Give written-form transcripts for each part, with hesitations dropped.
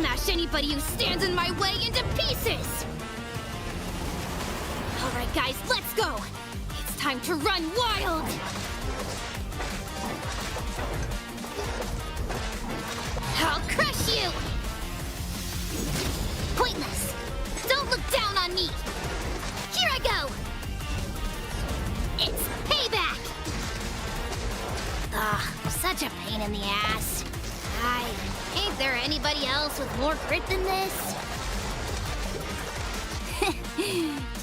smash anybody who stands in my way into pieces! Alright guys, let's go! It's time to run wild! I'll crush you! Pointless! Don't look down on me! Here I go! It's payback! Ugh, such a pain in the ass. Ain't there anybody else with more grit than this?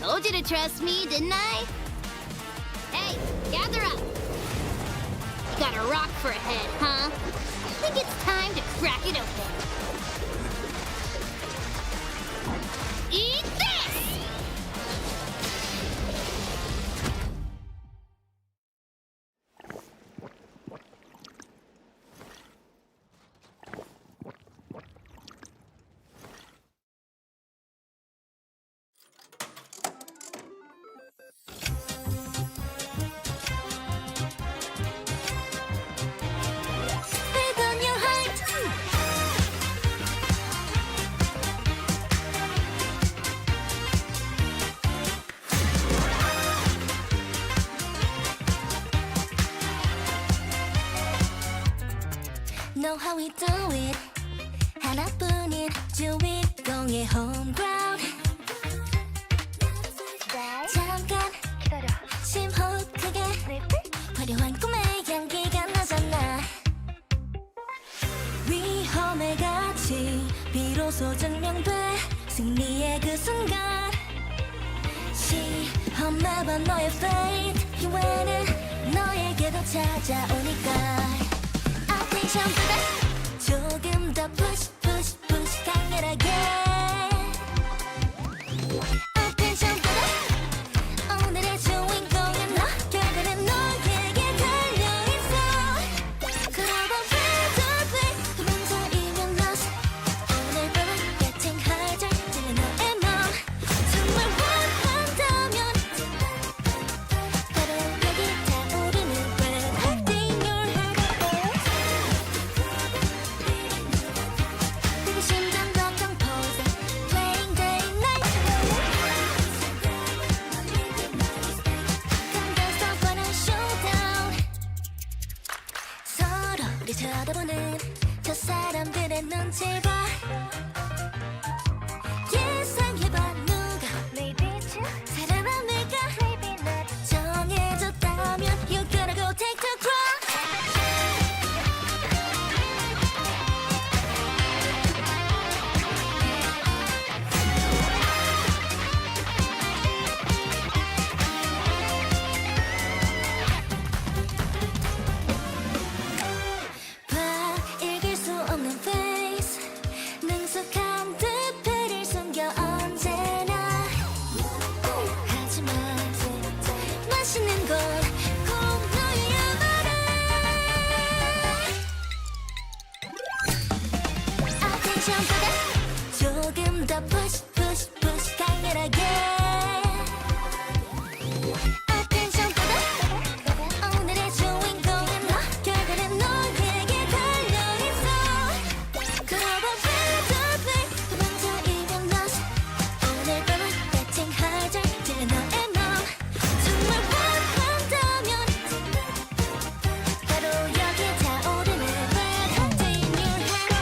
Told you to trust me, didn't I? Hey, gather up! You got a rock for a head, huh? I think it's time to crack it open. Eat this! Know how we do it. 하나뿐인 주인공의 home ground. 잠깐 심호흡 크게 화려한 꿈의 향기가 나잖아. 위험의 가치 비로소 증명돼. 승리의 그 순간 시험해봐 너의 fate. 기회는 너에게도 찾아오니까. 조금 더 push push push 강렬하게 attention보다 오늘의 주인공은 너 결국은 너에게 달려있어 그러다 왜 도망쳐이면 lost 오늘 밤은 배팅할 절제는 너의 맘 정말 원한다면 바로 여기 타오르는 red heart in your heart. 쳐다보는 저 사람들의 눈치 봐 예상해봐 누가 살아남을까 정해졌다면 You gotta go take the crown 조금 더 push push push 강렬하게 attention보다 오늘의 주인공은 너 결국은 너에게 달려있어 그러다 왜 도망쳐이면 lost 오늘 밤은 배팅할 절제는 너의 맘 정말 원한다면 바로 여기에 타오르는 red heart in your heart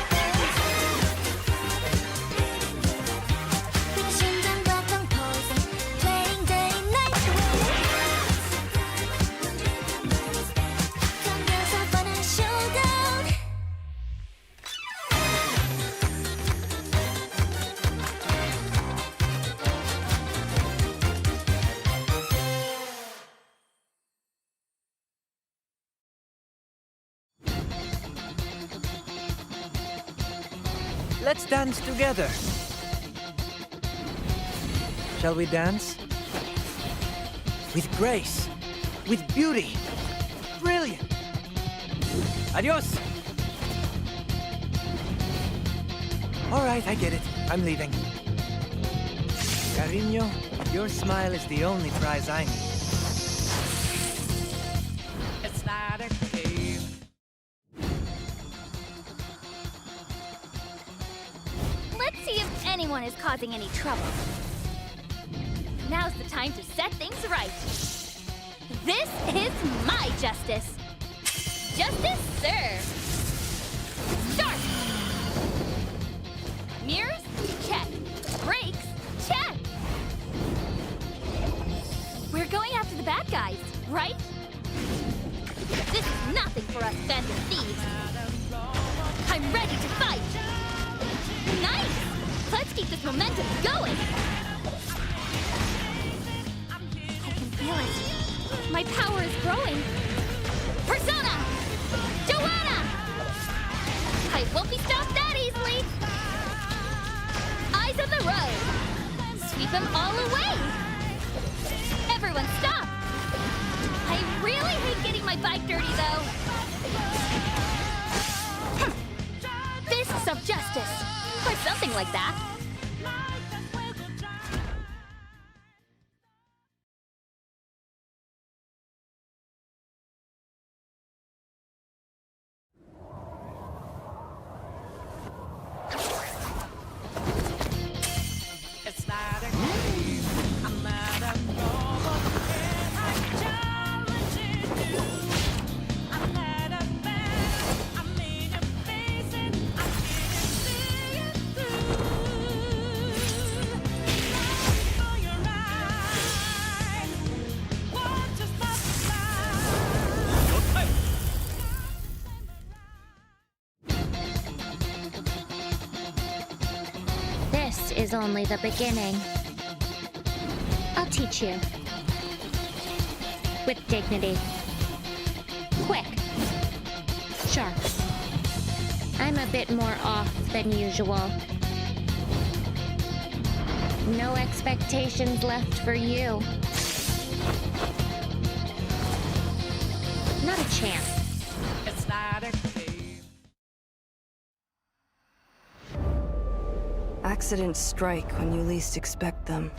Let's dance together. Shall we dance? With grace, with beauty. Brilliant. Adios. All right, I get it. I'm leaving. Cariño, your smile is the only prize I need. It's not a cave. Let's see if anyone is causing any trouble. Now's the time to set things right. This is my justice. Justice served. Start! Mirrors? Check. Brakes? Check! We're going after the bad guys, right? This is nothing for us bandit thieves. I'm ready to fight! Nice! Let's keep this momentum going! I can feel it. My power is growing. Persona! Joanna! I won't be stopped that easily! Eyes on the road! Sweep them all away! Everyone stop! I really hate getting my bike dirty, though. Fists of justice, or something like that. This is only the beginning. I'll teach you. With dignity. Quick. Sharp. I'm a bit more off than usual. No expectations left for you. Not a chance. It's not a game. Accidents strike when you least expect them.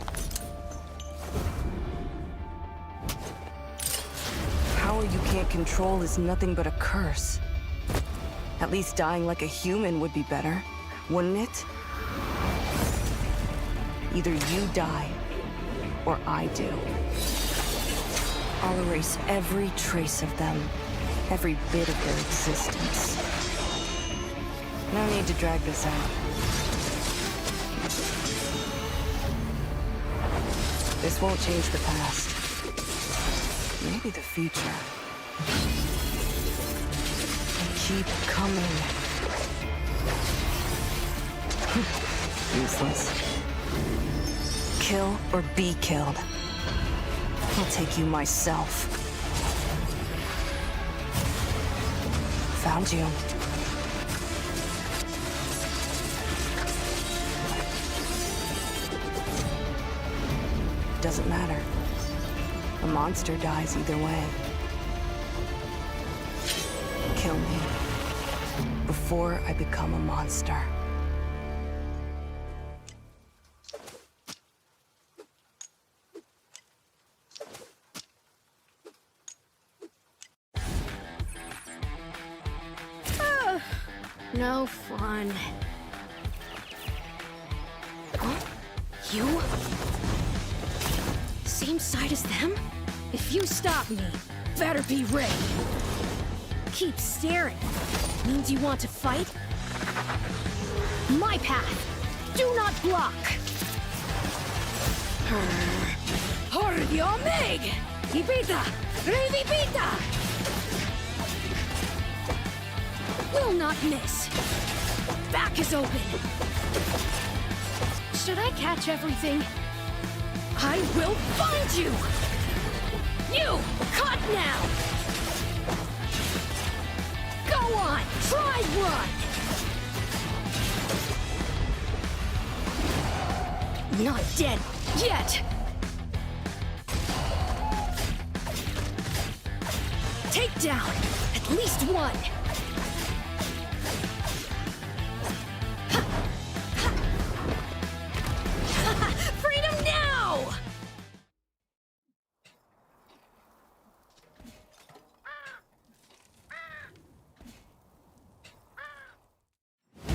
Power you can't control is nothing but a curse. At least dying like a human would be better, wouldn't it? Either you die, or I do. I'll erase every trace of them, every bit of their existence. No need to drag this out. This won't change the past. Maybe the future. Keep coming. Useless. Kill or be killed. I'll take you myself. Found you. Doesn't matter. A monster dies either way. Kill me before I become a monster. No fun. Huh? You? Same side as them? If you stop me, better be ready. Keep staring. Means you want to fight? My path. Do not block. Hordio Meg! Ibita! Revivita! Will not miss. Back is open. Should I catch everything? I will find you! You! Caught now! Go on! Try run! Not dead yet! Take down! At least one! Freedom now!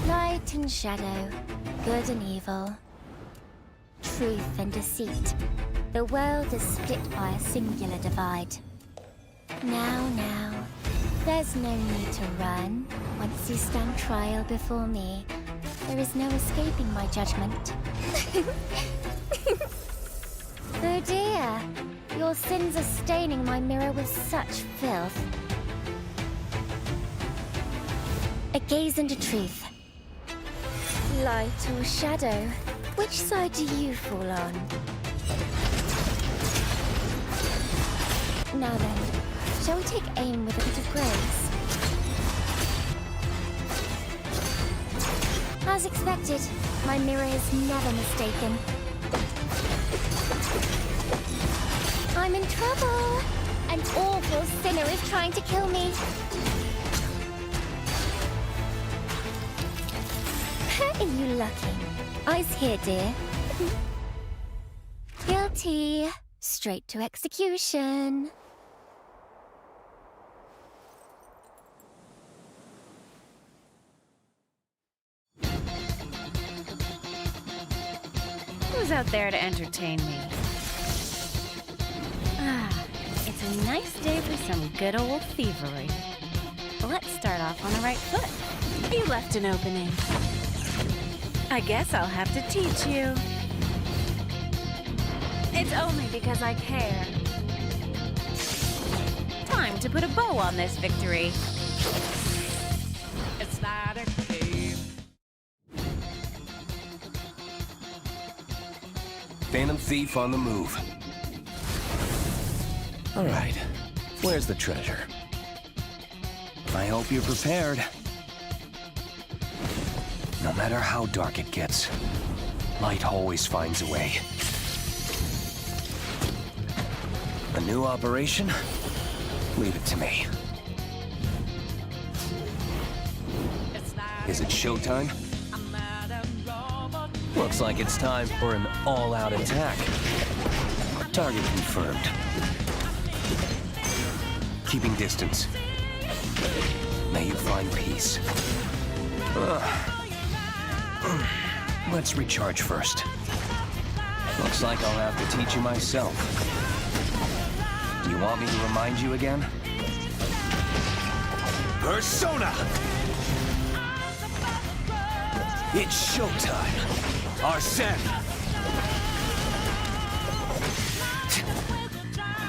널 Light and shadow, good and evil, truth and deceit. The world is split by a singular divide. Now, there's no need to run. Once you stand trial before me, there is no escaping my judgment. Oh dear, your sins are staining my mirror with such filth. A gaze into truth. Light or shadow, which side do you fall on? Now then, shall we take aim with a bit of grace? As expected, my mirror is never mistaken. I'm in trouble! An awful sinner is trying to kill me. Are you lucky? Eyes here, dear. Guilty. Straight to execution. Who's out there to entertain me? It's a nice day for some good old thievery. Let's start off on the right foot. You left an opening. I guess I'll have to teach you. It's only because I care. Time to put a bow on this victory. It's not a game. Phantom Thief on the move. All right, where's the treasure? I hope you're prepared. No matter how dark it gets, light always finds a way. A new operation? Leave it to me. Is it showtime? Looks like it's time for an all-out attack. Target confirmed. Keeping distance. May you find peace. Let's recharge first. Looks like I'll have to teach you myself. Do you want me to remind you again? Persona! It's showtime! Arsene!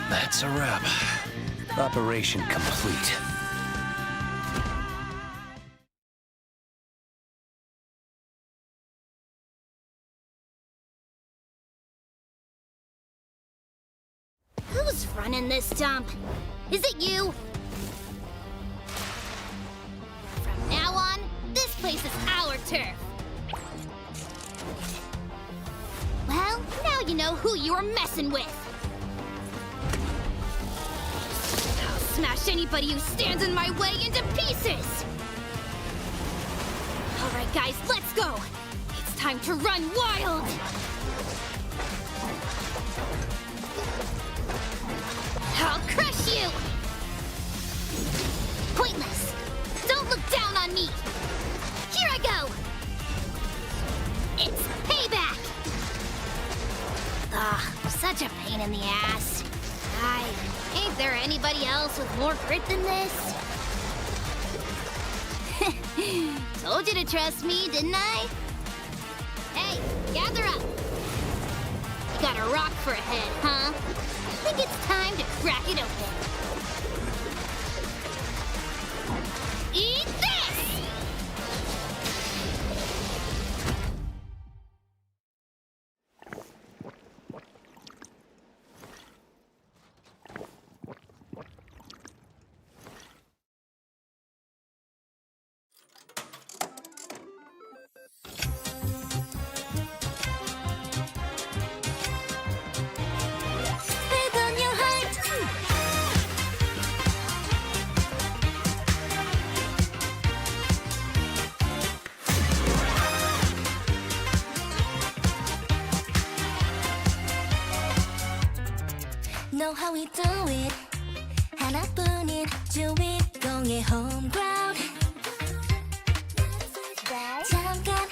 That's a wrap. Operation complete. Who's running this dump? Is it you? From now on, this place is our turf. Well, now you know who you are messing with. I'll smash anybody who stands in my way into pieces! All right, guys, let's go! It's time to run wild! I'll crush you! Pointless! Don't look down on me! Here I go! It's payback! Ugh, such a pain in the ass. Ain't there anybody else with more grit than this? Told you to trust me, didn't I? Hey, gather up! You got a rock for a head, huh? Think it's time to crack it open. Eat this! Know how we do it. 하나뿐인 주인공의 home ground. 잠깐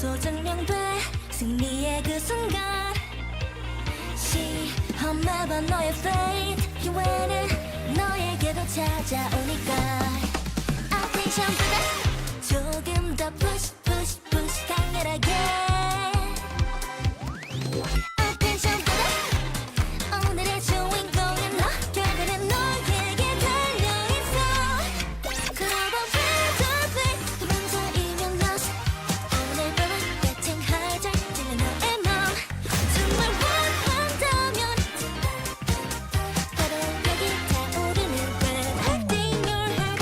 비로소 증명돼 승리의 그 순간 시험해봐 너의 fate 기회는 너에게도 찾아오니까 Attention 조금 더 push push push 강렬하게 Attention 오늘의 주인공은 너 결국엔 너에게 달려있어 그러다 왜 도망쳐이면 lost 오늘 밤은 배팅하자 찔러 너의 맘 정말 원한다면 바로 여기 타오르는 red acting your head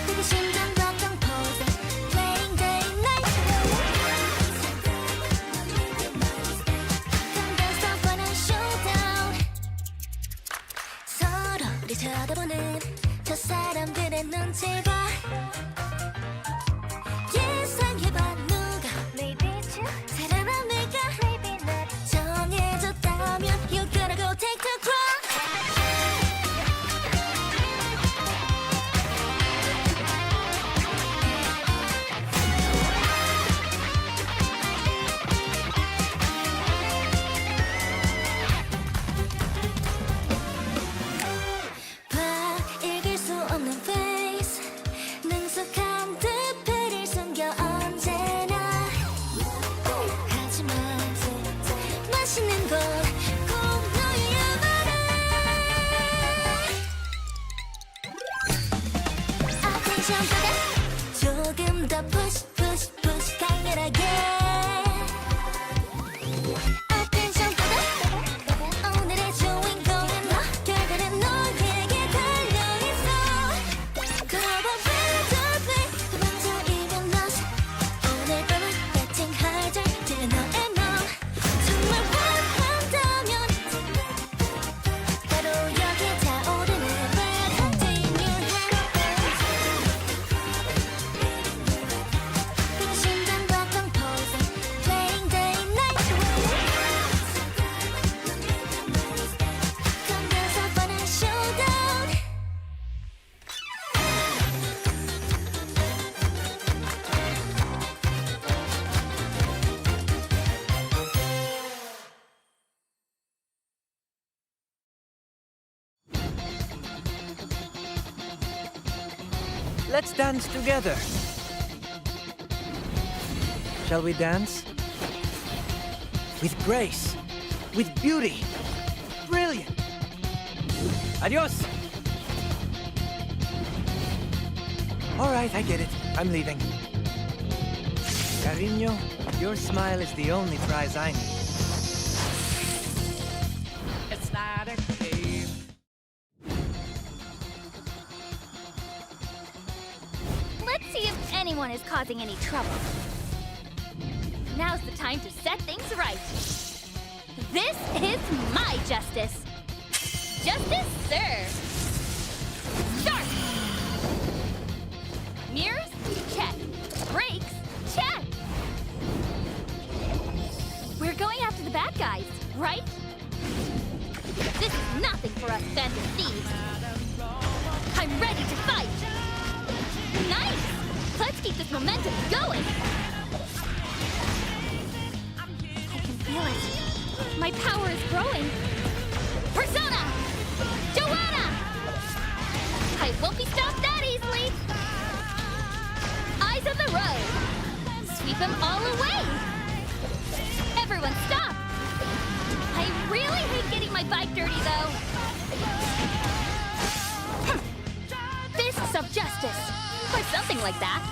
그게 심장 박동 pose playing day night Can't stop when I showdown 서로를 쳐다보는 저 사람들의 눈치 봐 예상해봐 누가 살아남을까 정해졌다면 You gotta go take the crown 봐 읽을 수 없는 face 능숙한 듯 배를 숨겨 언제나 하지만 맛있는 건 꼭 너야만해 Attention 조금 더 push push push 강렬하게 Attention 오늘의 주인공은 너 결국엔 너에게 달려있어 그러다 왜 도망쳐이면 lost 오늘 밤은 배팅하자 찔러 너의 맘 정말 원한다면 바로 여기에 타오르는 red acting your head 그게 심장 박동 pose playing day night Come dance up on a showdown Let's dance together. Shall we dance? With grace, with beauty. Brilliant. Adios. All right, I get it. I'm leaving. Cariño, your smile is the only prize I need. It's not a game. Let's see if anyone is causing any trouble. Now's the time to set things right. This is my justice. Justice served. Start! Mirrors? Check. Brakes? Check! We're going after the bad guys, right? This is nothing for us bandit thieves. I'm ready to fight! Nice! Let's keep this momentum going! I can feel it. My power is growing. Persona! Joanna! I won't be stopped that easily! Eyes on the road! Sweep them all away! Everyone stop! I really hate getting my bike dirty, though. Fists of justice! Or something like that.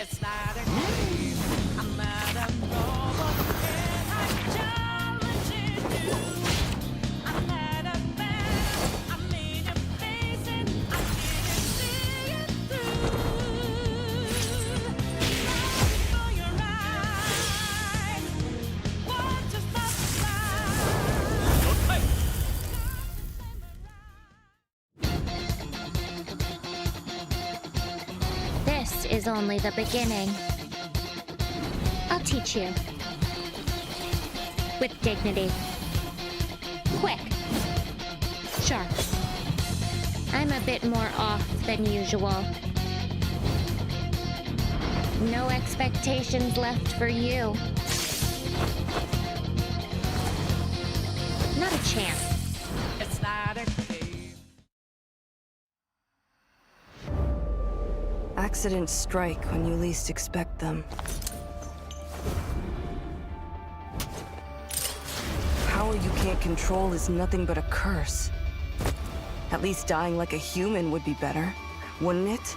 It's not a game. I'm not a robot. And I'm challenging you. I'm not a man. I'm in your face and I can't see it through. is only the beginning. I'll teach you. With dignity. Quick. Sharp. I'm a bit more off than usual. No expectations left for you. Not a chance. It's not a game. Accidents strike when you least expect them. Power you can't control is nothing but a curse. At least dying like a human would be better, wouldn't it?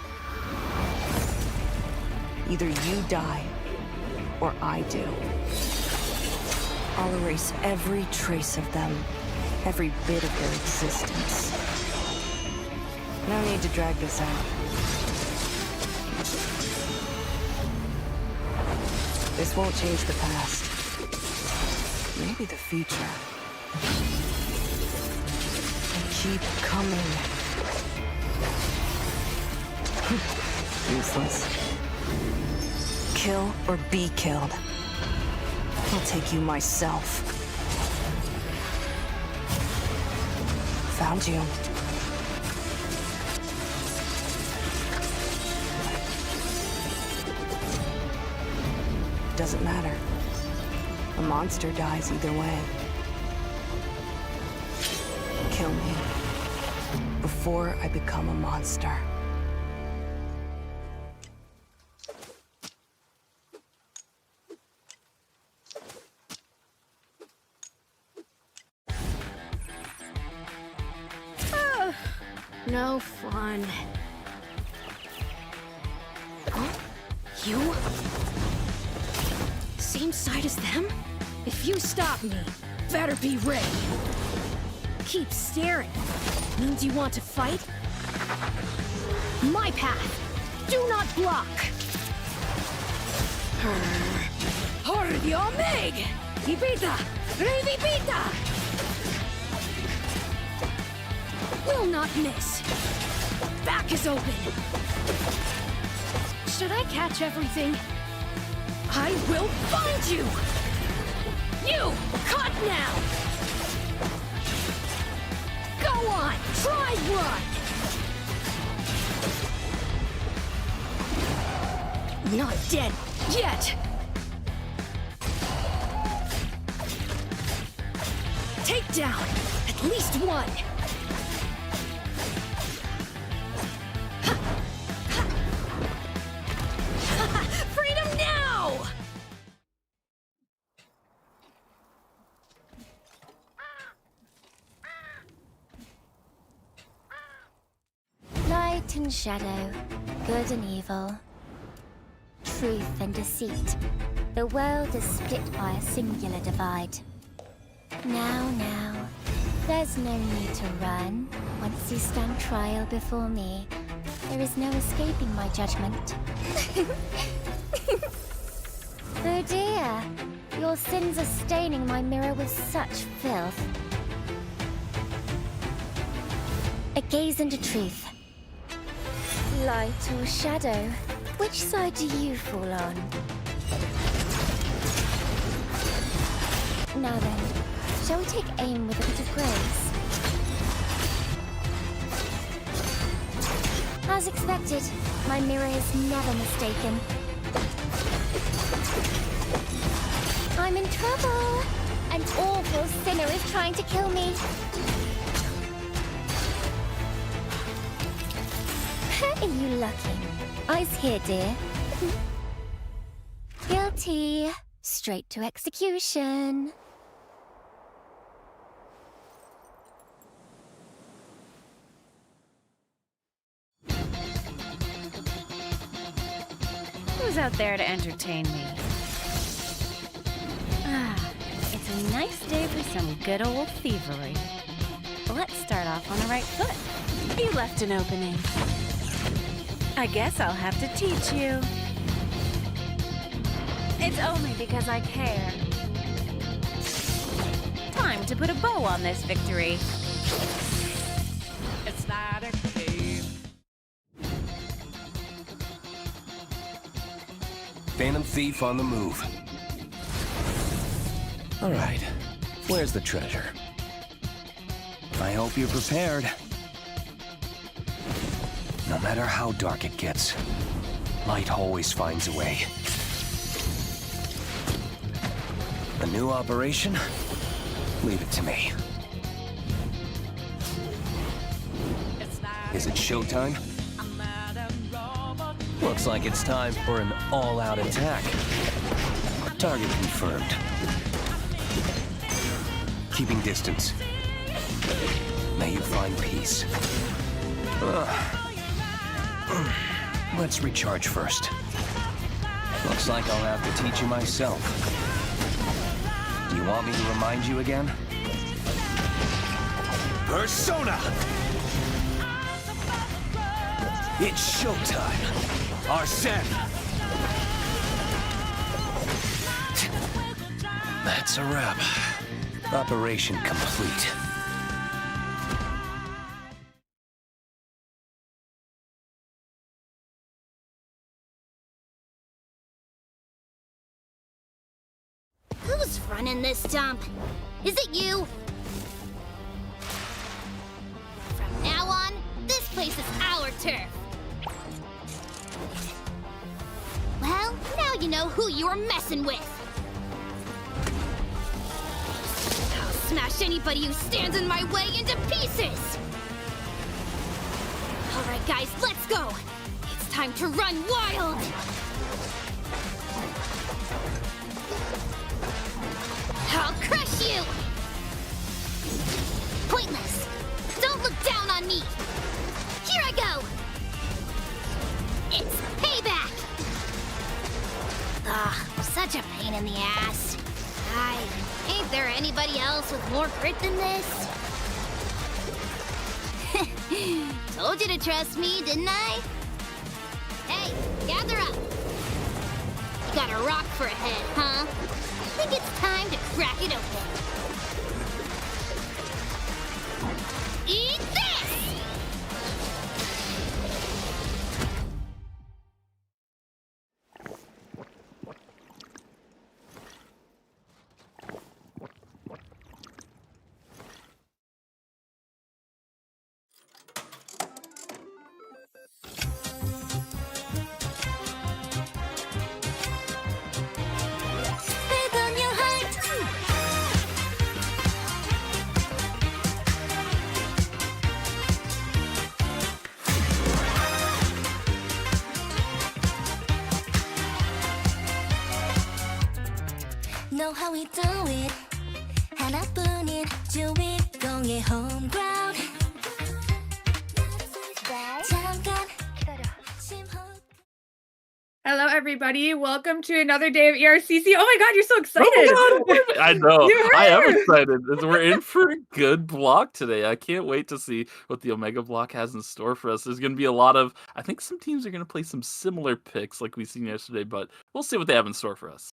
Either you die, or I do. I'll erase every trace of them, every bit of their existence. No need to drag this out. This won't change the past. Maybe the future. Keep coming. Useless. Kill or be killed. I'll take you myself. Found you. Doesn't matter. A monster dies either way. Kill me before I become a monster. No fun. Huh? You? Same side as them? If you stop me, better be ready. Keep staring. Means you want to fight? My path. Do not block. Hordio Meg! Ibita! Revivita! Will not miss. Back is open. Should I catch everything? I will find you! You! Caught now! Go on! Try run! Not dead yet! Take down! At least one! Freedom now! Light and shadow, good and evil, truth and deceit. The world is split by a singular divide. Now, there's no need to run. Once you stand trial before me, there is no escaping my judgment. Oh dear, your sins are staining my mirror with such filth. I gaze into truth. Light or shadow, which side do you fall on? Now then, shall we take aim with a bit of grace? As expected, my mirror is never mistaken. I'm in trouble! An awful sinner is trying to kill me. Are you lucky? Eyes here, dear. Guilty. Straight to execution. Who's out there to entertain me? It's a nice day for some good old thievery. Let's start off on the right foot. You left an opening. I guess I'll have to teach you. It's only because I care. Time to put a bow on this victory. It's not a game. Phantom Thief on the move. All right, where's the treasure? I hope you're prepared. No matter how dark it gets, light always finds a way. A new operation? Leave it to me. Is it showtime? Looks like it's time for an all-out attack. Target confirmed. Keeping distance. May you find peace. Let's recharge first. Looks like I'll have to teach you myself. Do you want me to remind you again? Persona! It's showtime! Arsene! That's a wrap. Operation complete. Who's running this dump? Is it you? From now on, this place is our turf. Well, now you know who you are messing with. I'll smash anybody who stands in my way into pieces! Alright guys, let's go! It's time to run wild! I'll crush you! Pointless! Don't look down on me! Here I go! It's payback! Ugh, such a pain in the ass. Ain't there anybody else with more grit than this? Told you to trust me, didn't I? Hey, gather up! You got a rock for a head, huh? Think it's time to crack it open. Eat this! Spit on your heart. Know how we do it. 하나뿐인 주인공의 home ground. 잠깐 심호흡. Hello, everybody. Welcome to another day of ERCC. Oh my God, you're so excited! Oh my God, I know. You I am were. excited. We're in for a good block today. I can't wait to see what the Omega block has in store for us. There's going to be a lot of, I think some teams are going to play some similar picks like we seen yesterday, but we'll see what they have in store for us.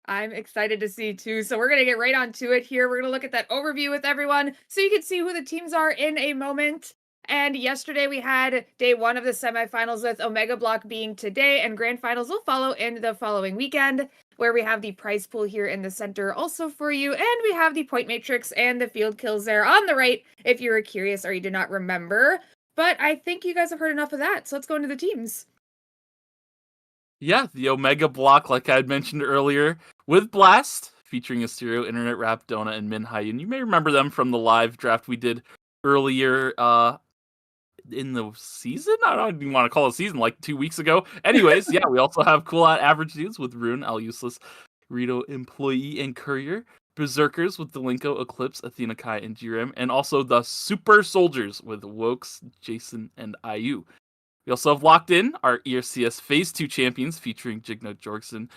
I'm excited to see too. So we're going to get right on to it here. We're going to look at that overview with everyone so you can see who the teams are in a moment. And yesterday we had day one of the semifinals with Omega block being today, and grand finals will follow in the following weekend, where we have the prize pool here in the center also for you, and we have the point matrix and the field kills there on the right if you were curious or you did not remember. But I think you guys have heard enough of that, so let's go into the teams. Yeah, the Omega block, like I had mentioned earlier, with Blast, featuring Asterio, Internet Rap, Dona, and Min Hyun. You may remember them from the live draft we did earlier in the season? I don't even want to call it a season, like 2 weeks ago. Anyways, yeah, we also have CoolHotAvgDudes with Rune, Al Useless, Rito, Employee, and Courier. Berzerkers with Delinko, Eclipse, Athena Kai, and GRM. And also the Super Soldiers with Wokes, Jason, and IU. We also have locked in our ERCS Phase 2 champions featuring Jigno Jorgensen,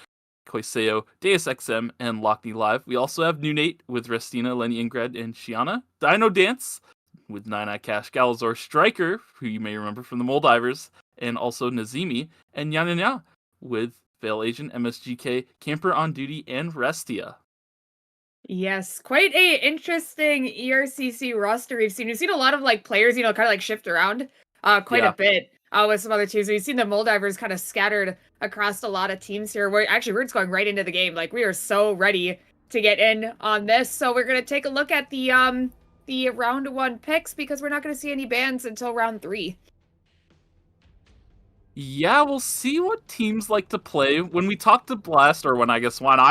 Koiseo, Deus XM, and Lockney Live. We also have NewNate with Restina, Lenny Ingrid, and Shiana. DinoDance with Nine Cash, Galazor, Striker, who you may remember from the Moldivers, and also Nazimi, and Nyanyanya with Veil Agent, MSGK, Camper on Duty, and Restia. Yes, quite a interesting ERCC roster we've seen. We've seen a lot of like players, kind of like shift around quite Yeah. a bit. with some other teams. We've seen the Moldivers kind of scattered across a lot of teams here. We're just going right into the game. Like, we are so ready to get in on this. So we're going to take a look at the round 1 picks, because we're not going to see any bans until round 3. Yeah, we'll see what teams like to play. When we talk to Blast, or when I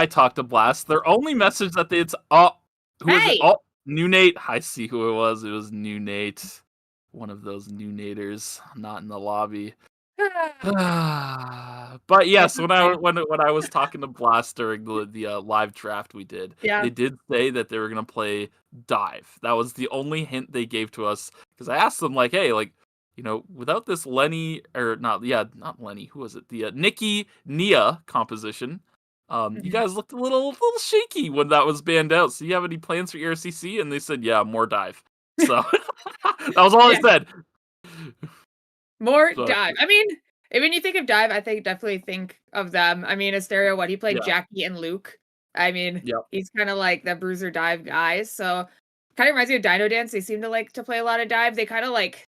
talk to Blast, their only message that who is it? Oh, NewNate. I see who it was. It was NewNate. One of those NewNaters, not in the lobby. But yes, when I was talking to Blast during the live draft we did, they did say that they were gonna play Dive. That was the only hint they gave to us, because I asked them, like, hey, like, you know, without this Lenny, or not Lenny, who was it? The Nikki Nia composition. You guys looked a little shaky when that was banned out. So you have any plans for ERCC? And they said, yeah, more Dive. So that was all I said. More Dive. I mean, when you think of Dive, I definitely think of them. I mean, Asterio, he played Jackie and Luke. I mean, he's kind of like the Bruiser Dive guys. So kind of reminds me of DinoDance. They seem to like to play a lot of Dive. They kind of like,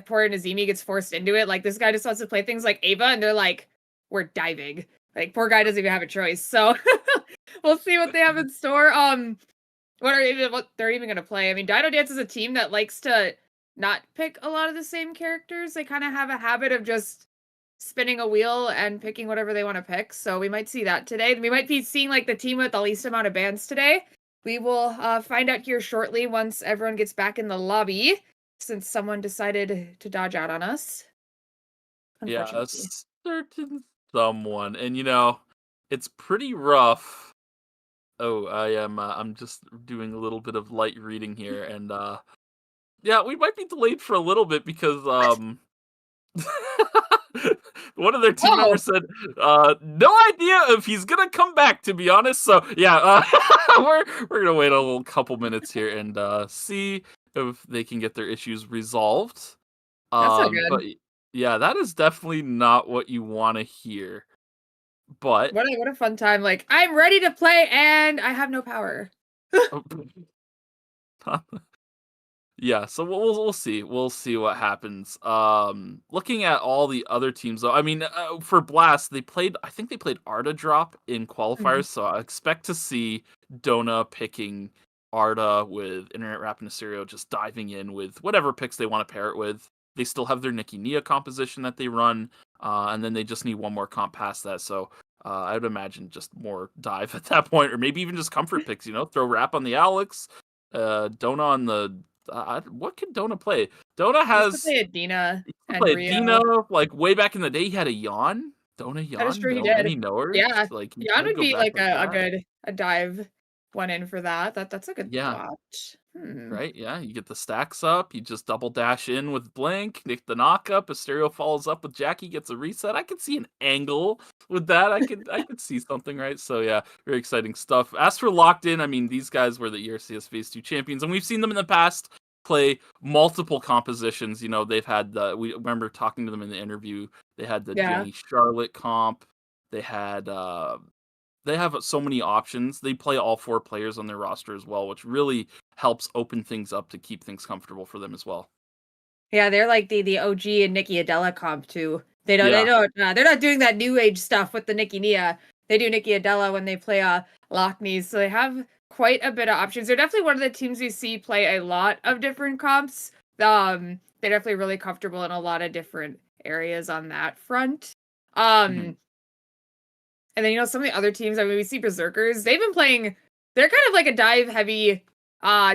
Poor Nazimi gets forced into it. Like, this guy just wants to play things like Ava, and they're like, we're diving. Like, poor guy doesn't even have a choice. So we'll see what they have in store. What they're even gonna play. I mean, DinoDance is a team that likes to not pick a lot of the same characters. They kind of have a habit of just spinning a wheel and picking whatever they want to pick. So we might see that today. We might be seeing like the team with the least amount of bans today. We will find out here shortly once everyone gets back in the lobby, since someone decided to dodge out on us. Yeah, a certain someone. And, you know, it's pretty rough. Oh, I'm just doing a little bit of light reading here. And, yeah, we might be delayed for a little bit because, one of their team members said, no idea if he's gonna come back, to be honest. So, yeah, we're gonna wait a little couple minutes here and, see if they can get their issues resolved. That's so good. But yeah, that is definitely not what you want to hear. But what a fun time! Like, I'm ready to play, and I have no power. Yeah, so we'll see. We'll see what happens. Looking at all the other teams, though, I mean, for Blast, I think they played Arda Drop in qualifiers, so I expect to see Dona picking Arda with Internet Rap and Asterio, just diving in with whatever picks they want to pair it with. They still have their Nikki Nia composition that they run, and then they just need one more comp past that. So I would imagine just more Dive at that point, or maybe even just comfort picks. You know, throw Rap on the Alex, Dona on the. What can Dona play? Dona has play a Dina. Dina, like way back in the day. He had a Yawn. Dona Yawn. That is true. He did. Any knowers? Yeah, like Yawn would be like a Dive one in for that. That's a good thought. Right, yeah, you get the stacks up, you just double dash in with Blink, nick the knock up, Asterio follows up with Jackie, gets a reset. I could see an angle with that. I could see something, right? So yeah, very exciting stuff. As for Locked In, I mean, these guys were the ERCS Phase 2 champions, and we've seen them in the past play multiple compositions. You know, they've had we remember talking to them in the interview, they had the Jenny Charlotte comp, they had they have so many options. They play all 4 players on their roster as well, which really helps open things up to keep things comfortable for them as well. Yeah, they're like the OG and Nikki Adela comp too. They're not doing that new age stuff with the Nikki Nia. They do Nikki Adela when they play Lockneys, so they have quite a bit of options. They're definitely one of the teams we see play a lot of different comps. They're definitely really comfortable in a lot of different areas on that front. And then, you know, some of the other teams, I mean, we see Berzerkers. They've been playing, they're kind of like a dive-heavy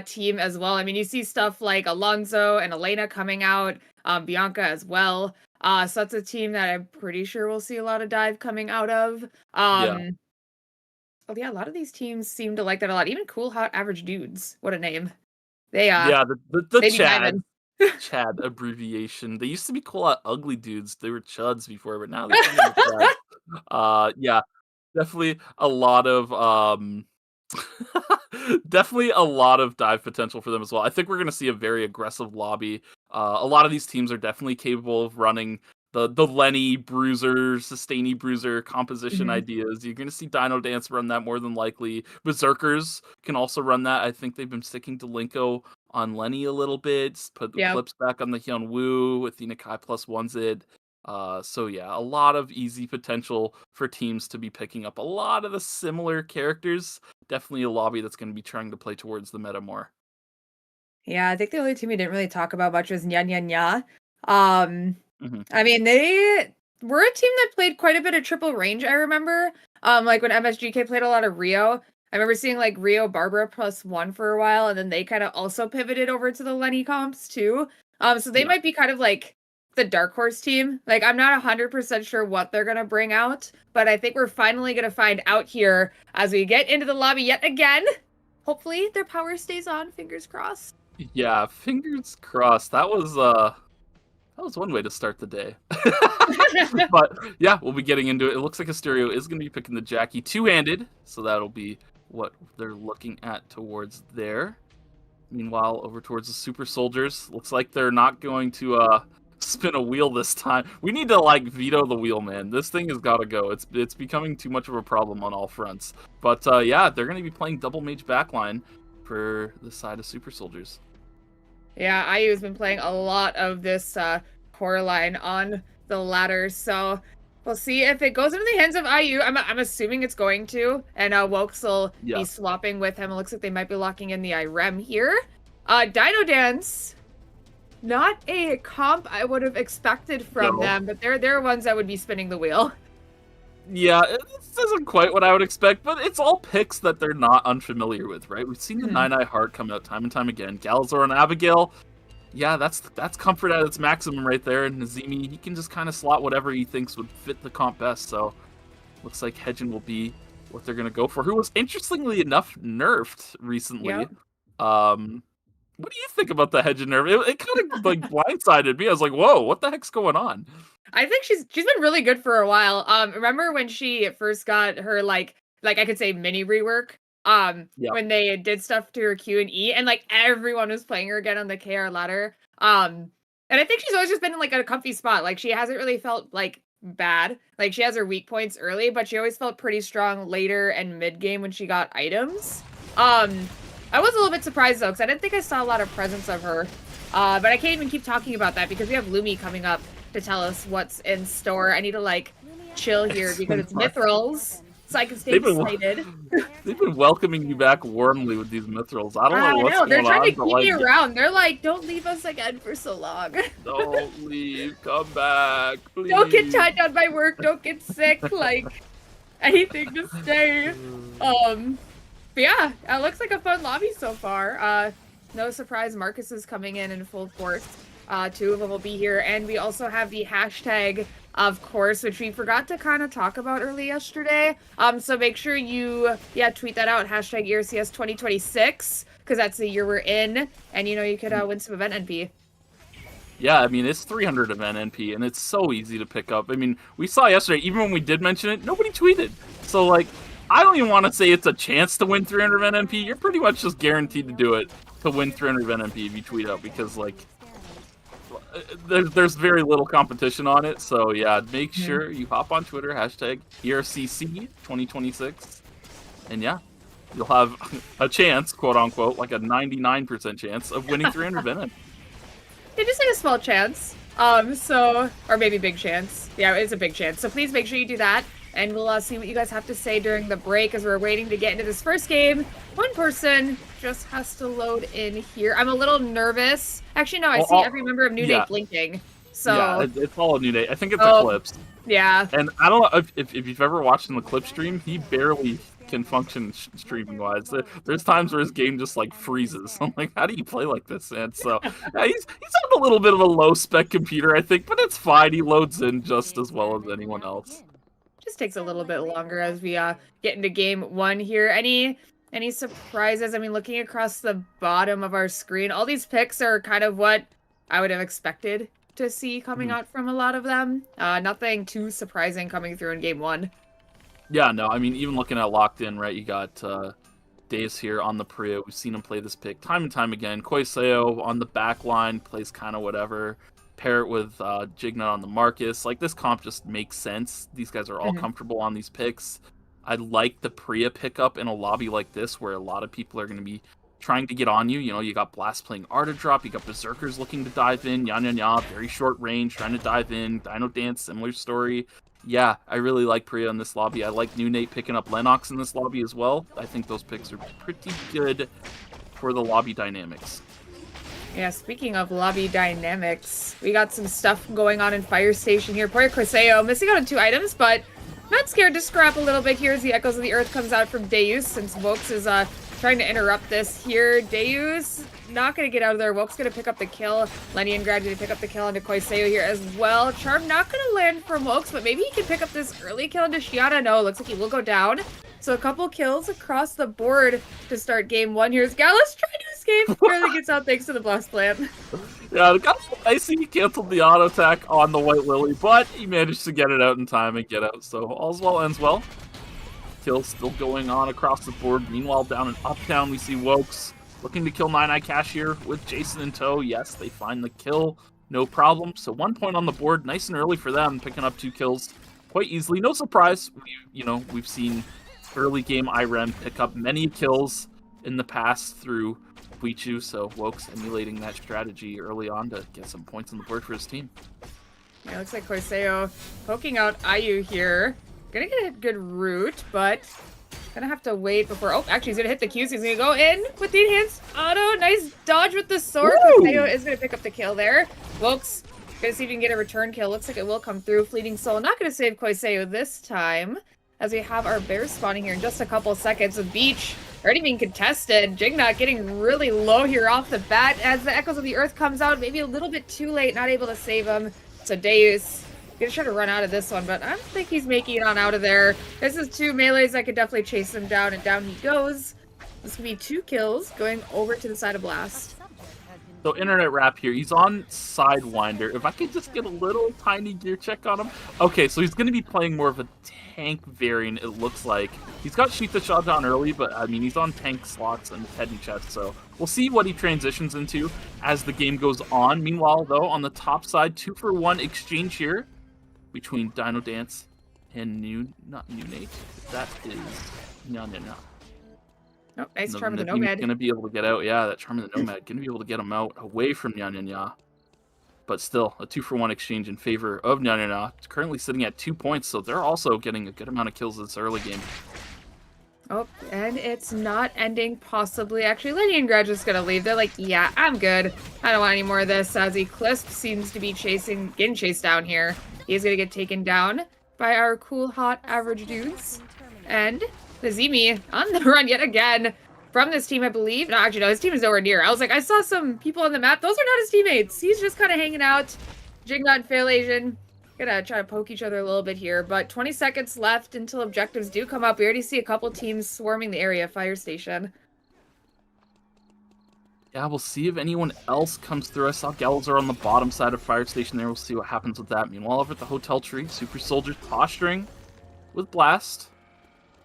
team as well. I mean, you see stuff like Alonso and Elena coming out, Bianca as well. So that's a team that I'm pretty sure we'll see a lot of dive coming out of. Oh yeah, a lot of these teams seem to like that a lot. Even CoolHotAvgDudes. What a name. They the Chad. Chad abbreviation. They used to be CoolHotAvgDudes. They were Chuds before, but now they're Chad. Yeah, definitely a lot of definitely a lot of dive potential for them as well. I think we're going to see a very aggressive lobby. A lot of these teams are definitely capable of running the Lenny Bruiser, Sustainy Bruiser composition ideas. You're going to see DinoDance run that more than likely. Berzerkers can also run that. I think they've been sticking to Linko on Lenny a little bit, put the Yep. clips back on the Hyun Woo with the Nakai plus Onezid. So yeah, a lot of easy potential for teams to be picking up a lot of the similar characters. Definitely a lobby that's going to be trying to play towards the meta more. Yeah, I think the only team we didn't really talk about much was nyanyanya. Um, Mhm. I mean, they were a team that played quite a bit of triple range, I remember. Like when MSGK played a lot of Rio. I remember seeing like Rio Barbara +1 for a while, and then they kind of also pivoted over to the Lenny comps too. So they Yeah. might be kind of like the dark horse team. Like I'm not 100% sure what they're gonna bring out, but I think we're finally gonna find out here as we get into the lobby yet again. Hopefully their power stays on, fingers crossed. Yeah, fingers crossed. That was one way to start the day. But yeah, we'll be getting into it. It looks like Asterio is going to be picking the Jackie two-handed, so that'll be what they're looking at towards there. Meanwhile, over towards the Super Soldiers, looks like they're not going to spin a wheel this time. We need to like veto the wheel, man. This thing has got to go. It's becoming too much of a problem on all fronts. But yeah, they're going to be playing double mage backline for the side of Super Soldiers. Yeah, IU has been playing a lot of this core line on the ladder, so we'll see if it goes into the hands of IU. I'm assuming it's going to, and Wokes will be swapping with him. It looks like they might be locking in the IREM here. DinoDance, not a comp I would have expected from them, but they're ones that would be spinning the wheel. Yeah, this isn't quite what I would expect, but it's all picks that they're not unfamiliar with, right? We've seen the Nine Eye Heart come out time and time again. Galazor and Abigail, yeah, that's comfort at its maximum right there. And Nazimi, he can just kind of slot whatever he thinks would fit the comp best. So looks like Hedgen will be what they're going to go for, who was interestingly enough nerfed recently. Yep. What do you think about the Hedgen nerf? It kind of like blindsided me. I was like, whoa, what the heck's going on? I think she's been really good for a while. Remember when she first got her like I could say mini rework? When they did stuff to her Q and E, and like everyone was playing her again on the KR ladder. And I think she's always just been in like a comfy spot. Like she hasn't really felt like bad. Like she has her weak points early, but she always felt pretty strong later and mid game when she got items. I was a little bit surprised though, because I didn't think I saw a lot of presence of her. But I can't even keep talking about that because we have Lumi coming up to tell us what's in store. I need to like chill here because it's Mithrils, so I can stay excited. They've been welcoming you back warmly with these Mithrils. I don't know what's going on. They're trying to keep me around. They're like, don't leave us again for so long. Don't leave. Come back, please. Don't get tied down by work. Don't get sick. Like anything to stay. But yeah, it looks like a fun lobby so far. No surprise, Marcus is coming in full force. Two of them will be here, and we also have the hashtag, of course, which we forgot to kind of talk about early yesterday. So make sure you, tweet that out, hashtag ERCS 2026, because that's the year we're in, and you could win some event NP. Yeah, I mean, it's 300 event NP, and it's so easy to pick up. I mean, we saw yesterday, even when we did mention it, nobody tweeted. So, like, I don't even want to say it's a chance to win 300 event NP. You're pretty much just guaranteed to do it, to win 300 event NP if you tweet out, because, like, there's very little competition on it. So yeah, make sure you hop on Twitter, hashtag ERCC 2026, and yeah, you'll have a chance, quote unquote, like a 99% chance of winning 300 event. Yeah, just like a small chance. Or maybe big chance. Yeah, it's a big chance. So please make sure you do that. And we'll see what you guys have to say during the break as we're waiting to get into this first game. One person just has to load in here. I'm a little nervous. Actually, no, I see every member of NewNate blinking. So yeah, it's all NewNate. I think it's Eclipse. Yeah. And I don't know if you've ever watched an Eclipse stream, he barely can function streaming wise. There's times where his game just like freezes. I'm like, how do you play like this, man? So yeah, he's on a little bit of a low spec computer, I think, but it's fine. He loads in just as well as anyone else. Just takes a little bit longer as we get into game one here. Any surprises? I mean, looking across the bottom of our screen, all these picks are kind of what I would have expected to see coming out from a lot of them. Nothing too surprising coming through in game one. Yeah, no, I mean, even looking at Locked In, right, you got Days here on the Priya. We've seen him play this pick time and time again. Koiseo on the back line, plays kind of whatever. Pair it with Jignut on the Marcus. Like, this comp just makes sense. These guys are all comfortable on these picks. I like the Priya pickup in a lobby like this where a lot of people are going to be trying to get on you. You know, you got Blast playing Art Drop, you got Berzerkers looking to dive in, nyanyanya, very short range, trying to dive in, DinoDance, similar story. Yeah, I really like Priya in this lobby. I like NewNate picking up Lennox in this lobby as well. I think those picks are pretty good for the lobby dynamics. Yeah, speaking of lobby dynamics, we got some stuff going on in Fire Station here. Poor Corseo missing out on 2 items, but not scared to scrap a little bit here as the Echoes of the Earth comes out from Deus, since Vokes is trying to interrupt this here. Deus not going to get out of there. Woke's going to pick up the kill. Lenny and Grad going to pick up the kill onto Koiseo here as well. Charm not going to land from Wokes, but maybe he can pick up this early kill into Shiana. No, looks like he will go down. So a couple kills across the board to start game 1 here. As Gallus trying to escape. Barely gets out thanks to the blast plant. Yeah, it got icy. He canceled the auto attack on the White Lily, but he managed to get it out in time and get out. So all's well ends well. Kills still going on across the board. Meanwhile, down in Uptown, we see Wokes looking to kill Nine Eye Cashier with Jason in tow. Yes, they find the kill. No problem. So 1 point on the board. Nice and early for them, picking up 2 kills quite easily. No surprise. We've seen early game IREM pick up many kills in the past through Huichu, so Wokes emulating that strategy early on to get some points on the board for his team. Yeah, looks like Corseo poking out Ayu here. Gonna get a good route, but gonna have to wait before... Oh, actually, he's gonna hit the Qs. He's gonna go in with the enhanced auto. Nice dodge with the sword. Corseo is gonna pick up the kill there. Wokes gonna see if he can get a return kill. Looks like it will come through. Fleeting Soul not gonna save Coiseo this time, as we have our bears spawning here in just a couple seconds. The beach already being contested. Jignut getting really low here off the bat as the Echoes of the Earth comes out. Maybe a little bit too late, not able to save him. So Deus gonna try to run out of this one, but I don't think he's making it on out of there. This is 2 melees that could definitely chase him down, and down he goes. This could be 2 kills going over to the side of Blast. So Internet Rap here, he's on Sidewinder. If I could just get a little tiny gear check on him. Okay, so he's going to be playing more of a tank variant, it looks like. He's got Shoot the Shot down early, but I mean, he's on tank slots and head and chest, so we'll see what he transitions into as the game goes on. Meanwhile, though, on the top side, 2-for-1 exchange here between DinoDance and NewNate. That is nyanyanya. Oh, nice Charm of the Nomad. Gonna be able to get out. Yeah, that Charm of the Nomad. Gonna be able to get him out away from nyanyanya. But still, a 2-for-1 exchange in favor of nyanyanya. It's currently sitting at 2 points, so they're also getting a good amount of kills this early game. Oh, and it's not ending possibly. Actually, Lenny and Grudge just gonna leave. They're like, yeah, I'm good. I don't want any more of this. As Eclipse seems to be getting chased down here. He's gonna get taken down by our CoolHotAvgDudes. And the Zemi on the run yet again from this team, I believe. No, actually, no, his team is nowhere near. I was like, I saw some people on the map. Those are not his teammates. He's just kind of hanging out. Jignut and Fail Asian gonna try to poke each other a little bit here, but 20 seconds left until objectives do come up. We already see a couple teams swarming the area. Fire Station. Yeah, we'll see if anyone else comes through. I saw Galazar on the bottom side of Fire Station there. We'll see what happens with that. Meanwhile, over at the Hotel Tree, Super Soldiers posturing with Blast.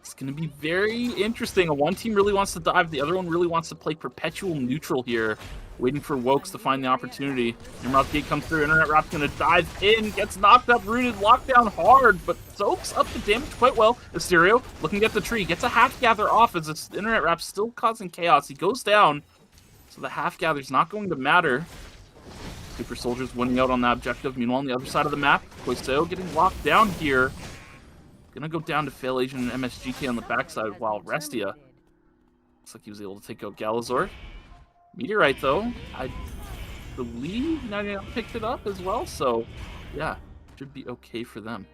It's going to be very interesting. One team really wants to dive. The other one really wants to play perpetual neutral here, waiting for Wokes to find the opportunity. Nimrod's Gate comes through. Internet Rap's going to dive in, gets knocked up, rooted, locked down hard, but soaks up the damage quite well. Asterio looking at the tree, gets a half gather off as this Internet Rap's still causing chaos. He goes down, so the half gather's not going to matter. Super Soldiers winning out on that objective. Meanwhile, on the other side of the map, Koiseo getting locked down here. Gonna go down to Fail Asian and MSGK on the backside while Restia. Looks like he was able to take out Galazor. Meteorite, though, I believe Nyanya picked it up as well, so yeah, should be okay for them.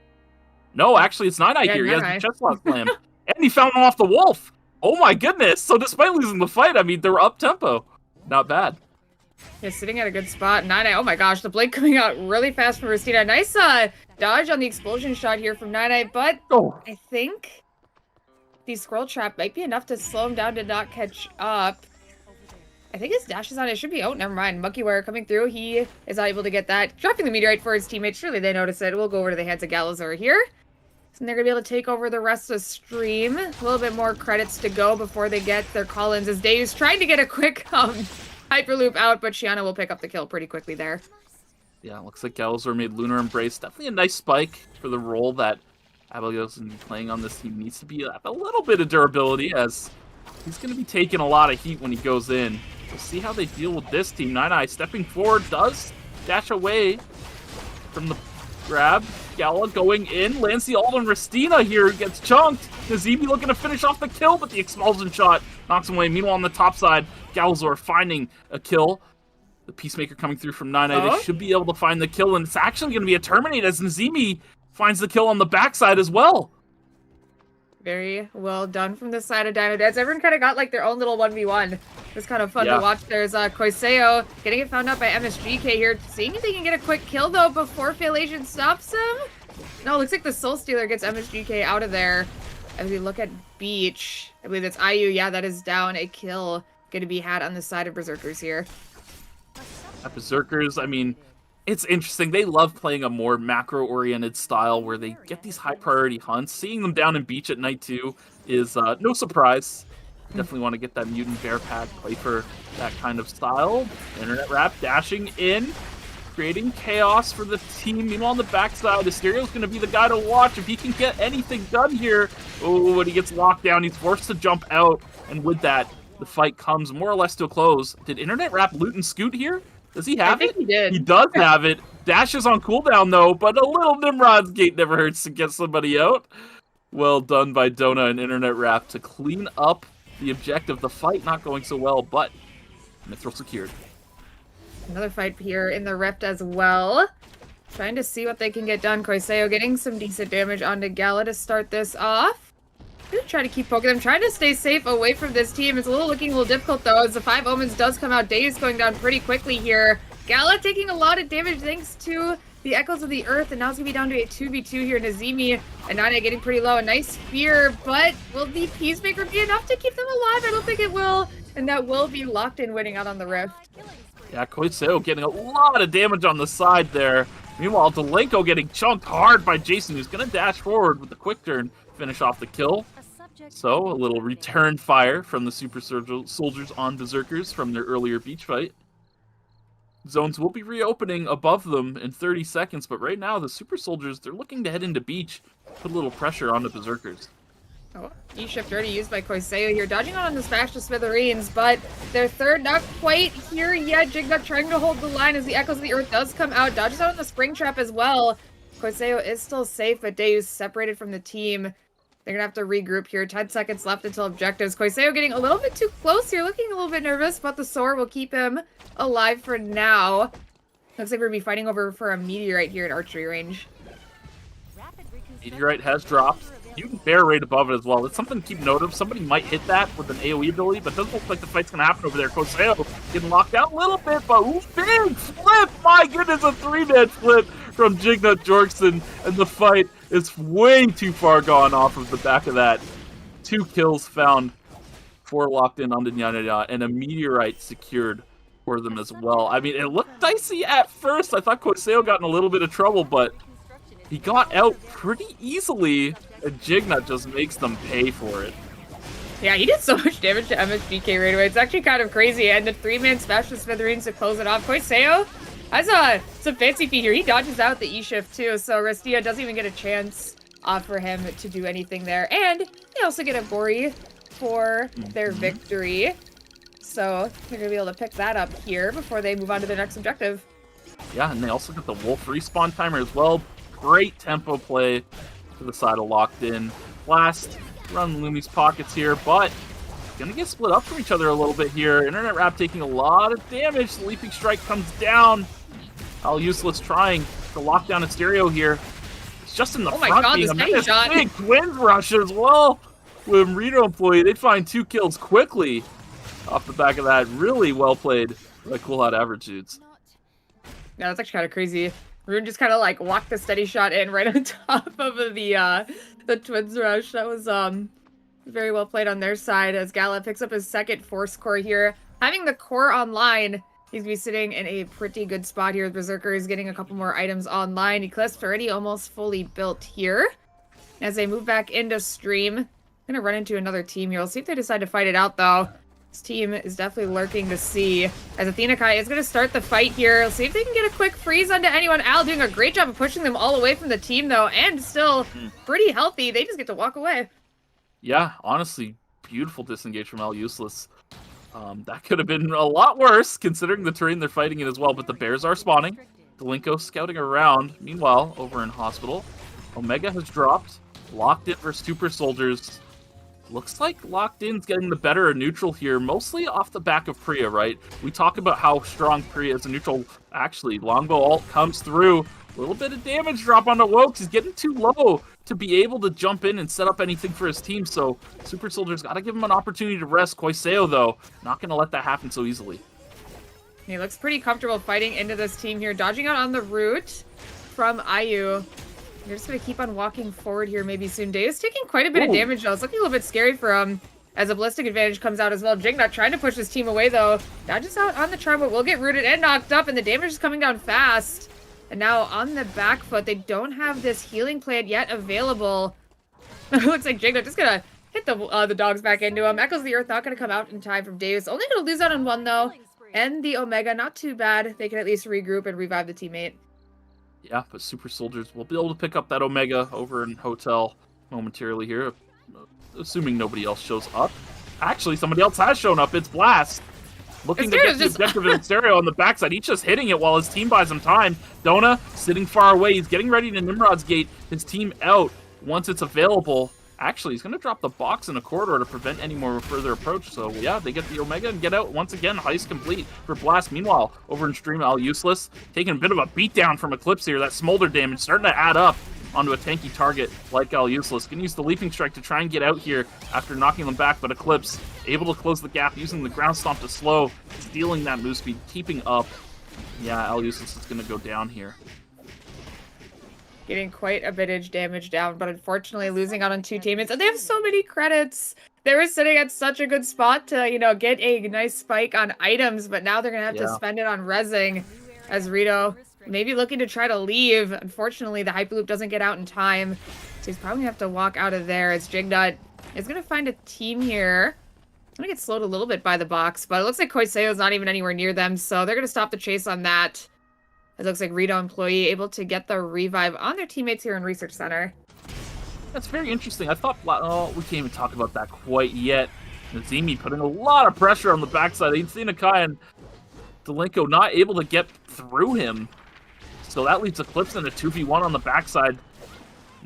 No, actually, it's Nine Eye here. He has the chest lock slam. And he found him off the wolf. Oh my goodness. So despite losing the fight, I mean, they were up tempo. Not bad. Yeah, sitting at a good spot. Nine Eye, oh my gosh, the blade coming out really fast from Rustina. Nice dodge on the explosion shot here from Nine Eye, but I think the Squirrel Trap might be enough to slow him down to not catch up. I think his dash is on. It should be. Oh, never mind. Monkey Wire coming through. He is not able to get that. Dropping the meteorite for his teammates. Surely they notice it. We'll go over to the hands of Galazor here. And they're going to be able to take over the rest of the stream. A little bit more credits to go before they get their call-ins as Deus trying to get a quick Hyperloop out, but Shiana will pick up the kill pretty quickly there. Yeah, looks like Galazor made Lunar Embrace. Definitely a nice spike for the role that Abigail's going to be playing on this team. Needs to be a little bit of durability as He's going to be taking a lot of heat when he goes in. We'll see how they deal with this team. nyanyanya stepping forward, does dash away from the grab. Gala going in, lands the ult on Restina here, gets chunked. Nazemi looking to finish off the kill, but the expulsion shot knocks him away. Meanwhile, on the top side, Galazor finding a kill. The Peacemaker coming through from nyanyanya. They should be able to find the kill, and it's actually going to be a terminate as Nazemi finds the kill on the backside as well. Very well done from the side of DinoDance. Everyone kind of got like their own little 1v1. It was kind of fun to watch. There's Koiseo getting it found out by MSGK here. Seeing if they can get a quick kill though before Failation stops him. No, it looks like the Soul Stealer gets MSGK out of there. As we look at Beach, I believe it's IU. Yeah, that is down. A kill going to be had on the side of Berzerkers here. At Berzerkers, I mean, it's interesting. They love playing a more macro-oriented style where they get these high-priority hunts. Seeing them down in Beach at night, too, is no surprise. Definitely want to get that Mutant Bear Pack, play for that kind of style. Internet Rap dashing in, creating chaos for the team. Meanwhile, on the backside, Asterios going to be the guy to watch if he can get anything done here. Oh, when he gets locked down, he's forced to jump out. And with that, the fight comes more or less to a close. Did Internet Rap loot and scoot here? Does he have it? He did. He does have it. Dash is on cooldown, though, but a little Nimrod's Gate never hurts to get somebody out. Well done by Dona and Internet Rap to clean up the objective. The fight not going so well, but Mithril secured. Another fight here in the Rift as well. Trying to see what they can get done. Koiseo getting some decent damage onto Gala to start this off. Gonna try to keep poking them, trying to stay safe away from this team. It's looking a little difficult though, as the 5 Omens does come out. Day is going down pretty quickly here. Gala taking a lot of damage thanks to the Echoes of the Earth, and now it's gonna be down to a 2v2 here. Nazemi and nyanyanya getting pretty low. A nice spear, but will the Peacemaker be enough to keep them alive? I don't think it will, and that will be locked in winning out on the Rift. Yeah, Koiseo getting a lot of damage on the side there. Meanwhile, Delenko getting chunked hard by Jason, who's gonna dash forward with the quick turn, finish off the kill. So, a little return fire from the Super Soldiers on Berzerkers from their earlier Beach fight. Zones will be reopening above them in 30 seconds, but right now the Super Soldiers, they're looking to head into Beach, put a little pressure on the Berzerkers. Oh, E-shift already used by Koiseo here, dodging on the smash to smithereens, but their third not quite here yet. Jignut trying to hold the line as the Echoes of the Earth does come out, dodges out on the Spring Trap as well. Koiseo is still safe, but Deus separated from the team. They're going to have to regroup here. 10 seconds left until objectives. Koiseo getting a little bit too close here, looking a little bit nervous, but the sword will keep him alive for now. Looks like we're going to be fighting over for a meteorite here at archery range. Meteorite has dropped. You can bear right above it as well. It's something to keep note of. Somebody might hit that with an AoE ability, but it doesn't look like the fight's going to happen over there. Koiseo getting locked out a little bit, but ooh, big flip! My goodness, a 3-man flip from Jignut Jorkson, and the fight is way too far gone off of the back of that. 2 kills found, 4 locked in onto nyanyanya, and a meteorite secured for them as well. I mean, it looked dicey at first. I thought Koiseo got in a little bit of trouble, but he got out pretty easily, and Jignut just makes them pay for it. Yeah, he did so much damage to MSGK right away. It's actually kind of crazy. And the 3-man smash to smithereens to close it off. Koiseo has some fancy feat here. He dodges out the E-shift too, so Restia doesn't even get a chance for him to do anything there. And they also get a Bori for their victory. So they're going to be able to pick that up here before they move on to the next objective. Yeah, and they also get the Wolf respawn timer as well. Great tempo play to the side of Locked In. Blast, run Lumi's pockets here, but gonna get split up from each other a little bit here. Internet Rap taking a lot of damage. The Leaping Strike comes down. All useless trying to lock down a stereo here. It's just in the front. My God, this shot. Big twins rush as well. With Reno employee, they find 2 kills quickly off the back of that. Really well played by CoolHotAvgDudes. Yeah, that's actually kind of crazy. Rune just kind of like walked the steady shot in right on top of the twins rush. That was very well played on their side as Gala picks up his second Force Core here. Having the core online, he's going to be sitting in a pretty good spot here. Berserker is getting a couple more items online. Eclipse already almost fully built here. As they move back into stream, I'm going to run into another team here. We'll see if they decide to fight it out though. This team is definitely lurking to see. As Athena Kai is going to start the fight here. We'll see if they can get a quick freeze onto anyone. Al doing a great job of pushing them all away from the team though, and still pretty healthy. They just get to walk away. Yeah, honestly, beautiful disengage from El Useless. That could have been a lot worse, considering the terrain they're fighting in as well, but the bears are spawning. Delinko scouting around. Meanwhile, over in Hospital, Omega has dropped. Locked in for Super Soldiers. Looks like Locked In's getting the better of neutral here, mostly off the back of Priya, right? We talk about how strong Priya is in neutral. Actually, Longbow ult comes through. A little bit of damage drop onto Wokes. He's getting too low to be able to jump in and set up anything for his team, so Super Soldier's got to give him an opportunity to rest. Koiseo, though, not going to let that happen so easily. He looks pretty comfortable fighting into this team here, dodging out on the route from Ayu. They're just going to keep on walking forward here maybe soon. Day is taking quite a bit of damage, though. It's looking a little bit scary for him as a ballistic advantage comes out as well. Jignut trying to push his team away, though. Dodges out on the charm, but will get rooted and knocked up, and the damage is coming down fast. And now on the back foot, they don't have this healing plant yet available. Looks like Jignut just going to hit the dogs back into him. Echoes of the Earth not going to come out in time from Davis. Only going to lose out on one, though. And the Omega, not too bad. They can at least regroup and revive the teammate. Yeah, but Super Soldiers will be able to pick up that Omega over in Hotel momentarily here, assuming nobody else shows up. Actually, somebody else has shown up. It's Blast. Looking to get the objective in Stereo on the backside. He's just hitting it while his team buys him time. Dona sitting far away. He's getting ready to Nimrod's Gate his team out once it's available. Actually, he's going to drop the box in a corridor to prevent any more further approach. So, yeah, they get the Omega and get out. Once again, heist complete for Blast. Meanwhile, over in stream, Al Useless taking a bit of a beatdown from Eclipse here. That smolder damage starting to add up onto a tanky target like Al Useless. Can use the Leaping Strike to try and get out here after knocking them back, but Eclipse able to close the gap using the Ground Stomp to slow, stealing that move speed, keeping up. Yeah, Al Useless is going to go down here. Getting quite a bit of damage down, but unfortunately losing out on two teammates. And they have so many credits. They were sitting at such a good spot to, you know, get a nice spike on items, but now they're going to have to spend it on rezzing as Rito maybe looking to try to leave. Unfortunately, the Hyperloop doesn't get out in time, so he's probably going to have to walk out of there as Jignut is going to find a team here. Going to get slowed a little bit by the box, but it looks like Koiseo's not even anywhere near them, so they're going to stop the chase on that. It looks like Rito employee able to get the revive on their teammates here in Research Center. That's very interesting. I thought, oh, we can't even talk about that quite yet. Nazimi putting a lot of pressure on the backside. Nakai and Delinko not able to get through him. So that leaves Eclipse in a 2v1 on the backside.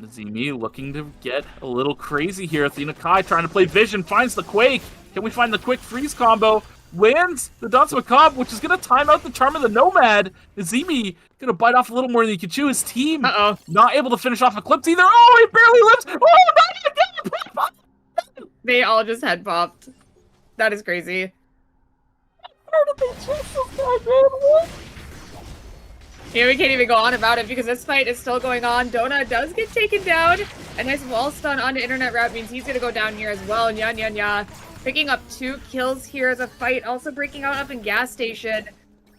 Nazimi looking to get a little crazy here. Nakai trying to play Vision, finds the Quake. Can we find the quick freeze combo? Wins the Danse Macabre, which is going to time out the Charm of the Nomad. Nazimi going to bite off a little more than he can chew. His team not able to finish off Eclipse either. Oh, he barely lives. Oh, not even. They all just head popped. That is crazy. Yeah, we can't even go on about it because this fight is still going on. Dona does get taken down. A nice wall stun onto Internet Route means he's going to go down here as well. Nyanyanya picking up 2 kills here as a fight. Also breaking out up in Gas Station.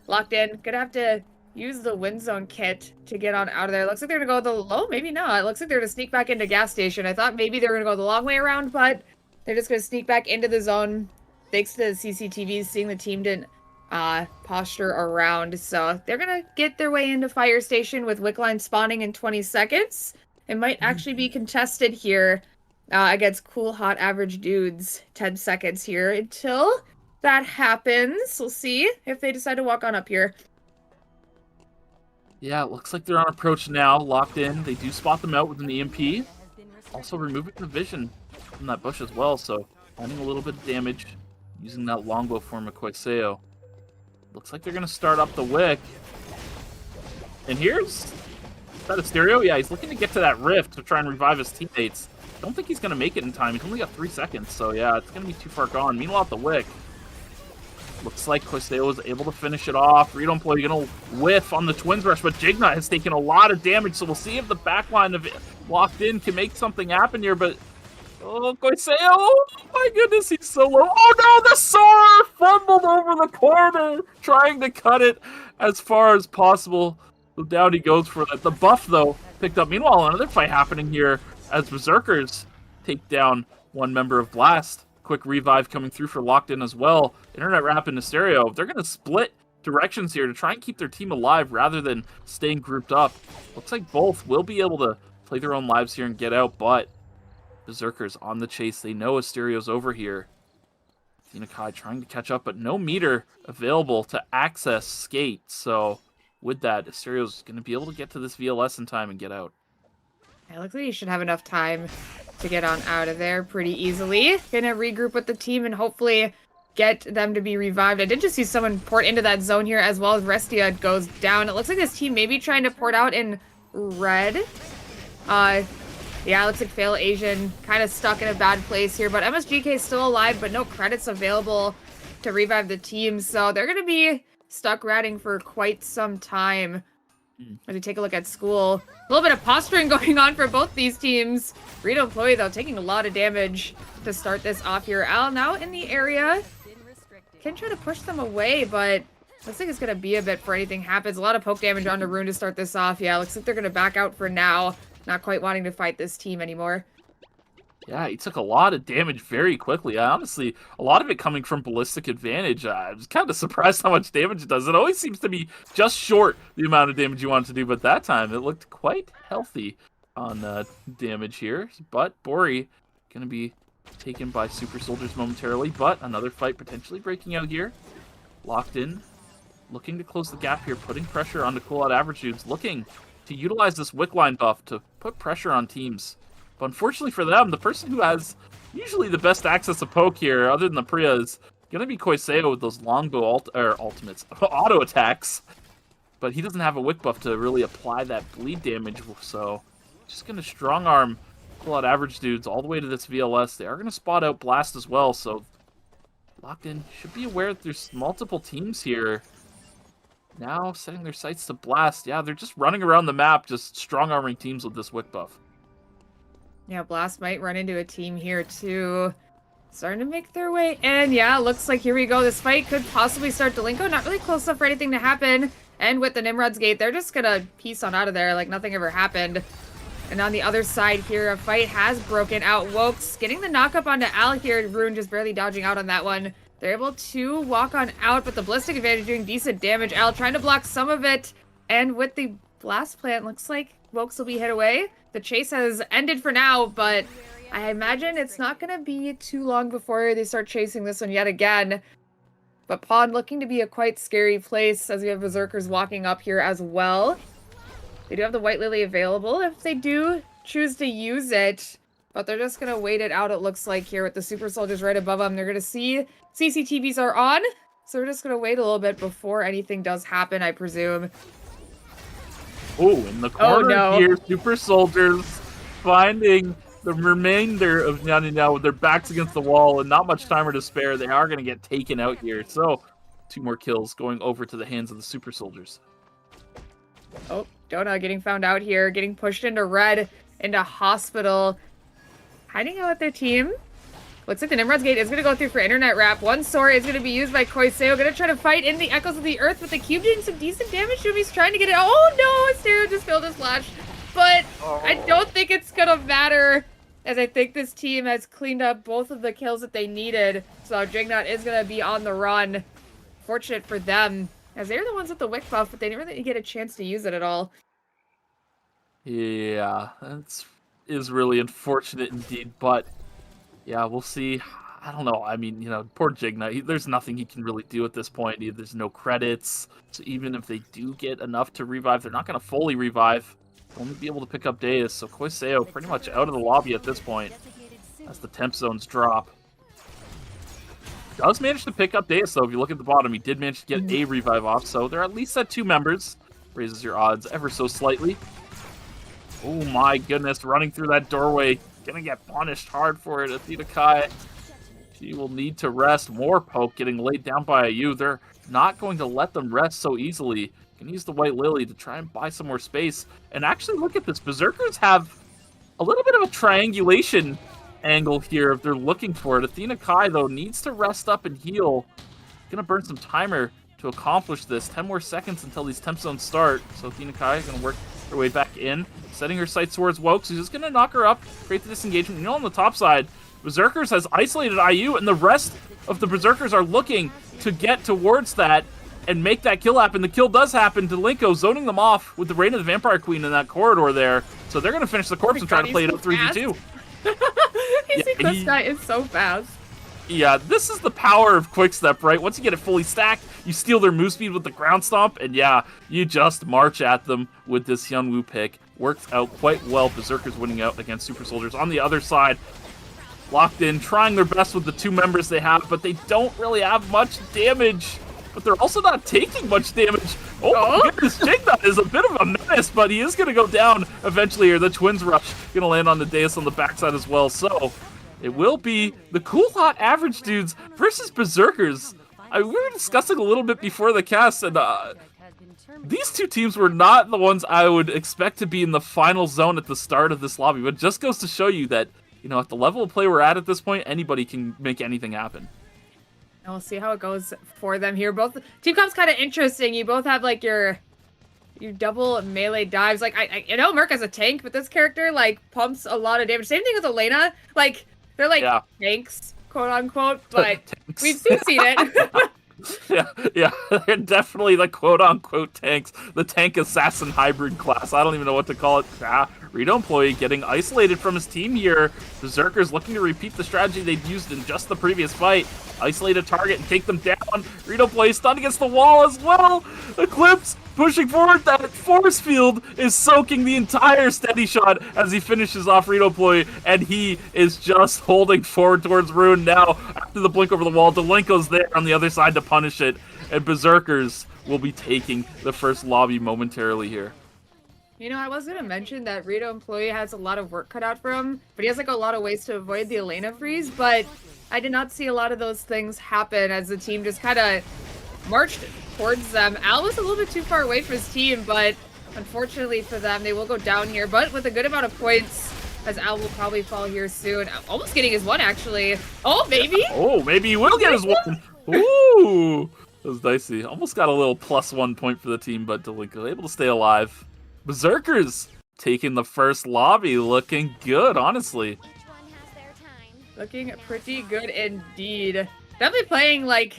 Locked in. Gonna have to use the Wind Zone kit to get on out of there. Looks like they're going to go the low. Maybe not. It looks like they're going to sneak back into Gas Station. I thought maybe they were going to go the long way around, but they're just going to sneak back into the zone. Thanks to the CCTVs seeing the team didn't posture around. So they're going to get their way into Fire Station with Wickline spawning in 20 seconds. It might actually be contested here against CoolHotAvgDudes. 10 seconds here until that happens. We'll see if they decide to walk on up here. Yeah, it looks like they're on approach now. Locked in. They do spot them out with an EMP. Also removing the vision from that bush as well. So finding a little bit of damage using that longbow form of Koiseo. Looks like they're going to start up the Wick. And here's... Is that a stereo? Yeah, he's looking to get to that rift to try and revive his teammates. Don't think he's going to make it in time. He's only got 3 seconds, so yeah, it's going to be too far gone. Meanwhile, at the Wick, looks like Koiseo was able to finish it off. Rito employee going to whiff on the Twins Rush, but Jignut has taken a lot of damage, so we'll see if the backline of it Locked In can make something happen here, but... Oh, Koiseo! Oh my goodness, he's so low. Oh no, the Soarer fumbled over the corner, trying to cut it as far as possible. So down he goes for that. The buff, though, picked up. Meanwhile, another fight happening here as Berzerkers take down one member of Blast. Quick revive coming through for Locked In as well. Internet Rap into Stereo. They're going to split directions here to try and keep their team alive rather than staying grouped up. Looks like both will be able to play their own lives here and get out, but Berzerkers on the chase. They know Astereo's over here. DinoKai trying to catch up, but no meter available to access Skate. So with that, Astereo's going to be able to get to this VLS in time and get out. It looks like he should have enough time to get on out of there pretty easily. Gonna regroup with the team and hopefully get them to be revived. I did just see someone port into that zone here as well as Restia goes down. It looks like this team may be trying to port out in red. Yeah, it looks like Fail Asian kind of stuck in a bad place here, but MSGK is still alive, but no credits available to revive the team, so they're going to be stuck ratting for quite some time. As we take a look at school, a little bit of posturing going on for both these teams. Rito employee, though, taking a lot of damage to start this off here. Al now in the area. Can try to push them away, but looks like it's going to be a bit before anything happens. A lot of poke damage onto Rune to start this off. Yeah, looks like they're going to back out for now. Not quite wanting to fight this team anymore. Yeah, he took a lot of damage very quickly. Honestly, a lot of it coming from Ballistic Advantage. I was kind of surprised how much damage it does. It always seems to be just short the amount of damage you want to do, but that time it looked quite healthy on damage here. But Bori going to be taken by Super Soldiers momentarily, but another fight potentially breaking out here. Locked in, looking to close the gap here, putting pressure onto CoolHotAvgDudes, looking to utilize this wick line buff to put pressure on teams. But unfortunately for them, the person who has usually the best access to poke here, other than the Priya, is going to be Koiseo with those longbow ultimates, auto attacks. But he doesn't have a wick buff to really apply that bleed damage, so just going to strong arm CoolHotAvgDudes all the way to this VLS. They are going to spot out Blast as well, so locked in. Should be aware that there's multiple teams here. Now setting their sights to Blast. Yeah, they're just running around the map, just strong-arming teams with this wick buff. Yeah, Blast might run into a team here, too. Starting to make their way in. Yeah, looks like here we go. This fight could possibly start. Delinko not really close enough for anything to happen. And with the Nimrod's Gate, they're just gonna piece on out of there like nothing ever happened. And on the other side here, a fight has broken out. Wokes getting the knock-up onto Al here. Rune just barely dodging out on that one. They're able to walk on out, but the Ballistic Advantage doing decent damage. Al trying to block some of it. And with the Blast Plant, looks like Wokes will be hit away. The chase has ended for now, but I imagine it's not going to be too long before they start chasing this one yet again. But Pond looking to be a quite scary place as we have Berzerkers walking up here as well. They do have the White Lily available if they do choose to use it. But they're just going to wait it out, it looks like, here with the Super Soldiers right above them. They're going to see CCTVs are on. So we're just going to wait a little bit before anything does happen, I presume. Oh, in the corner here, Super Soldiers finding the remainder of nyanyanya with their backs against the wall and not much time to spare. They are going to get taken out here. So 2 more kills going over to the hands of the Super Soldiers. Oh, Donut getting found out here, getting pushed into red, into hospital. Hiding out with their team. Looks like the Nimrod's Gate is going to go through for internet wrap. One sword is going to be used by Koiseo. Going to try to fight in the Echoes of the Earth, with the cube doing some decent damage to him. He's trying to get it. Oh no, Asterio just failed his flash. But I don't think it's going to matter, as I think this team has cleaned up both of the kills that they needed. So Jignut is going to be on the run. Fortunate for them, as they're the ones with the wick buff, but they didn't really get a chance to use it at all. Yeah, is really unfortunate indeed, but yeah, we'll see. I don't know. I mean, you know, poor Jignut, there's nothing he can really do at this point. There's no credits, so even if they do get enough to revive, they're not going to fully revive. They'll only be able to pick up Deus, so Koiseo pretty much out of the lobby at this point as the temp zones drop. Does manage to pick up Deus, though. If you look at the bottom, he did manage to get a revive off, so they're at least at 2 members. Raises your odds ever so slightly. Oh my goodness, running through that doorway. Gonna get punished hard for it. DinoKai, she will need to rest. More poke getting laid down by Ayu. They're not going to let them rest so easily. Can use the White Lily to try and buy some more space. And actually, look at this. Berzerkers have a little bit of a triangulation angle here if they're looking for it. DinoKai, though, needs to rest up and heal. Gonna burn some timer to accomplish this. 10 more seconds until these temp zones start. So DinoKai is gonna work her way back in, setting her sights towards Wokes, who's just going to knock her up, create the disengagement. You know, on the top side, Berzerkers has isolated IU, and the rest of the Berzerkers are looking to get towards that and make that kill happen. The kill does happen. Delinko zoning them off with the Reign of the Vampire Queen in that corridor there. So they're going to finish the corpse and try to play it up 3v2. PC Clips guy is so fast. Yeah, this is the power of Quick Step, right? Once you get it fully stacked, you steal their move speed with the ground stomp, and yeah, you just march at them with this Hyunwoo pick. Works out quite well. Berzerkers winning out against Super Soldiers. On the other side, locked in, trying their best with the 2 members they have, but they don't really have much damage. But they're also not taking much damage. Oh my goodness, Jigna is a bit of a menace, but he is going to go down eventually here. The Twins Rush going to land on the dais on the backside as well. So it will be the CoolHotAvgDudes versus Berzerkers. We were discussing a little bit before the cast, and these two teams were not the ones I would expect to be in the final zone at the start of this lobby. But it just goes to show you that, you know, at the level of play we're at this point, anybody can make anything happen. And we'll see how it goes for them here. Both team comp's kind of interesting. You both have like your double melee dives. Like I know Merc has a tank, but this character like pumps a lot of damage. Same thing with Elena. Like they're like tanks, quote unquote, but we've seen it. Yeah, they're definitely the quote-unquote tanks, the tank assassin hybrid class. I don't even know what to call it. Rito employee getting isolated from his team here. Berzerkers looking to repeat the strategy they'd used in just the previous fight. Isolate a target and take them down. Rito employee stunned against the wall as well. Eclipse pushing forward. That force field is soaking the entire steady shot as he finishes off Rito employee, and he is just holding forward towards Rune now. After the blink over the wall, Delenko's there on the other side to punish it, and Berzerkers will be taking the first lobby momentarily here. You know, I was going to mention that Rito employee has a lot of work cut out for him, but he has like a lot of ways to avoid the Elena freeze, but I did not see a lot of those things happen as the team just kind of marched towards them. Al was a little bit too far away from his team, but unfortunately for them, they will go down here, but with a good amount of points, as Al will probably fall here soon. Almost getting his one, actually. Oh, maybe? Oh, maybe he will get his one. Ooh, that was dicey. Almost got a little +1 point for the team, but Delenko able to stay alive. Berzerkers taking the first lobby, looking good, honestly. Looking pretty good indeed. Definitely playing like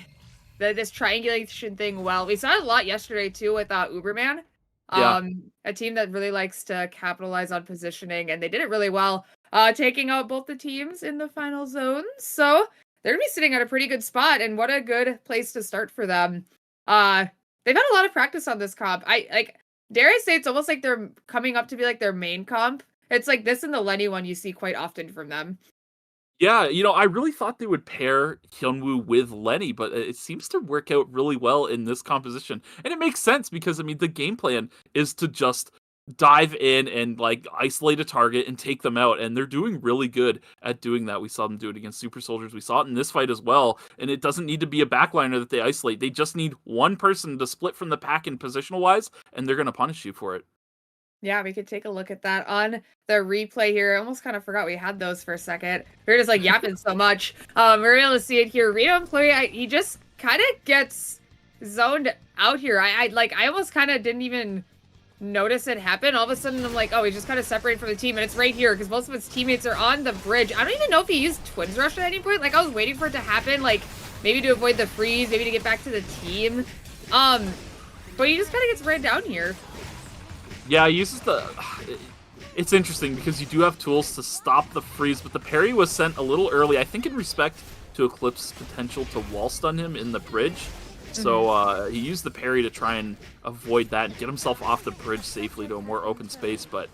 this triangulation thing well. We saw it a lot yesterday too with Uberman. A team that really likes to capitalize on positioning, and they did it really well, taking out both the teams in the final zones. So they're gonna be sitting at a pretty good spot, and what a good place to start for them. They've had a lot of practice on this comp. Dare I say it's almost like they're coming up to be like their main comp. It's like this and the Lenny one you see quite often from them. Yeah, you know, I really thought they would pair Hyunwoo with Lenny, but it seems to work out really well in this composition. And it makes sense because, I mean, the game plan is to just dive in and, like, isolate a target and take them out. And they're doing really good at doing that. We saw them do it against Super Soldiers. We saw it in this fight as well. And it doesn't need to be a backliner that they isolate. They just need one person to split from the pack in positional-wise, and they're going to punish you for it. Yeah, we could take a look at that on the replay here. I almost kind of forgot we had those for a second. We were just like yapping so much. We're able to see it here. Rito employee, he just kind of gets zoned out here. I almost kind of didn't even notice it happen. All of a sudden, I'm like, oh, he just kind of separated from the team, and it's right here because most of his teammates are on the bridge. I don't even know if he used Twins Rush at any point. Like, I was waiting for it to happen, like maybe to avoid the freeze, maybe to get back to the team. But he just kind of gets right down here. Yeah, he uses the... It's interesting because you do have tools to stop the freeze, but the parry was sent a little early, I think in respect to Eclipse's potential to wall stun him in the bridge. So he used the parry to try and avoid that and get himself off the bridge safely to a more open space. But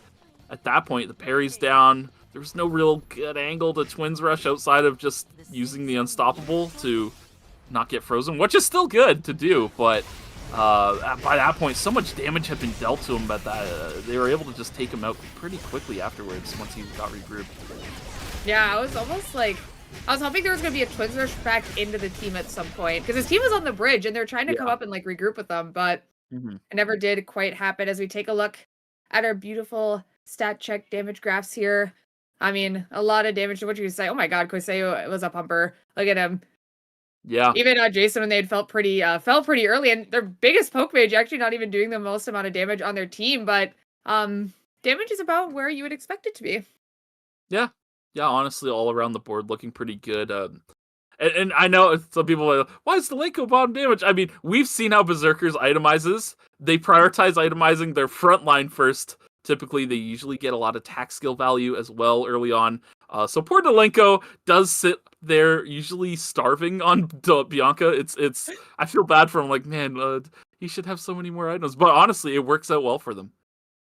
at that point, the parry's down. There was no real good angle to Twins Rush outside of just using the Unstoppable to not get frozen, which is still good to do, but... by that point, so much damage had been dealt to him that they were able to just take him out pretty quickly afterwards once he got regrouped. Yeah, I was almost like... I was hoping there was going to be a Twins Rush back into the team at some point, because his team was on the bridge, and they're trying to come up and like regroup with them, but it never did quite happen. As we take a look at our beautiful stat check damage graphs here, I mean, a lot of damage. What you say? Oh my god, Koiseo was a pumper. Look at him. Yeah. Even Jason, when they had fell pretty early, and their biggest poke mage actually not even doing the most amount of damage on their team, but damage is about where you would expect it to be. Yeah. Yeah, honestly, all around the board looking pretty good. And I know some people are like, why is the Delenko bottom damage? I mean, we've seen how Berzerkers itemizes. They prioritize itemizing their front line first. Typically, they usually get a lot of attack skill value as well early on. So poor Delenko does sit there, usually starving on Bianca. It's. I feel bad for him. Like, man, he should have so many more items. But honestly, it works out well for them.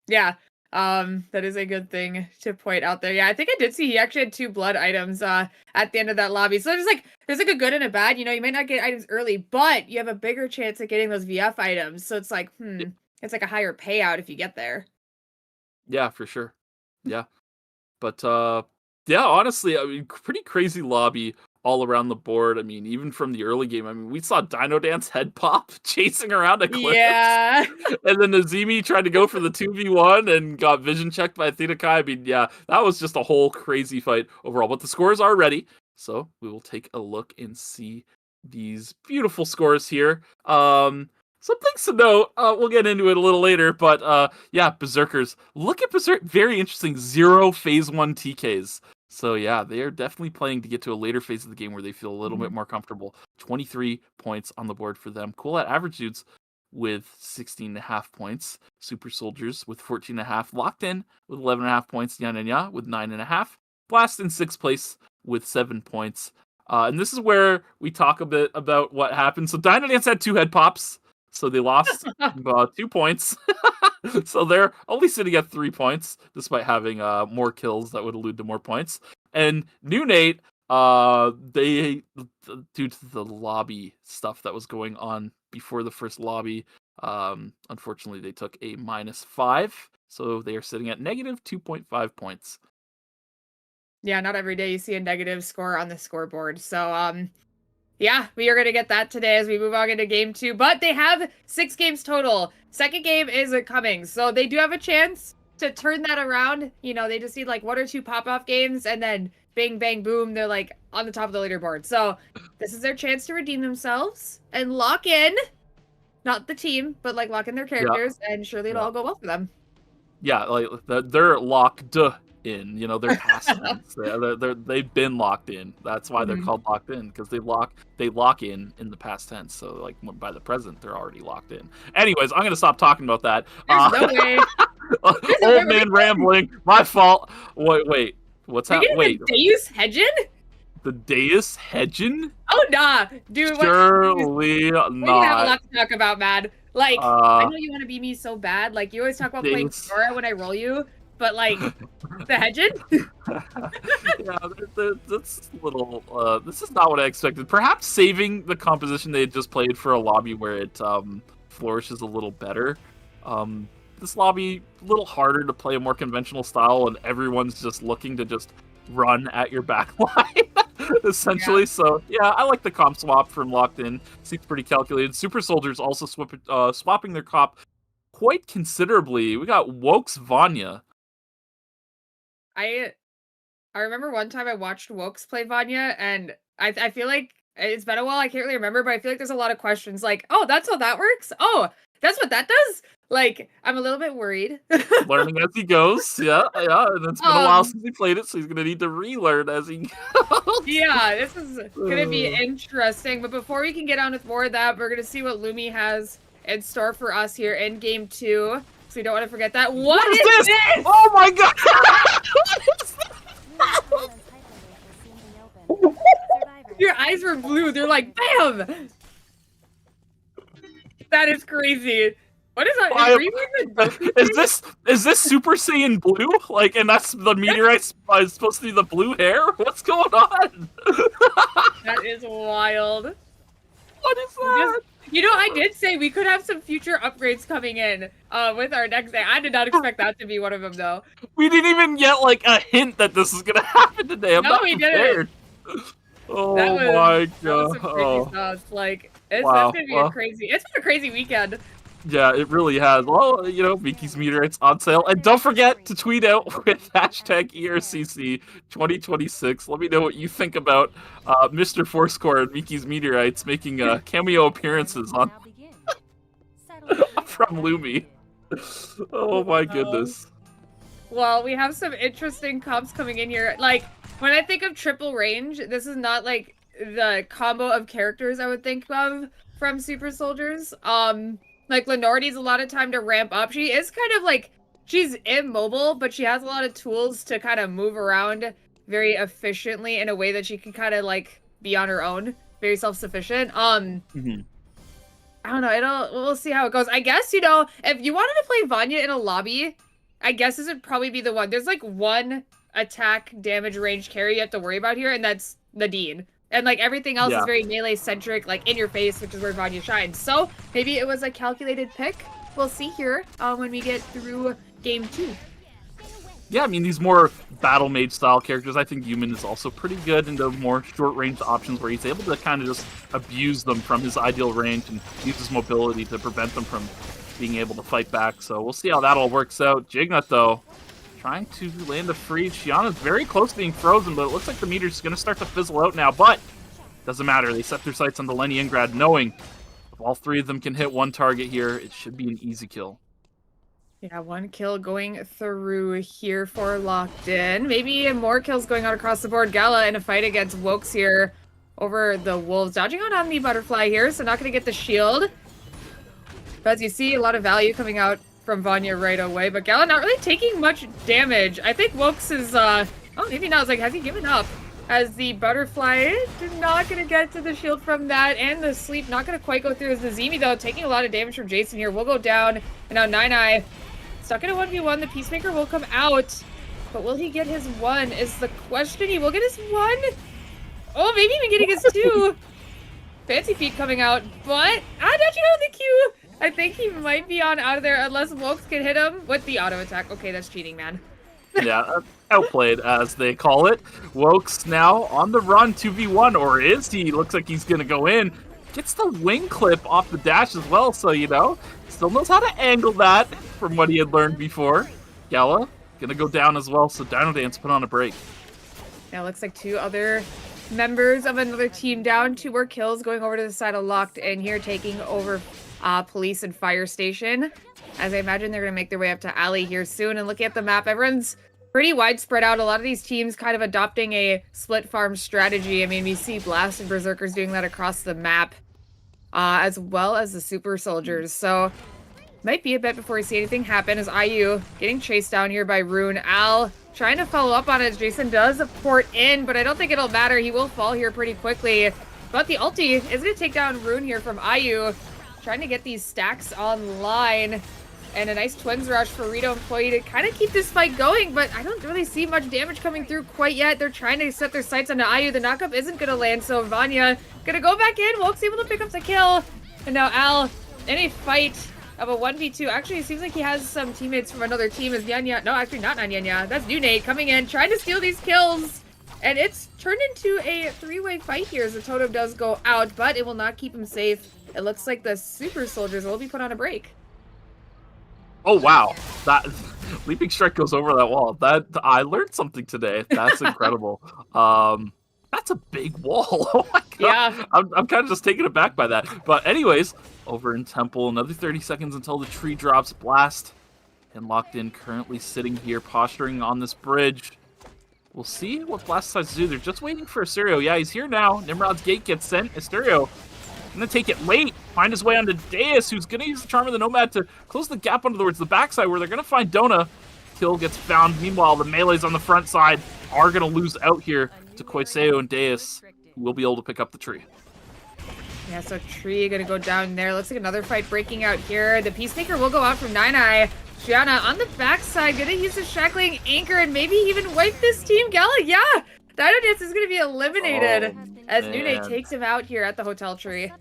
Yeah. That is a good thing to point out there. Yeah, I think I did see he actually had 2 blood items at the end of that lobby. So there's like a good and a bad. You know, you might not get items early, but you have a bigger chance of getting those VF items. So it's like, it's like a higher payout if you get there. Yeah, for sure. Yeah. But yeah, honestly, I mean, pretty crazy lobby all around the board. I mean, even from the early game, I mean, we saw DinoDance head pop chasing around a cliff. Yeah. And then Nazimi tried to go for the 2v1 and got vision checked by Theta Kai. I mean, yeah, that was just a whole crazy fight overall. But the scores are ready, so we will take a look and see these beautiful scores here. Some things to note, we'll get into it a little later, but yeah, Berzerkers. Look at Berserk, very interesting, 0 phase 1 TKs. So yeah, they are definitely playing to get to a later phase of the game where they feel a little bit more comfortable. 23 points on the board for them. CoolHotAvgDudes with 16.5 points. Super Soldiers with 14.5. Locked in with 11.5 points. Nyanyanya with 9.5. Blast in 6th place with 7 points. And this is where we talk a bit about what happened. So DinoDance had 2 head pops. So they lost 2 points. So they're only sitting at 3 points, despite having more kills that would allude to more points. And NewNate, they, due to the lobby stuff that was going on before the first lobby, unfortunately they took a -5. So they are sitting at negative 2.5 points. Yeah, not every day you see a negative score on the scoreboard. So, yeah, we are going to get that today as we move on into game 2. But they have 6 games total. Second game is coming. So they do have a chance to turn that around. You know, they just need like 1 or 2 pop-off games. And then bang, bang, boom, they're like on the top of the leaderboard. So this is their chance to redeem themselves and lock in. Not the team, but like lock in their characters. Yeah. And surely it'll all go well for them. Yeah, like they're locked in, you know, they're past tense. They've been locked in. That's why they're called locked in, because they lock in the past tense. So like by the present, they're already locked in. Anyways, I'm gonna stop talking about that. There's no way. Old man rambling. My fault. Wait. What's happening? Wait. Deus Hedgen? The Deus Hedgen? Oh nah, dude. Surely not. We have a lot to talk about, man. Like, I know you want to be me so bad. Like, you always talk about playing Sora when I roll you. But like the Hedgen? Yeah, that's a little. This is not what I expected. Perhaps saving the composition they had just played for a lobby where it flourishes a little better. This lobby a little harder to play a more conventional style, and everyone's just looking to just run at your back line, essentially. Yeah. So yeah, I like the comp swap from Locked In. Seems pretty calculated. Super Soldiers also swapping their comp quite considerably. We got Woke's Vanya. I remember one time I watched Wokes play Vanya, and I feel like it's been a while. I can't really remember, but I feel like there's a lot of questions like, oh, that's how that works? Oh, that's what that does? Like, I'm a little bit worried. Learning as he goes. Yeah. And it's been a while since he played it, so he's going to need to relearn as he goes. Yeah, this is going to be interesting. But before we can get on with more of that, we're going to see what Lumi has in store for us here in game 2. So we don't want to forget that. What is this? Oh my god! Your eyes were blue. They're like, bam! That is crazy. What is that? Is this Super Saiyan Blue? Like, and that's the meteorite is supposed to be the blue hair? What's going on? That is wild. What is that? You know, I did say we could have some future upgrades coming in with our next day. I did not expect that to be one of them, though. We didn't even get, like, a hint that this is going to happen today. I'm not prepared. Oh, my God. That was some crazy stuff. Like, it's going to be it's been a crazy weekend. Yeah, it really has. Well, you know, Miki's Meteorites on sale. And don't forget to tweet out with hashtag ERCC 2026. Let me know what you think about Mr. Fourscore and Miki's Meteorites making cameo appearances on from Lumi. Oh my goodness. Well, we have some interesting comps coming in here. Like, when I think of triple range, this is not like the combo of characters I would think of from Super Soldiers. Like, Lenore needs a lot of time to ramp up. She is kind of like, she's immobile, but she has a lot of tools to kind of move around very efficiently in a way that she can kind of like be on her own, very self-sufficient. Mhm. I don't know. We'll see how it goes. I guess, you know, if you wanted to play Vanya in a lobby, I guess this would probably be the one. There's like one attack damage range carry you have to worry about here, and that's Nadine. And like everything else is very melee centric, like in your face, which is where Vanya shines. So maybe it was a calculated pick. We'll see here when we get through game 2. Yeah, I mean, these more battle mage style characters, I think Human is also pretty good in the more short range options where he's able to kind of just abuse them from his ideal range and use his mobility to prevent them from being able to fight back. So we'll see how that all works out. Jignut, though, trying to land a freeze. Shiana's very close to being frozen, but it looks like the meter's going to start to fizzle out now. But doesn't matter. They set their sights on the Leningrad, knowing if all 3 of them can hit one target here, it should be an easy kill. Yeah, 1 kill going through here for Locked In. Maybe more kills going on across the board. Gala in a fight against Wokes here over the Wolves. Dodging on the Butterfly here, so not going to get the shield. But as you see, a lot of value coming out from Vanya right away. But Gala not really taking much damage. I think Wokes is, oh, maybe not. It's like, has he given up? As the Butterfly not going to get to the shield from that. And the sleep not going to quite go through. As the Zemi, though, taking a lot of damage from Jason here. Will go down. And now Nyanyanya stuck in a 1v1. The Peacemaker will come out. But will he get his 1 is the question. He will get his 1. Oh, maybe even getting his 2. Fancy feet coming out. But, don't you know the Q? I think he might be on out of there unless Wokes can hit him with the auto attack. Okay, that's cheating, man. Yeah, outplayed, as they call it. Wokes now on the run, 2v1, or is he? Looks like he's going to go in. Gets the wing clip off the dash as well, so, you know, still knows how to angle that from what he had learned before. Gala going to go down as well, so DinoDance put on a break. Now, looks like 2 other members of another team down. 2 more kills going over to the side of Locked In here, taking over police and fire station. As I imagine they're going to make their way up to Alley here soon. And looking at the map, everyone's pretty widespread out. A lot of these teams kind of adopting a split farm strategy. I mean, we see Blast and Berzerkers doing that across the map, as well as the Super Soldiers. So, might be a bit before we see anything happen as IU getting chased down here by Rune. Al trying to follow up on it as Jason does port in, but I don't think it'll matter. He will fall here pretty quickly. But the ulti is going to take down Rune here from IU. Trying to get these stacks online. And a nice twins rush for Rito employee to kind of keep this fight going, but I don't really see much damage coming through quite yet. They're trying to set their sights onto IU. The knockup isn't going to land, so Vanya going to go back in. Wokes able to pick up the kill. And now Al in a fight of a 1v2. Actually, it seems like he has some teammates from another team. Is Nyanya? No, actually not Nyanya. That's NewNate coming in, trying to steal these kills. And it's turned into a 3-way fight here as the totem does go out, but it will not keep him safe. It looks like the Super Soldiers will be put on a break. Oh, wow. That Leaping Strike goes over that wall. That I learned something today. That's incredible. That's a big wall. Oh my god. Yeah. I'm kind of just taken aback by that. But anyways, over in Temple, another 30 seconds until the tree drops. Blast and Locked In currently sitting here posturing on this bridge. We'll see what Blast decides to do. They're just waiting for Asterio. Yeah, he's here now. Nimrod's gate gets sent. Asterio gonna take it late, find his way onto Deus, who's gonna use the Charm of the Nomad to close the gap onto towards the backside where they're gonna find Dona. Kill gets found. Meanwhile, the melees on the front side are gonna lose out here to Koiseo and Deus, who will be able to pick up the tree. Yeah, so tree gonna go down there. Looks like another fight breaking out here. The Peacemaker will go out from Nyanyanya. Shiana on the backside, gonna use the Shackling Anchor and maybe even wipe this team. Gala, yeah! DinoDance is gonna be eliminated as NewNate takes him out here at the hotel tree.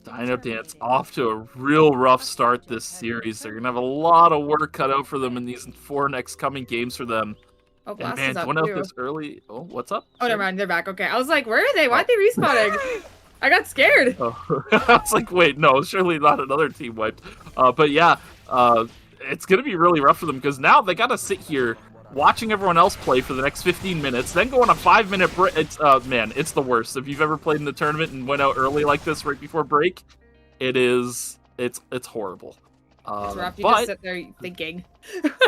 DinoDance off to a real rough start this series. They're gonna have a lot of work cut out for them in these 4 next coming games for them. Oh, Blast and man, is up going out too. this early. Oh, what's up? Oh, never mind. They're back. Okay, I was like, where are they? Why are they respawning? I got scared. Oh. I was like, wait, no, surely not another team wiped. But yeah, it's gonna be really rough for them because now they gotta sit here watching everyone else play for the next 15 minutes, then go on a 5-minute break. It's man, it's the worst. If you've ever played in the tournament and went out early like this right before break, it's horrible. It's rough. You just sit there thinking.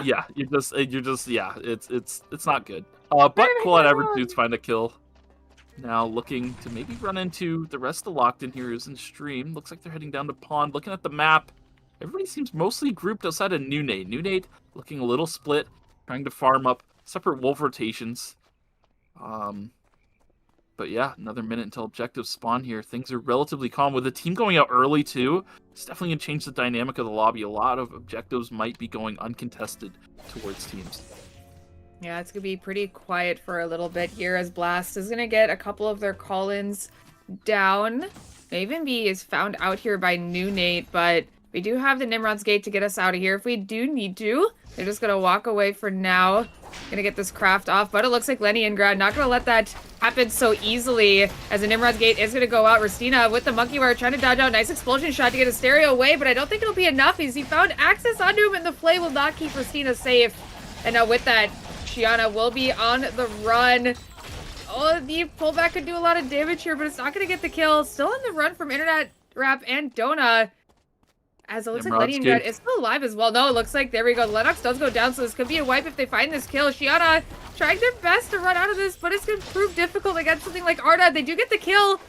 Yeah, you're just yeah, it's not good. But CoolHotAvgDudes find a kill. Now looking to maybe run into the rest of Locked In here who's in stream. Looks like they're heading down to Pond. Looking at the map, everybody seems mostly grouped outside of NewNate. NewNate looking a little split, trying to farm up separate wolf rotations. But yeah, another minute until objectives spawn here. Things are relatively calm. With the team going out early, too, it's definitely going to change the dynamic of the lobby. A lot of objectives might be going uncontested towards teams. Yeah, it's going to be pretty quiet for a little bit here as Blast is going to get a couple of their call-ins down. May even be found out here by NewNate, but we do have the Nimrod's Gate to get us out of here if we do need to. They're just going to walk away for now. Gonna get this craft off, but it looks like Leningrad not gonna let that happen so easily as the Nimrod's Gate is gonna go out. Ristina with the monkey wire trying to dodge out. Nice explosion shot to get a stereo away, but I don't think it'll be enough as he found access onto him and the flay will not keep Ristina safe. And now with that, Shiana will be on the run. Oh, the pullback could do a lot of damage here, but it's not gonna get the kill. Still on the run from Internet Rap and Dona. As it looks like Leningrad is still alive as well. No, it looks like, there we go. Lennox does go down, so this could be a wipe if they find this kill. Shiana trying their best to run out of this, but it's going to prove difficult against something like Arda. They do get the kill,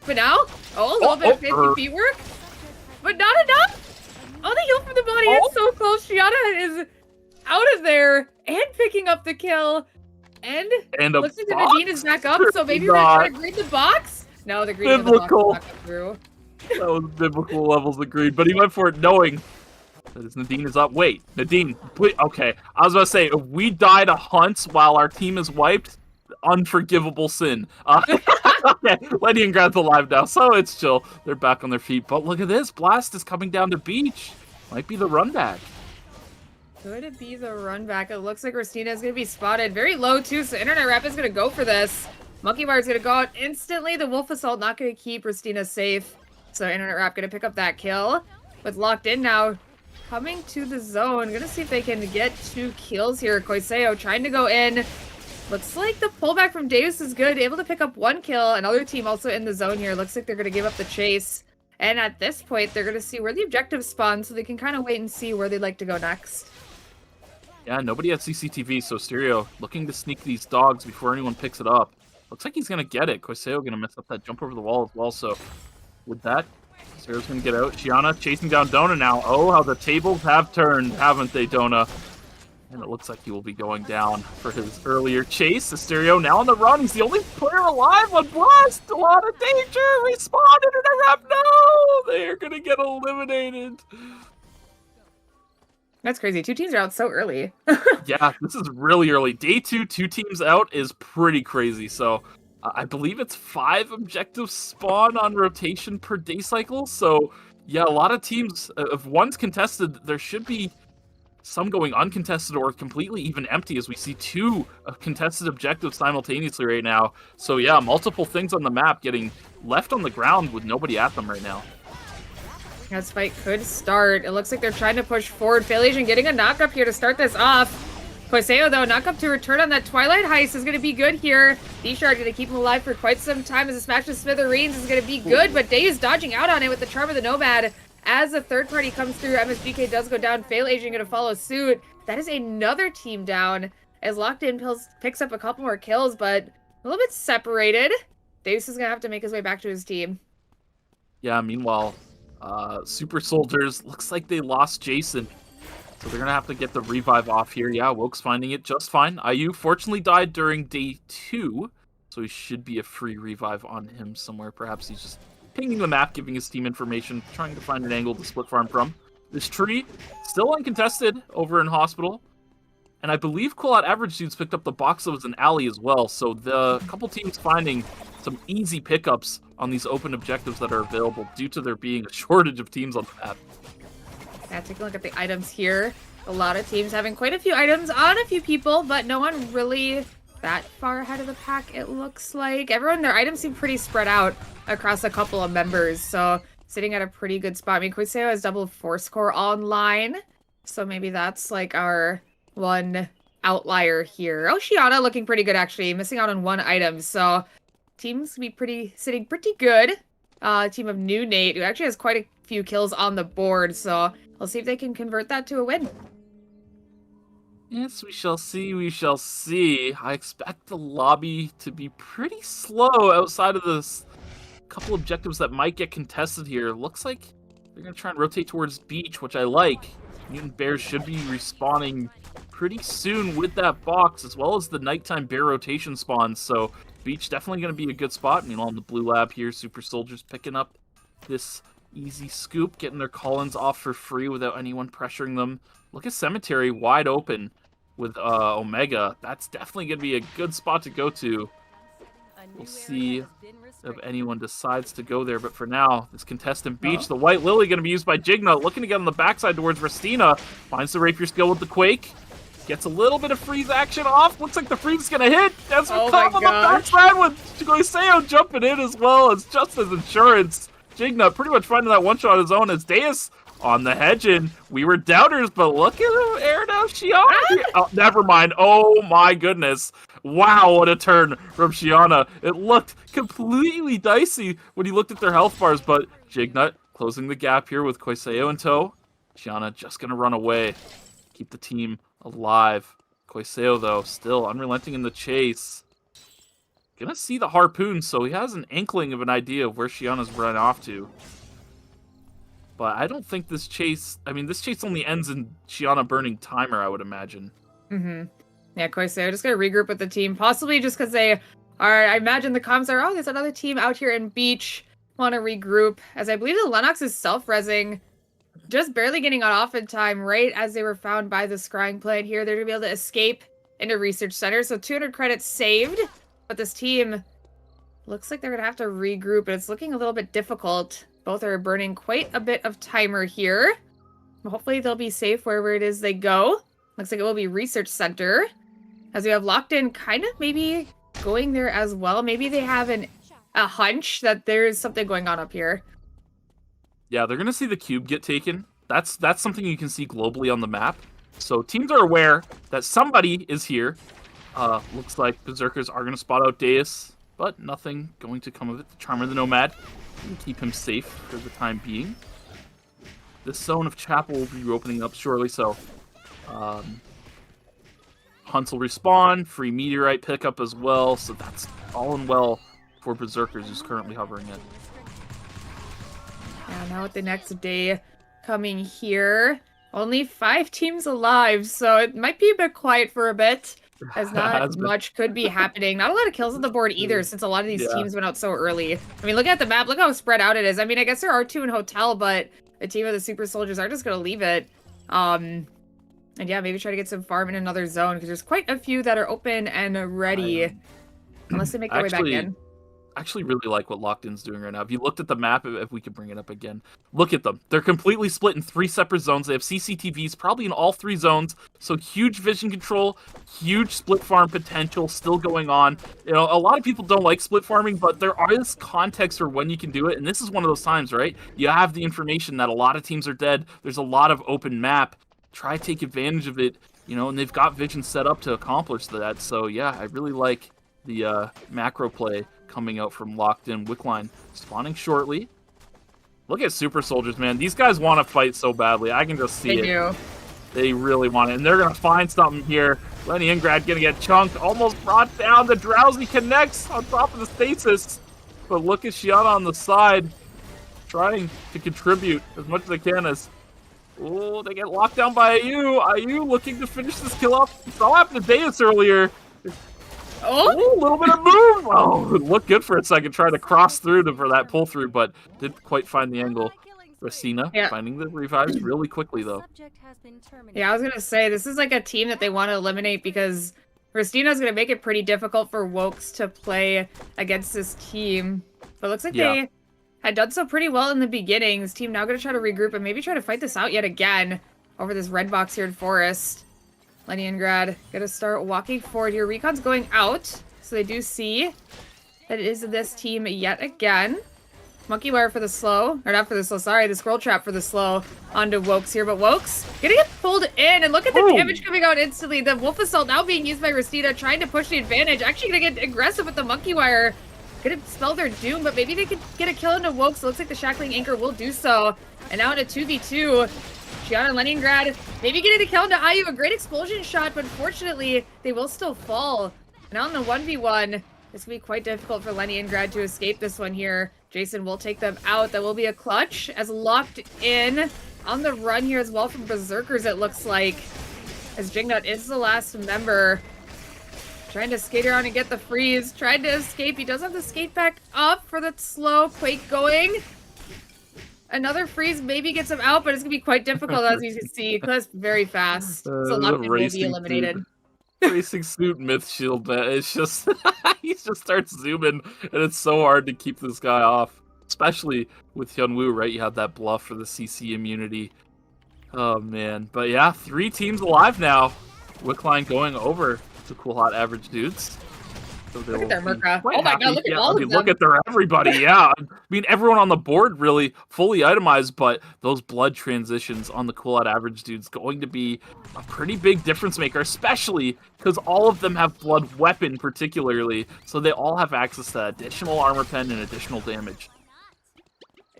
but now, a little bit of 50 feet work, but not enough. Oh, the heal from the body, it's so close. Shiana is out of there and picking up the kill. And looks like the Nadine is back up, so maybe we're going to try to green the box. No, the green of the box is not come through. That was biblical levels of greed, but he went for it knowing that his Nadine is up. Wait, Nadine, okay. I was about to say, if we die to hunts while our team is wiped, unforgivable sin. Okay, Leningrad's alive now, so it's chill. They're back on their feet, but look at this. Blast is coming down to beach. Might be the run back. Could it be the run back? It looks like Ristina is going to be spotted very low, too, so Internet Rap is going to go for this. Monkey Bar is going to go out instantly. The Wolf Assault not going to keep Ristina safe. So Internet Rap gonna pick up that kill. With locked in now, coming to the zone. Gonna see if they can get 2 kills here. Koiseo trying to go in. Looks like the pullback from Deus is good. Able to pick up 1 kill. Another team also in the zone here. Looks like they're gonna give up the chase. And at this point, they're gonna see where the objectives spawn so they can kind of wait and see where they'd like to go next. Yeah, nobody had CCTV, so Stereo looking to sneak these dogs before anyone picks it up. Looks like he's gonna get it. Koiseo gonna mess up that jump over the wall as well, so with that, Sarah's gonna get out. Shiana chasing down Dona now. Oh, how the tables have turned, haven't they, Dona? And it looks like he will be going down for his earlier chase. Asterio now on the run. He's the only player alive on Blast. A lot of danger. Respawn, Internet Rap. No! They are gonna get eliminated. That's crazy. 2 teams are out so early. Yeah, this is really early. Day 2, 2 teams out is pretty crazy. So I believe it's 5 objectives spawn on rotation per day cycle. So yeah, a lot of teams, if one's contested, there should be some going uncontested or completely even empty as we see 2 contested objectives simultaneously right now. So yeah, multiple things on the map getting left on the ground with nobody at them right now. This fight could start. It looks like they're trying to push forward. Failation getting a knock up here to start this off. Koiseo, though, knock up to return on that Twilight Heist is going to be good here. D-Shard going to keep him alive for quite some time as a smash to Smithereens is going to be good, but Day is dodging out on it with the Charm of the Nomad. As a third party comes through, MSGK does go down. Fail Agent going to follow suit. That is another team down as Locked In picks up a couple more kills, but a little bit separated. Deus is going to have to make his way back to his team. Yeah, meanwhile, Super Soldiers, looks like they lost Jason. So they're going to have to get the revive off here. Yeah, Woke's finding it just fine. IU fortunately died during day 2, so he should be a free revive on him somewhere. Perhaps he's just pinging the map, giving his team information, trying to find an angle to split farm from. This tree, still uncontested over in Hospital. And I believe CoolHotAvgDudes picked up the box that was an alley as well. So the couple teams finding some easy pickups on these open objectives that are available due to there being a shortage of teams on the map. Yeah, take a look at the items here. A lot of teams having quite a few items on a few people, but no one really that far ahead of the pack, it looks like. Everyone, their items seem pretty spread out across a couple of members, so sitting at a pretty good spot. I mean, Koiseo has double Force Core online, so maybe that's like our one outlier here. Oh, Shiana looking pretty good, actually. Missing out on 1 item, so teams be sitting pretty good. Team of NewNate, who actually has quite a few kills on the board, so we'll see if they can convert that to a win. Yes, we shall see, we shall see. I expect the lobby to be pretty slow outside of this couple objectives that might get contested here. Looks like they're going to try and rotate towards beach, which I like. Mutant Bears should be respawning pretty soon with that box, as well as the nighttime bear rotation spawns. So beach definitely going to be a good spot. Meanwhile, on the blue lab here, Super Soldiers picking up this easy scoop, getting their call-ins off for free without anyone pressuring them. Look at Cemetery wide open with Omega. That's definitely going to be a good spot to go to. We'll see if anyone decides to go there, but for now, this contestant beach, the White Lily going to be used by Jigna, looking to get on the backside towards Restina, finds the rapier skill with the Quake, gets a little bit of freeze action off, looks like the freeze is going to hit, that's what come on the backside with Goiseo jumping in as well as just as insurance. Jigna pretty much finding that one-shot on his own as Deus on the hedge, and we were doubters, but look at him airing out Shiana. Oh, never mind. Oh my goodness. Wow, what a turn from Shiana. It looked completely dicey when you looked at their health bars, but Jignut closing the gap here with Koiseo in tow. Shiana just going to run away, keep the team alive. Koiseo, though, still unrelenting in the chase. Gonna see the harpoon, so he has an inkling of an idea of where Shiana's run off to. But I don't think this chase... I mean, this chase only ends in Shiana burning timer, I would imagine. Mm-hmm. Yeah, Koiseo just going to regroup with the team. Possibly just because they are... I imagine the comms are, oh, there's another team out here in Beach. Want to regroup. As I believe the Lennox is self-rezzing. Just barely getting on off in time right as they were found by the scrying plant here. They're going to be able to escape into Research Center. So 200 credits saved. But this team looks like they're going to have to regroup. And it's looking a little bit difficult. Both are burning quite a bit of timer here. Hopefully they'll be safe wherever it is they go. Looks like it will be Research Center. As we have locked in kind of maybe going there as well. Maybe they have a hunch that there's something going on up here. Yeah, they're going to see the cube get taken. That's something you can see globally on the map. So teams are aware that somebody is here. Looks like Berzerkers are going to spot out Deus, but nothing going to come of it. The Charmer the Nomad can keep him safe for the time being. This zone of Chapel will be opening up shortly, so Hunts will respawn, free meteorite pickup as well, so that's all in well for Berzerkers, who's currently hovering it. Yeah, now with the next day coming here, only 5 teams alive, so it might be a bit quiet for a bit, as not much could be happening. Not a lot of kills on the board either, since a lot of these teams went out so early. I mean, look at the map, look how spread out it is. I mean, I guess there are 2 in Hotel, but the team of the Super Soldiers are just going to leave it. And yeah, maybe try to get some farm in another zone, because there's quite a few that are open and ready, unless they make their way back in. I actually really like what Locked In's doing right now. If you looked at the map, if we could bring it up again, look at them. They're completely split in 3 separate zones. They have CCTVs probably in all 3 zones, so huge vision control, huge split farm potential still going on. You know, a lot of people don't like split farming, but there is context for when you can do it, and this is one of those times, right? You have the information that a lot of teams are dead. There's a lot of open map. Try to take advantage of it, you know, and they've got vision set up to accomplish that. So yeah, I really like the macro play coming out from Locked In. Wickline spawning shortly. Look at Super Soldiers, man. These guys want to fight so badly. I can just see it. They do. They really want it. And they're going to find something here. Leningrad going to get chunked. Almost brought down. The Drowsy connects on top of the stasis. But look at Shiana on the side. Trying to contribute as much as they can as... Oh, they get locked down by IU. IU looking to finish this kill off. It all happened to Deus earlier. Oh, a little bit of move. Oh, it looked good for a second, trying to cross through for that pull through, but didn't quite find the angle. Racina finding the revives really quickly, though. Yeah, I was going to say, this is like a team that they want to eliminate because Racina's going to make it pretty difficult for Wokes to play against this team. But it looks like they had done so pretty well in the beginning. This team now going to try to regroup and maybe try to fight this out yet again over this red box here in Forest. Leningrad gonna start walking forward here. Recon's going out, so they do see that it is this team yet again. Monkey wire for the slow, or not for the slow, sorry, the scroll trap for the slow onto Wokes here, but Wokes gonna get pulled in, and look at the damage coming out instantly. The Wolf Assault now being used by Racina, trying to push the advantage, actually gonna get aggressive with the monkey wire. Gonna spell their doom, but maybe they could get a kill into Wokes. Looks like the Shackling Anchor will do so. And now in a 2v2, Shiana and Leningrad maybe getting the kill into IU. A great explosion shot, but fortunately, they will still fall. Now in the 1v1, this will be quite difficult for Leningrad to escape this one here. Jason will take them out. That will be a clutch as Locked In on the run here as well from Berzerkers, it looks like. as Jingnut is the last member. Trying to skate around and get the freeze. Trying to escape. He does have to skate back up for the slow Quake going. Another freeze maybe gets him out, but it's going to be quite difficult as you can see. Eclipse very fast. So a lot of people will be eliminated. Racing suit myth shield, man. It's just, he just starts zooming, and it's so hard to keep this guy off. Especially with Hyunwoo, right? You have that bluff for the CC immunity. Oh, man. But yeah, 3 teams alive now. Wickline going over to CoolHotAvgDudes. So look at their Murkra. Oh my god, look at all of them. Look at their everybody, yeah. I mean, everyone on the board really fully itemized, but those blood transitions on the CoolHotAvgDudes going to be a pretty big difference maker, especially because all of them have blood weapon particularly, so they all have access to additional armor pen and additional damage.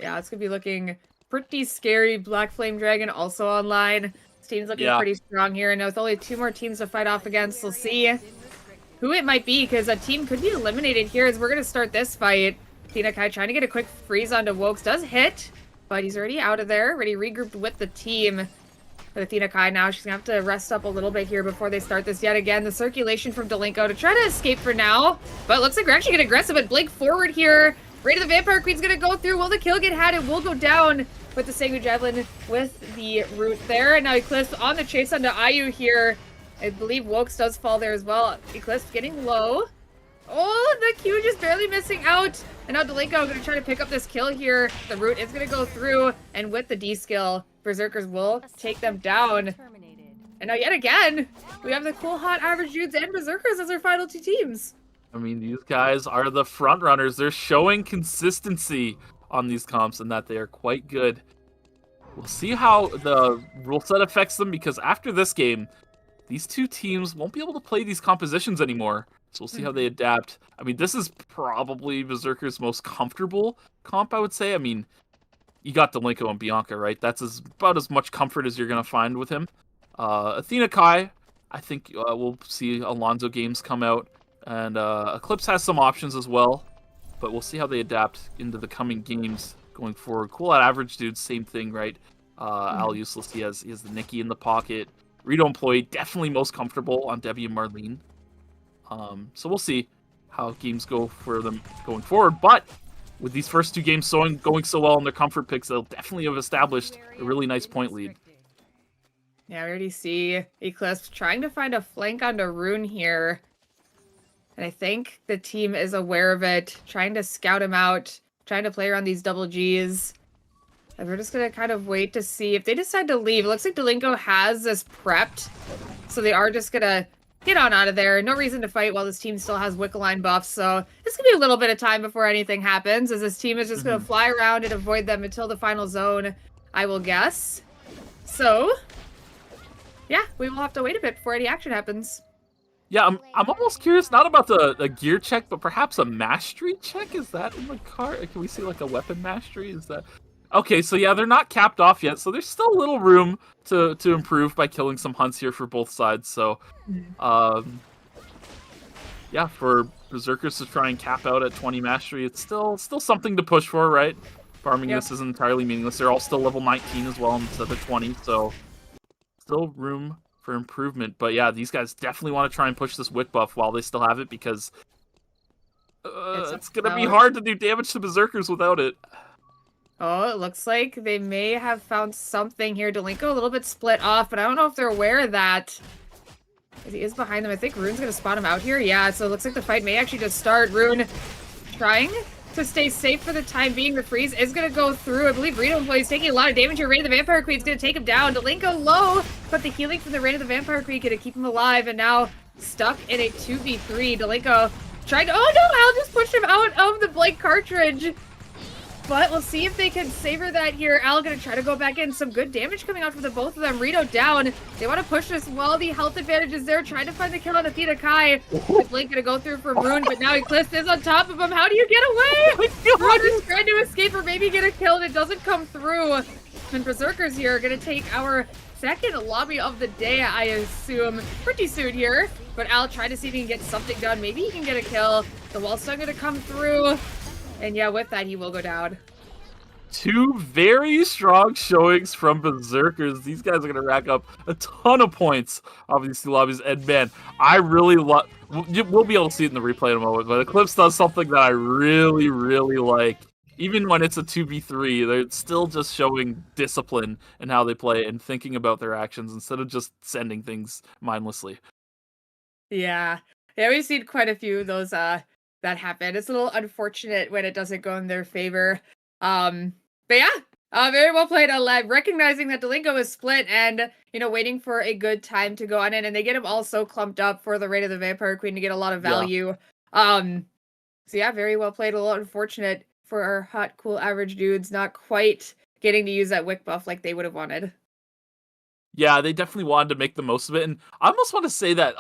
Yeah, it's going to be looking pretty scary. Black Flame Dragon also online. This team's looking pretty strong here, and with only 2 more teams to fight off against, we'll see who it might be, because a team could be eliminated here as we're going to start this fight. Athena Kai trying to get a quick freeze onto Wokes. Does hit, but he's already out of there. Already regrouped with the team. But Athena Kai now, she's going to have to rest up a little bit here before they start this yet again. The circulation from Dolinko to try to escape for now. But it looks like we're actually getting aggressive, but Blake forward here. Raid of the Vampire Queen's going to go through. Will the kill get had? It will go down with the Sangu Javelin with the root there. And now Eclipse on the chase onto Ayu here. I believe Wokes does fall there as well. Eclipse getting low. Oh, the Q just barely missing out. And now Dolinko going to try to pick up this kill here. The root is going to go through. And with the D skill, Berzerkers will take them down. And now yet again, we have the CoolHotAvgDudes and Berzerkers as our final 2 teams. I mean, these guys are the front runners. They're showing consistency on these comps and that they are quite good. We'll see how the rule set affects them, because after this game, these 2 teams won't be able to play these compositions anymore. So we'll see how they adapt. I mean, this is probably Berzerker's most comfortable comp, I would say. I mean, you got Dolinko and Bianca, right? That's about as much comfort as you're going to find with him. Athena Kai, I think we'll see Alonzo games come out. And Eclipse has some options as well. But we'll see how they adapt into the coming games going forward. CoolHotAvgDudes, same thing, right? Al Useless, he has the Nikki in the pocket. Rito Employee, definitely most comfortable on Debbie and Marlene. So we'll see how games go for them going forward. But with these first 2 games going so well in their comfort picks, they'll definitely have established a really nice point lead. Yeah, we already see Eclipse trying to find a flank onto Rune here. And I think the team is aware of it, trying to scout him out, trying to play around these double Gs. And we're just going to kind of wait to see if they decide to leave. It looks like Dolinko has this prepped, so they are just going to get on out of there. No reason to fight while this team still has Wickeline buffs, so it's going to be a little bit of time before anything happens, as this team is just going to fly around and avoid them until the final zone, I will guess. So, yeah, we will have to wait a bit before any action happens. Yeah, I'm almost curious, not about the gear check, but perhaps a mastery check? Is that in the card? Can we see like a weapon mastery? Is that... Okay, so yeah, they're not capped off yet, so there's still a little room to improve by killing some hunts here for both sides. So, yeah, for Berzerkers to try and cap out at 20 mastery, it's still something to push for, right? Farming this isn't entirely meaningless. They're all still level 19 as well instead of 20, so still room for improvement. But yeah, these guys definitely want to try and push this Wick buff while they still have it, because it's going to be hard to do damage to Berzerkers without it. Oh, it looks like they may have found something here. Dolinko a little bit split off, but I don't know if they're aware of that. He is behind them. I think Rune's going to spot him out here. Yeah, so it looks like the fight may actually just start. Rune trying to stay safe for the time being. The freeze is going to go through. I believe Rito Employee is taking a lot of damage here. Raid of the Vampire Queen's going to take him down. Dolinko low, but the healing from the Raid of the Vampire Queen going to keep him alive, and now stuck in a 2v3. Dolinko trying to... Oh no, Al just pushed him out of the blank cartridge. But we'll see if they can savor that here. Al gonna try to go back in. Some good damage coming out from the both of them. Rito down. They want to push this while the health advantage is there. Trying to find the kill on Athena Kai. Blink gonna go through for Rune, but now Eclipse is on top of him. How do you get away? Rune is trying to escape or maybe get a kill, and it doesn't come through. And Berzerkers here are gonna take our second lobby of the day, I assume, pretty soon here. But Al trying to see if he can get something done. Maybe he can get a kill. The wall's still gonna come through. And yeah, with that, he will go down. Two very strong showings from Berzerkers. These guys are going to rack up a ton of points off these two lobbies. And man, I really love... We'll be able to see it in the replay in a moment, but Eclipse does something that I really, really like. Even when it's a 2v3, they're still just showing discipline in how they play and thinking about their actions instead of just sending things mindlessly. Yeah. Yeah, we've seen quite a few of those that happen. It's a little unfortunate when it doesn't go in their favor. But yeah, very well played on Lev, recognizing that Delinko is split and, waiting for a good time to go on in, and they get him all so clumped up for the Raid of the Vampire Queen to get a lot of value. So yeah, very well played. A little unfortunate for our hot, cool, average dudes not quite getting to use that wick buff like they would have wanted. Yeah, they definitely wanted to make the most of it, and I almost want to say that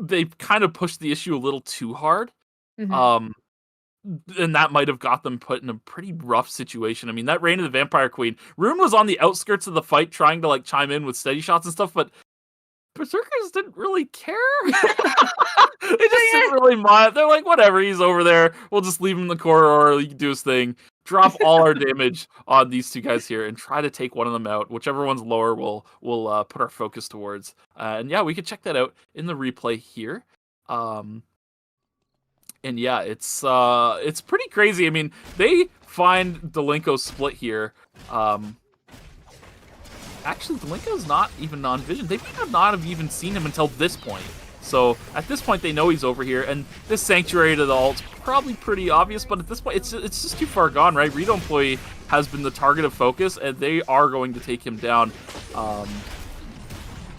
they kind of pushed the issue a little too hard. Mhm. And that might have got them put in a pretty rough situation. I mean, that Reign of the Vampire Queen, Rune was on the outskirts of the fight trying to like chime in with steady shots and stuff, but Berzerkers didn't really care. They just didn't really mind. They're like, whatever, he's over there. We'll just leave him in the corridor. He can do his thing. Drop all our damage on these two guys here and try to take one of them out. Whichever one's lower, we'll put our focus towards. And yeah, we could check that out in the replay here. And yeah, it's pretty crazy. I mean, they find Delinko split here. Actually, Delinko's not even non-vision. They may not have even seen him until this point. So at this point, they know he's over here, and this Sanctuary to the ult's probably pretty obvious. But at this point, it's just too far gone, right? Rito Employee has been the target of focus, and they are going to take him down.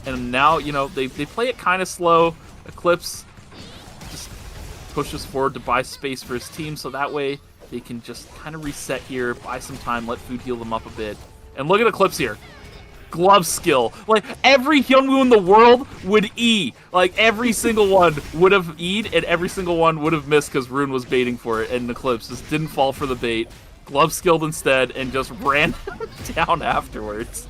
And now, they play it kind of slow. Eclipse just pushes forward to buy space for his team, so that way they can just kind of reset here, buy some time, let food heal them up a bit. And look at Eclipse here. Glove skill. Like, every Hyunwoo in the world would E. Like, every single one would have E'd, and every single one would have missed because Rune was baiting for it, and Eclipse just didn't fall for the bait. Glove skilled instead, and just ran down afterwards.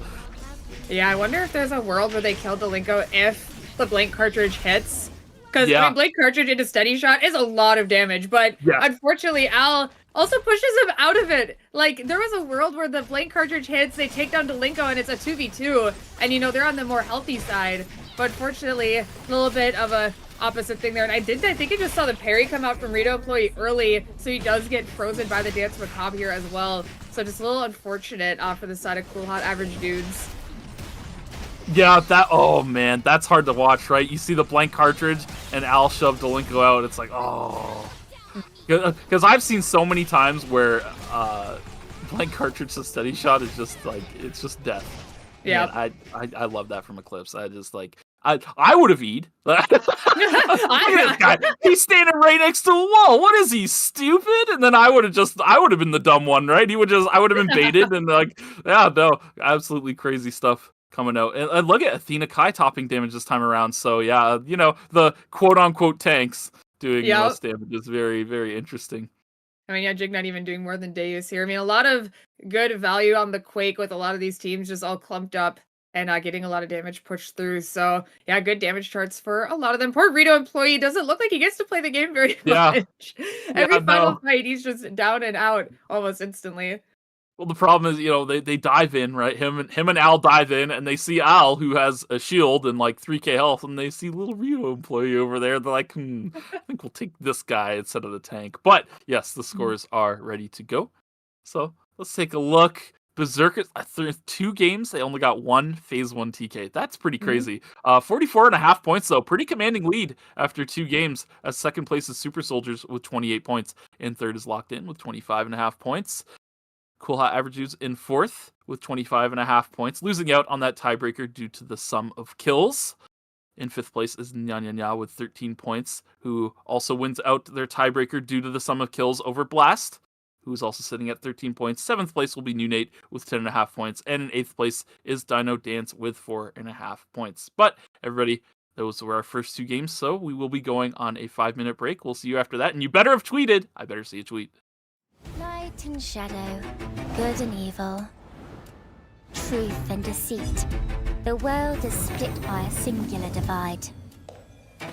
Yeah, I wonder if there's a world where they kill Delinko if the blank cartridge hits. Because blank cartridge into steady shot is a lot of damage, but unfortunately, Al also pushes him out of it. Like, there was a world where the blank cartridge hits, they take down Delinko, and it's a 2v2, and they're on the more healthy side. But fortunately, a little bit of a opposite thing there. And I think I just saw the parry come out from Rito Employee early, so he does get frozen by the Dance Macabre here as well. So just a little unfortunate for the side of CoolHotAvgDudes. Yeah, oh man, that's hard to watch, right? You see the blank cartridge and Al shove Delinko out. It's like, oh. Because I've seen so many times where blank cartridge to steady shot is just like, it's just death. Yeah. Man, I love that from Eclipse. I just like, I would have E'd. Look at this guy. He's standing right next to a wall. What is he, stupid? And then I would have been the dumb one, right? I would have been baited and like, yeah, no, absolutely crazy stuff coming out. And look at Athena Kai topping damage this time around. So yeah, the quote unquote tanks doing the most damage is very, very interesting. I mean, yeah, Jig not even doing more than Deus here. I mean, a lot of good value on the Quake with a lot of these teams just all clumped up and getting a lot of damage pushed through. So yeah, good damage charts for a lot of them. Poor Rito Employee doesn't look like he gets to play the game very much. Every final fight, he's just down and out almost instantly. Well, the problem is, they dive in, right? Him and Al dive in, and they see Al, who has a shield and like 3k health, and they see little Rito Employee over there. They're like, I think we'll take this guy instead of the tank. But yes, the scores are ready to go. So let's take a look. Berzerkers, through 2 games, they only got 1 phase 1 TK. That's pretty crazy. 44.5 points, though. Pretty commanding lead after 2 games. As second place is Super Soldiers with 28 points. And third is Locked In with 25.5 points. CoolHotAvgDudes in fourth with 25.5 points, losing out on that tiebreaker due to the sum of kills. In fifth place is Nyanyanya with 13 points, who also wins out their tiebreaker due to the sum of kills over Blast, who is also sitting at 13 points. Seventh place will be NewNate with 10.5 points, and in eighth place is DinoDance with 4.5 points. But everybody, those were our first 2 games, so we will be going on a 5-minute break. We'll see you after that, and you better have tweeted. I better see a tweet. Light and shadow, good and evil, truth and deceit. The world is split by a singular divide.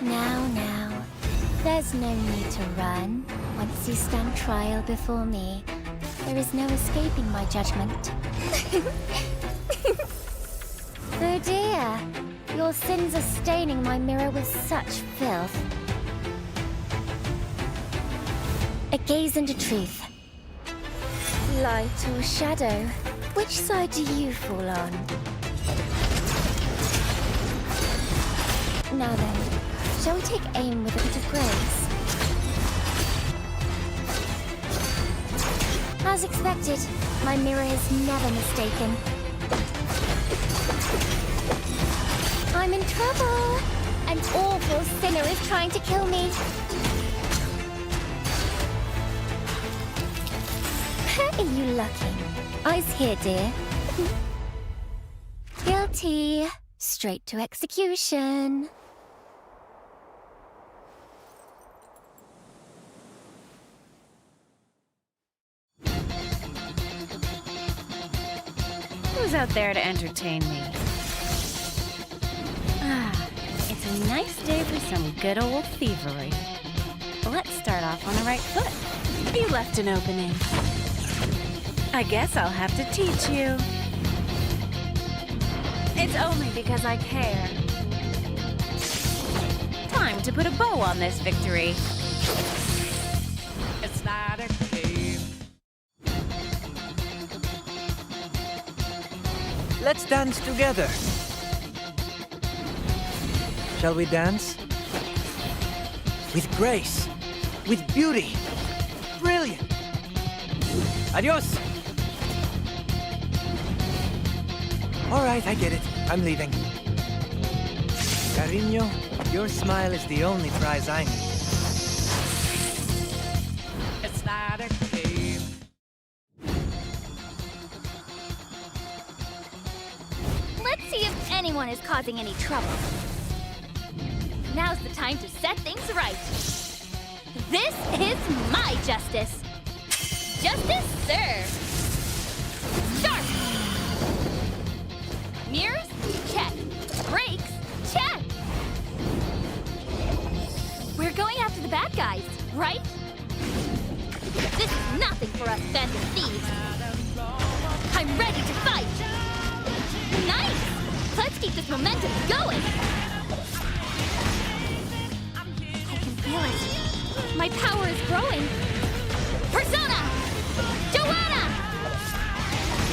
Now, there's no need to run once you stand trial before me. There is no escaping my judgment. Oh dear, your sins are staining my mirror with such filth. A gaze into truth. Light or shadow, which side do you fall on? Now then, shall we take aim with a bit of grace? As expected, my mirror is never mistaken. I'm in trouble! An awful sinner is trying to kill me. Where are you looking? Eyes here, dear. Guilty. Straight to execution. Who's out there to entertain me? Ah, it's a nice day for some good old thievery. Let's start off on the right foot. You left an opening. I guess I'll have to teach you. It's only because I care. Time to put a bow on this victory. It's not a game. Let's dance together. Shall we dance? With grace, with beauty. Brilliant. Adios. All right, I get it. I'm leaving. Cariño, your smile is the only prize I need. It's not a game. Let's see if anyone is causing any trouble. Now's the time to set things right. This is my justice. Justice served. Sharp. Mirrors? Check. Brakes? Check. We're going after the bad guys, right? This is nothing for us bandit thieves. I'm ready to fight. Nice! Let's keep this momentum going. I can feel it. My power is growing. Persona! Joanna!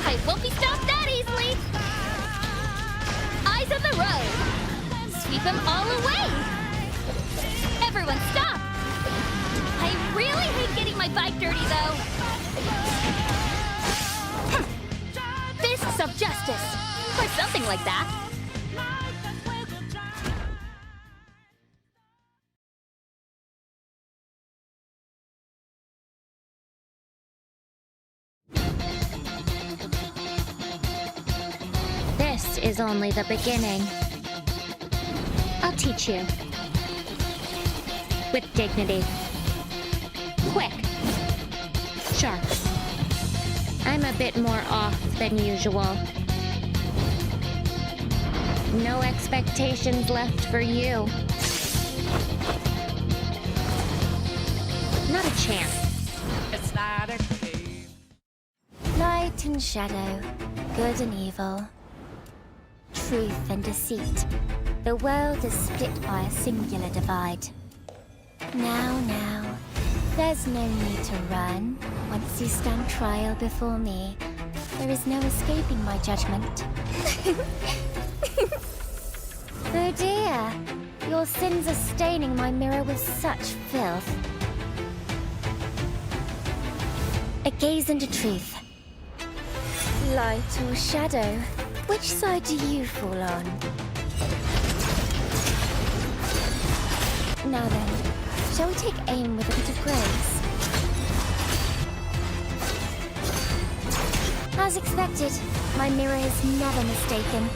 I won't be stopped that easily. Eyes on the road. Sweep them all away. Everyone stop. I really hate getting my bike dirty, though. Fists of justice. Or something like that. This is only the beginning. I'll teach you. With dignity. Quick. Sharp. I'm a bit more off than usual. No expectations left for you. Not a chance. It's not a game. Light and shadow, good and evil, truth and deceit. The world is split by a singular divide. Now, there's no need to run. Once you stand trial before me, there is no escaping my judgment. Oh dear, your sins are staining my mirror with such filth. A gaze into truth. Light or shadow, which side do you fall on? Now then, shall we take aim with a bit of grace? As expected, my mirror is never mistaken.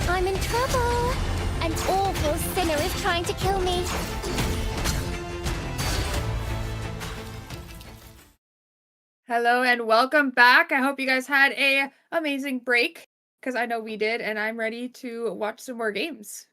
I'm in trouble! An awful sinner is trying to kill me. Hello and welcome back. I hope you guys had a amazing break, because I know we did, and I'm ready to watch some more games.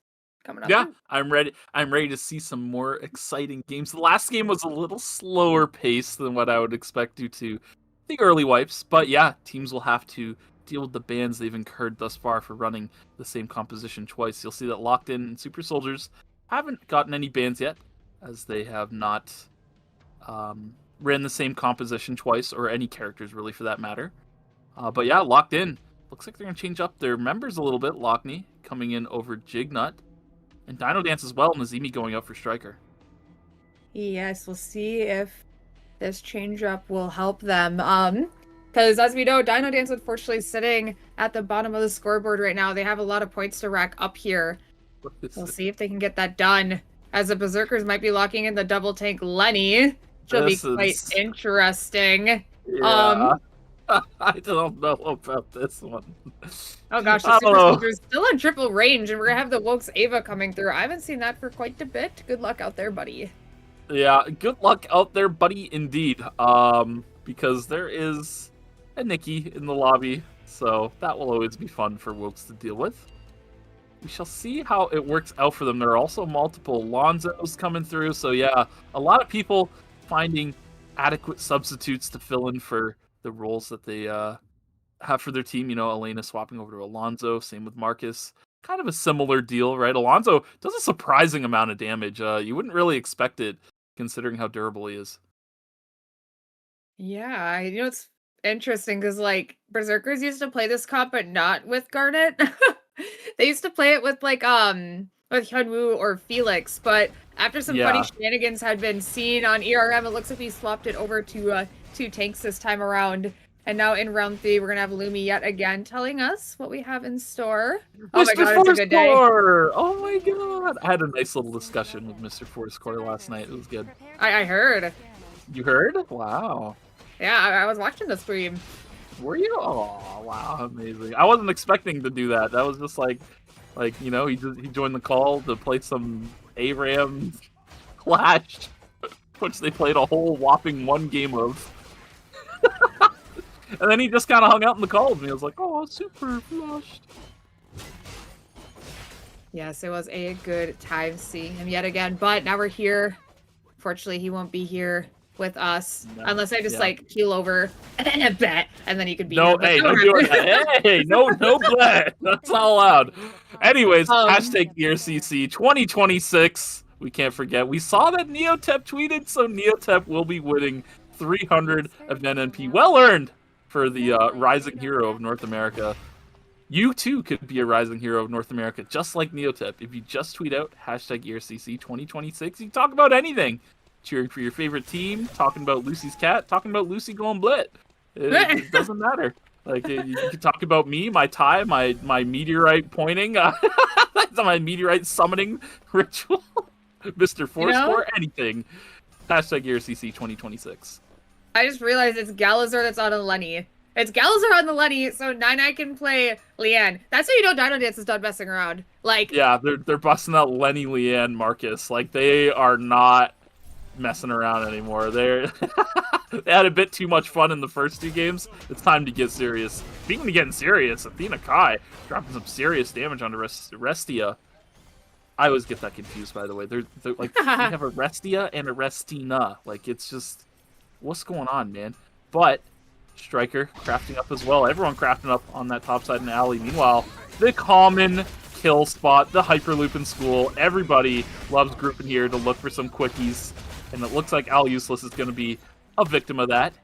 coming up. Yeah, I'm ready. I'm ready to see some more exciting games. The last game was a little slower paced than what I would expect due to the early wipes, but yeah, teams will have to deal with the bans they've incurred thus far for running the same composition twice. You'll see that Locked In and Super Soldiers haven't gotten any bans yet, as they have not ran the same composition twice, or any characters really for that matter. But yeah, Locked In. Looks like they're going to change up their members a little bit. Lockney coming in over Jignut. And DinoDance as well, and Nazimi going up for Striker. Yes, we'll see if this change up will help them. Because as we know, DinoDance unfortunately sitting at the bottom of the scoreboard right now. They have a lot of points to rack up here. We'll see if they can get that done. As the Berzerkers might be locking in the double tank Lenny. She'll be quite interesting. Yeah. I don't know about this one. Oh gosh, the Super Soldier's still in triple range, and we're gonna have the Wokes Ava coming through. I haven't seen that for quite a bit. Good luck out there, buddy. Yeah, good luck out there, buddy, indeed. Because there is a Nikki in the lobby, so that will always be fun for Wokes to deal with. We shall see how it works out for them. There are also multiple Lonzos coming through, so yeah, a lot of people finding adequate substitutes to fill in for the roles that they have for their team. You know, Elena swapping over to Alonso, same with Marcus. Kind of a similar deal, right? Alonso does a surprising amount of damage. You wouldn't really expect it, considering how durable he is. Yeah, you know, it's interesting because, like, Berzerkers used to play this comp, but not with Garnet. They used to play it with, like, with Hyunwoo or Felix, but after some funny shenanigans had been seen on ERM, it looks like we swapped it over to two tanks this time around. And now in round 3, we're gonna have Lumi yet again telling us what we have in store. Oh my god, it's a good day. Oh my god. I had a nice little discussion with Mr. Fourscore last night. It was good. I heard. You heard? Wow. Yeah, I was watching the stream. Were you? Oh, wow, amazing. I wasn't expecting to do that. That was just like, you know, he joined the call to play some ARAM Clash, which they played a whole whopping 1 game of. And then he just kind of hung out in the call with me. I was like, oh, super flushed. Yes, it was a good time seeing him yet again. But now we're here. Fortunately, he won't be here with us. No, unless I just, like, keel over and bet. And then he could be here. Hey, no doing that. Hey, no bet. That's not allowed. Anyways, hashtag ERCC 2026. We can't forget. We saw that Neotep tweeted, so Neotep will be winning 300 of NNP. Well earned for the Rising Hero of North America. You too could be a Rising Hero of North America, just like Neotep. If you just tweet out hashtag ERCC 2026, you can talk about anything. Cheering for your favorite team, talking about Lucy's cat, talking about Lucy going blit. It doesn't matter. Like, you can talk about me, my tie, my meteorite pointing, my meteorite summoning ritual, Mr. Fourscore, anything. Hashtag ERCC 2026. I just realized it's Galazar that's on a Lenny. It's Galazar on the Lenny, so Nine can play Leanne. That's how you know DinoDance is done messing around. Like, yeah, they're busting out Lenny, Leanne, Marcus. Like, they are not messing around anymore. They had a bit too much fun in the first 2 games. It's time to get serious. Speaking of getting serious, Athena Kai dropping some serious damage onto Restia. I always get that confused, by the way. They're like, we have a Restia and a Restina. Like, it's just, what's going on, man? But Striker crafting up as well. Everyone crafting up on that top side in the alley. Meanwhile, the common kill spot, the Hyperloop in school. Everybody loves grouping here to look for some quickies. And it looks like Al Useless is going to be a victim of that.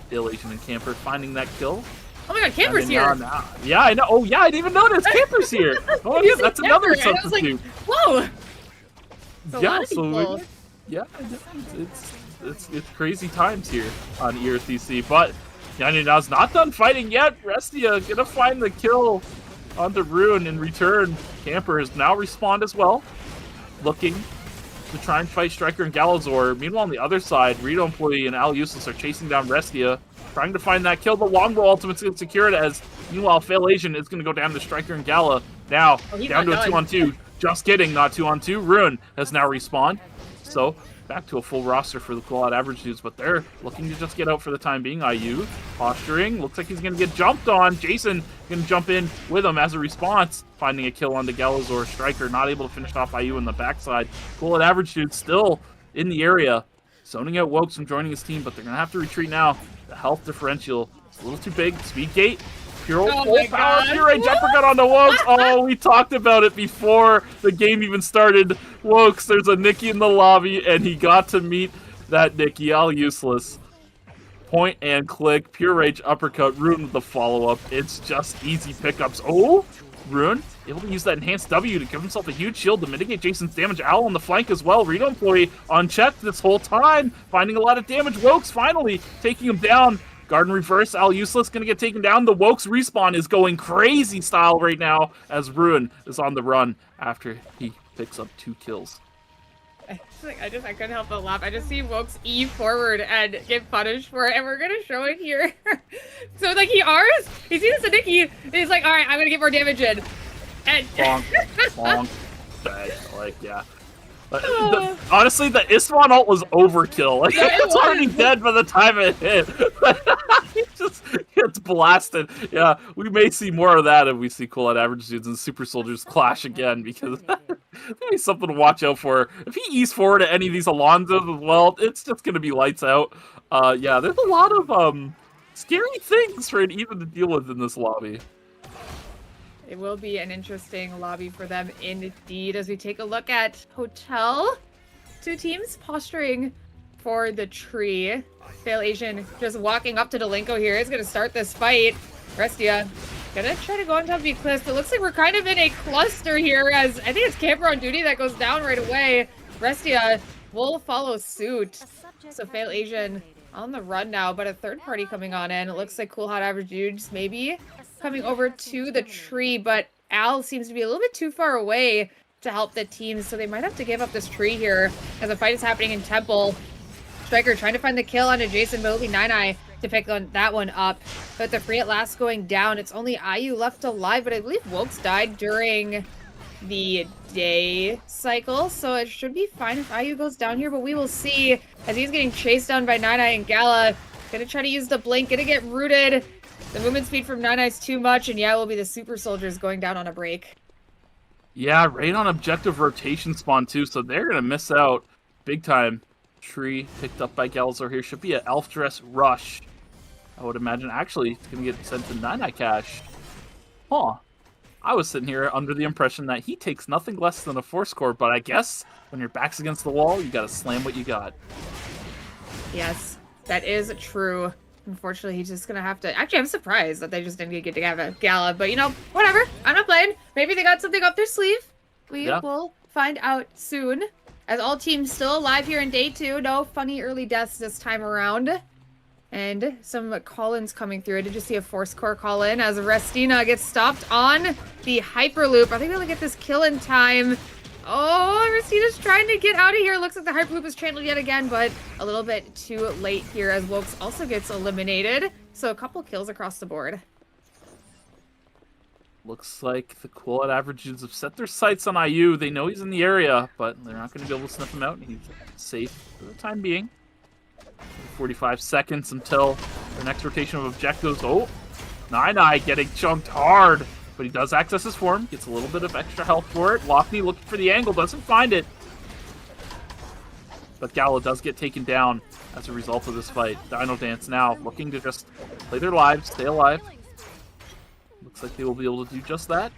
Still Asian and Camper finding that kill. Oh my god, Camper's here! Yeah, I know. Oh yeah, I didn't even notice. Camper's here. Oh yeah, that's another substitute. Like, whoa! Yeah, so yeah, it's crazy times here on ERCC. But Nyanyana's not done fighting yet. Restia gonna find the kill onto Ruin in return. Camper has now respawned as well, looking to try and fight Striker and Galazor. Meanwhile, on the other side, Rito Employee and Al Useless are chasing down Restia, trying to find that kill. The longbow ultimate's going to secure it, as meanwhile, Fail Asian is going to go down to Striker and Gala. Now, down to a 2-on-2. Just kidding, not 2-on-2. Ruin has now respawned. So, back to a full roster for the CoolHotAvgDudes, but they're looking to just get out for the time being. IU posturing. Looks like he's going to get jumped on. Jason going to jump in with him as a response, finding a kill on the Galazor Striker. Not able to finish off IU on the backside. CoolHotAvgDudes still in the area, zoning out Wokes from joining his team, but they're going to have to retreat now. The health differential is a little too big. Speed gate. Pure full power, pure jumper cut on the Wokes. Oh, we talked about it before the game even started. Wokes, there's a Nikki in the lobby, and he got to meet that Nikki. All useless. Point and click, pure rage uppercut. Rune with the follow-up. It's just easy pickups. Oh, Rune able to use that enhanced W to give himself a huge shield to mitigate Jason's damage. Owl on the flank as well. Reno employee unchecked this whole time, finding a lot of damage. Wokes finally taking him down. Garden reverse, Al useless, gonna get taken down. The Wokes respawn is going crazy style right now as Ruin is on the run after he picks up 2 kills. I couldn't help but laugh. I just see Wokes E forward and get punished for it, and we're gonna show it here. So like he R's, he sees the Nikki, and he's like, all right, I'm gonna get more damage in. And bonk, bonk, bang. Like, yeah. Honestly, the Iswan ult was overkill. Like, Yeah, it's already dead by the time it hit. He just gets blasted. Yeah, we may see more of that if we see CoolHotAvgDudes and Super Soldiers clash again, because that'd something to watch out for. If he eats forward to any of these Alonzos as well, it's just going to be lights out. Yeah, there's a lot of scary things for an even to deal with in this lobby. it will be an interesting lobby for them indeed as we take a look at Hotel. 2 teams posturing for the tree. Fail Asian just walking up to Delinko here. He's going to start this fight. Restia gonna try to go on top of Eclipse. It looks like we're kind of in a cluster here as I think it's Camper on duty that goes down right away. Restia will follow suit. So Fail Asian on the run now, but a third party coming on in. It looks like CoolHotAvgDudes maybe coming over to the tree, but Al seems to be a little bit too far away to help the team, so they might have to give up this tree here as the fight is happening in Temple. Striker trying to find the kill on Jason, but it'll be Nine to pick that one up. But the free at last going down. It's only IU left alive, but I believe Wokes died during the day cycle, so it should be fine if IU goes down here, but we will see as he's getting chased down by Nine and Gala. Gonna try to use the blink, gonna get rooted. The movement speed from Nine is too much, and yeah, it will be the Super Soldiers going down on a break. Yeah, right on objective rotation spawn too, so they're gonna miss out big time. Tree picked up by Galazor here. Should be an Elf Dress rush, I would imagine. Actually, it's gonna get sent to Nine Cash. Huh. I was sitting here under the impression that he takes nothing less than a 4-score, but I guess when your back's against the wall, you gotta slam what you got. Yes, that is true. Unfortunately, he's just gonna have to. Actually, I'm surprised that they just didn't get together Gala, but you know, whatever. I'm not playing. Maybe they got something up their sleeve. We will find out soon. As all teams still alive here in day 2. No funny early deaths this time around. And some call-ins coming through. I did just see a 4-score call-in as Restina gets stopped on the Hyperloop. Are they able to get this kill in time? Oh, Restina's trying to get out of here. Looks like the Hyperloop is channeled yet again, but a little bit too late here as Wokes also gets eliminated. So a couple kills across the board. Looks like the CoolHotAvgDudes have set their sights on IU. They know he's in the area, but they're not going to be able to sniff him out. He's safe for the time being. 45 seconds until the next rotation of objectives. Oh, Nine getting chunked hard, but he does access his form. Gets a little bit of extra health for it. Lockney looking for the angle, doesn't find it. But Gala does get taken down as a result of this fight. DinoDance now looking to just play their lives, stay alive. Looks like they will be able to do just that.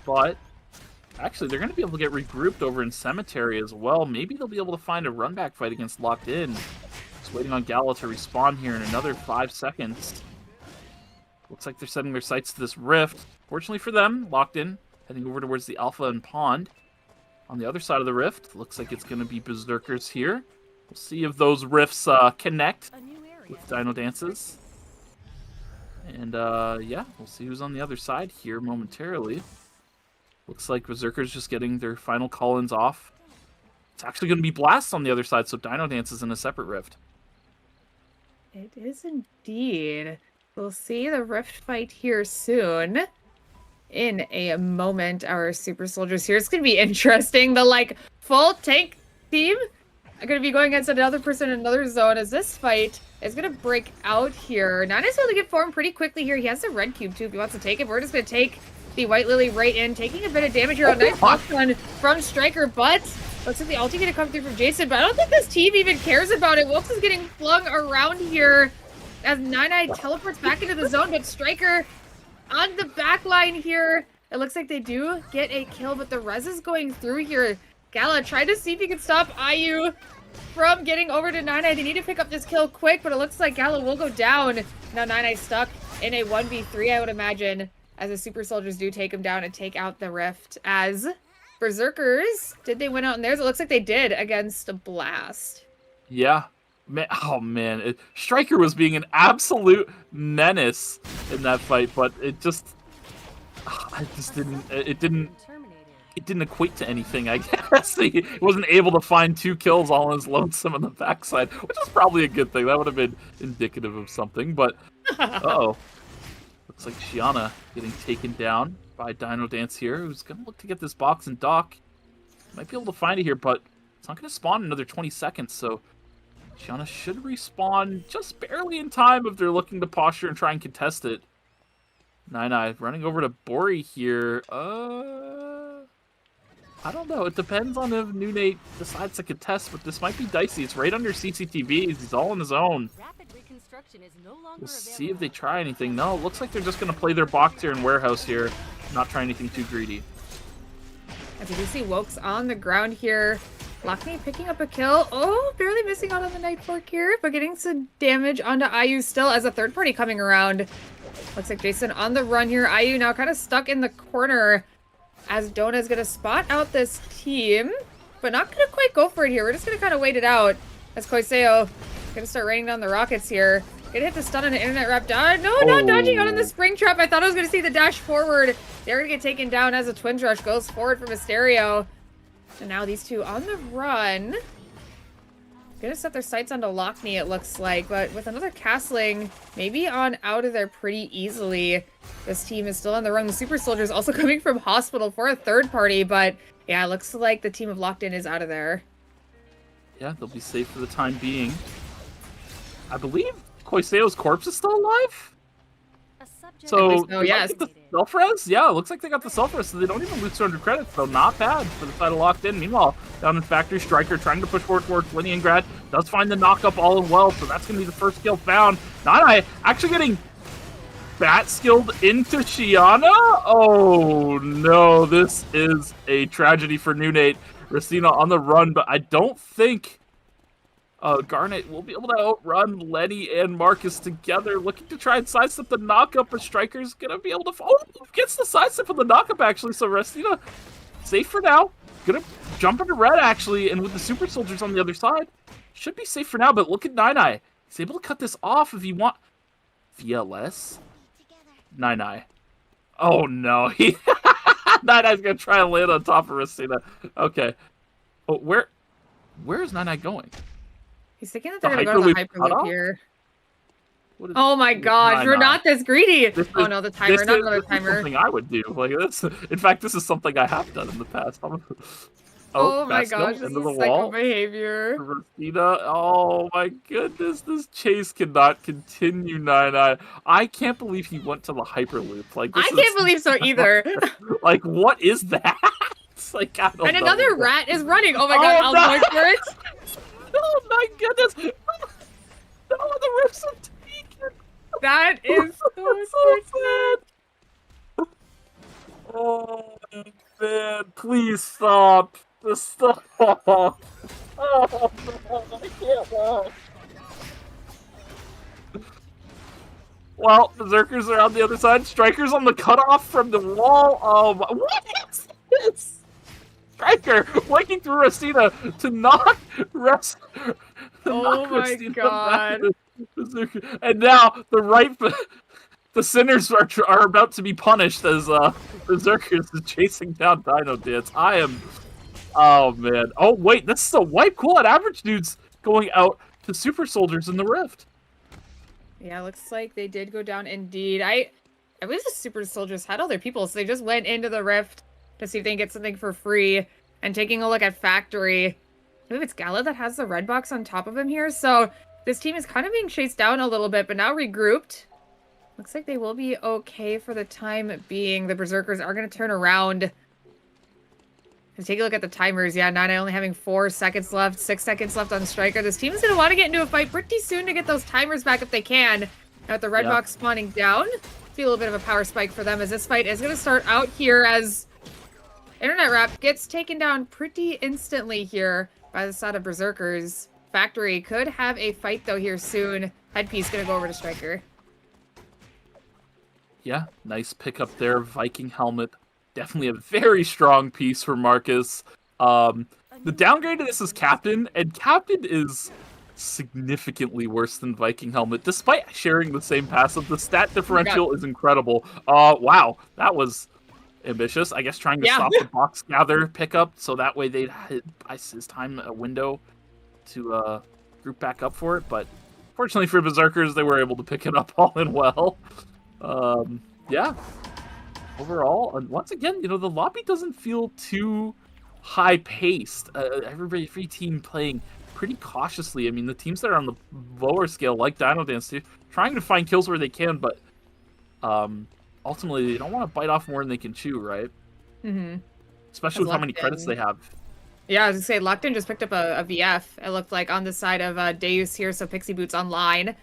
But actually, they're going to be able to get regrouped over in Cemetery as well. Maybe they'll be able to find a run-back fight against Locked In. Just waiting on Gala to respawn here in another 5 seconds. Looks like they're setting their sights to this rift. Fortunately for them, Locked In heading over towards the Alpha and Pond. On the other side of the rift, looks like it's going to be Berzerkers here. We'll see if those rifts connect with DinoDances. And yeah, we'll see who's on the other side here momentarily. Looks like Berzerkers just getting their final call-ins off. It's actually going to be Blast on the other side, so DinoDance is in a separate rift. It is indeed. We'll see the rift fight here soon. In a moment, our Super Soldiers here. It's going to be interesting. The, like, full tank team are going to be going against another person in another zone as this fight is going to break out here. nyanyany's able to get formed pretty quickly here. He has the red cube too if he wants to take it. We're just going to take the White Lily right in, taking a bit of damage here. A nice block run from Striker, but looks like the ulti going to come through from Jason, but I don't think this team even cares about it. Wilkes is getting flung around here as nyanyanya teleports back into the zone, but Striker on the back line here. It looks like they do get a kill, but the res is going through here. Gala tried to see if he could stop IU from getting over to nyanyanya. They need to pick up this kill quick, but it looks like Gala will go down. Now nyanyanya stuck in a 1v3, I would imagine, as the Super Soldiers do take him down and take out the Rift. As Berzerkers, did they win out in theirs? It looks like they did against a Blast. Yeah. Man, oh man, Striker was being an absolute menace in that fight, but it just didn't equate to anything, I guess. He wasn't able to find 2 kills all on his lonesome on the backside, which is probably a good thing. That would have been indicative of something, but uh-oh. Looks like Shiana getting taken down by DinoDance here, who's going to look to get this box and dock. Might be able to find it here, but it's not going to spawn in another 20 seconds, so Shiana should respawn just barely in time if they're looking to posture and try and contest it. nyanyanya running over to Bori here. I don't know. It depends on if NewNate decides to contest, but this might be dicey. It's right under CCTVs. He's all on his own. We'll see if they try anything. No, it looks like they're just going to play their box here in Warehouse here. Not try anything too greedy. As you do see Wokes on the ground here. Lockney picking up a kill. Oh, barely missing out on the Night Fork here, but getting some damage onto IU still as a third party coming around. Looks like Jason on the run here. IU now kind of stuck in the corner as Dona's going to spot out this team, but not going to quite go for it here. We're just going to kind of wait it out as Koiseo going to start raining down the rockets here. Gonna hit the stun on an internet wrap down. No, not dodging out on the spring trap. I thought I was going to see the dash forward. They're going to get taken down as a Twins Rush goes forward from Mysterio. And now these two on the run. Gonna set their sights onto Lockney, it looks like, but with another castling, maybe on out of there pretty easily. This team is still on the run. The Super Soldiers also coming from hospital for a third party, but yeah, it looks like the team of Locked In is out of there. Yeah, they'll be safe for the time being. I believe Koiseo's corpse is still alive? So, yes. The self-res? Yeah, it looks like they got the self-res, so they don't even lose 200 credits, so not bad for the side of Locked In. Meanwhile, down in Factory, Striker trying to push forward towards Leningrad, does find the knock-up all in well, so that's going to be the first kill found. nyanyanya actually getting bat-skilled into Shiana? Oh, no, this is a tragedy for NewNate. Racina on the run, but I don't think Garnet will be able to outrun Lenny and Marcus together, looking to try and sidestep the knockup, but Striker's gonna be able to... Oh, gets the sidestep of the knockup, actually, so Restina safe for now. Gonna jump into red, actually, and with the Super Soldiers on the other side, should be safe for now, but look at nyanyanya. He's able to cut this off if you want... VLS? nyanyanya. Oh, no. nyanyana's gonna try and land on top of Restina. Okay. Oh, where is nyanyanya going? He's thinking that they're going to go to the Hyperloop here. Oh my gosh, we're not this greedy! Oh no, the timer, not another timer. This is something I would do. Like this. In fact, this is something I have done in the past. Oh my gosh, this is psycho behavior. Restina, oh my goodness, this chase cannot continue, nyanyanya. I can't believe he went to the Hyperloop. Like I can't believe so either. Like, what is that? It's like, I don't know. And another rat is running. Oh my god, I'll look for it. Oh my goodness! No, the rifts are taken! That is so sad! Oh man, please stop! Just stop! Oh no, I can't watch! Well, Berzerkers are on the other side, Striker's on the cutoff from the wall. Oh my, what is this? Striker flanking through Restina to knock Oh my god. And now the sinners are about to be punished as Berzerkers is chasing down DinoDance. Oh man. Oh wait, this is a wipe. CoolHotAvgDudes going out to Super Soldiers in the Rift. Yeah, looks like they did go down indeed. I believe the Super Soldiers had all their people, so they just went into the Rift to see if they can get something for free. And taking a look at Factory, believe it's Gala that has the red box on top of him here. So this team is kind of being chased down a little bit, but now regrouped. Looks like they will be okay for the time being. The Berzerkers are going to turn around. Let's take a look at the timers. Yeah, Nyanyanya only having 4 seconds left, 6 seconds left on Striker. This team is going to want to get into a fight pretty soon to get those timers back if they can. Now with the red box spawning down, see a little bit of a power spike for them as this fight is going to start out here as Internet Rap gets taken down pretty instantly here by the side of Berzerkers. Factory could have a fight though here soon. Headpiece going to go over to Striker. Yeah, nice pickup there. Viking helmet. Definitely a very strong piece for Marcus. The downgrade to this is Captain, and Captain is significantly worse than Viking helmet, despite sharing the same passive. The stat differential is incredible. Wow, that was ambitious. I guess trying to stop the box gather pickup, so that way they'd buy his time a window to group back up for it. But fortunately for Berzerkers, they were able to pick it up all in well. Yeah. Overall, and once again, the lobby doesn't feel too high-paced. Every team playing pretty cautiously. I mean, the teams that are on the lower scale, like DinoDance, trying to find kills where they can, but ultimately, they don't want to bite off more than they can chew, right? Mm-hmm. Especially with how many credits they have. Yeah, I was going to say, Locked-In just picked up a VF, it looked like, on the side of Deus here, so Pixie Boots online.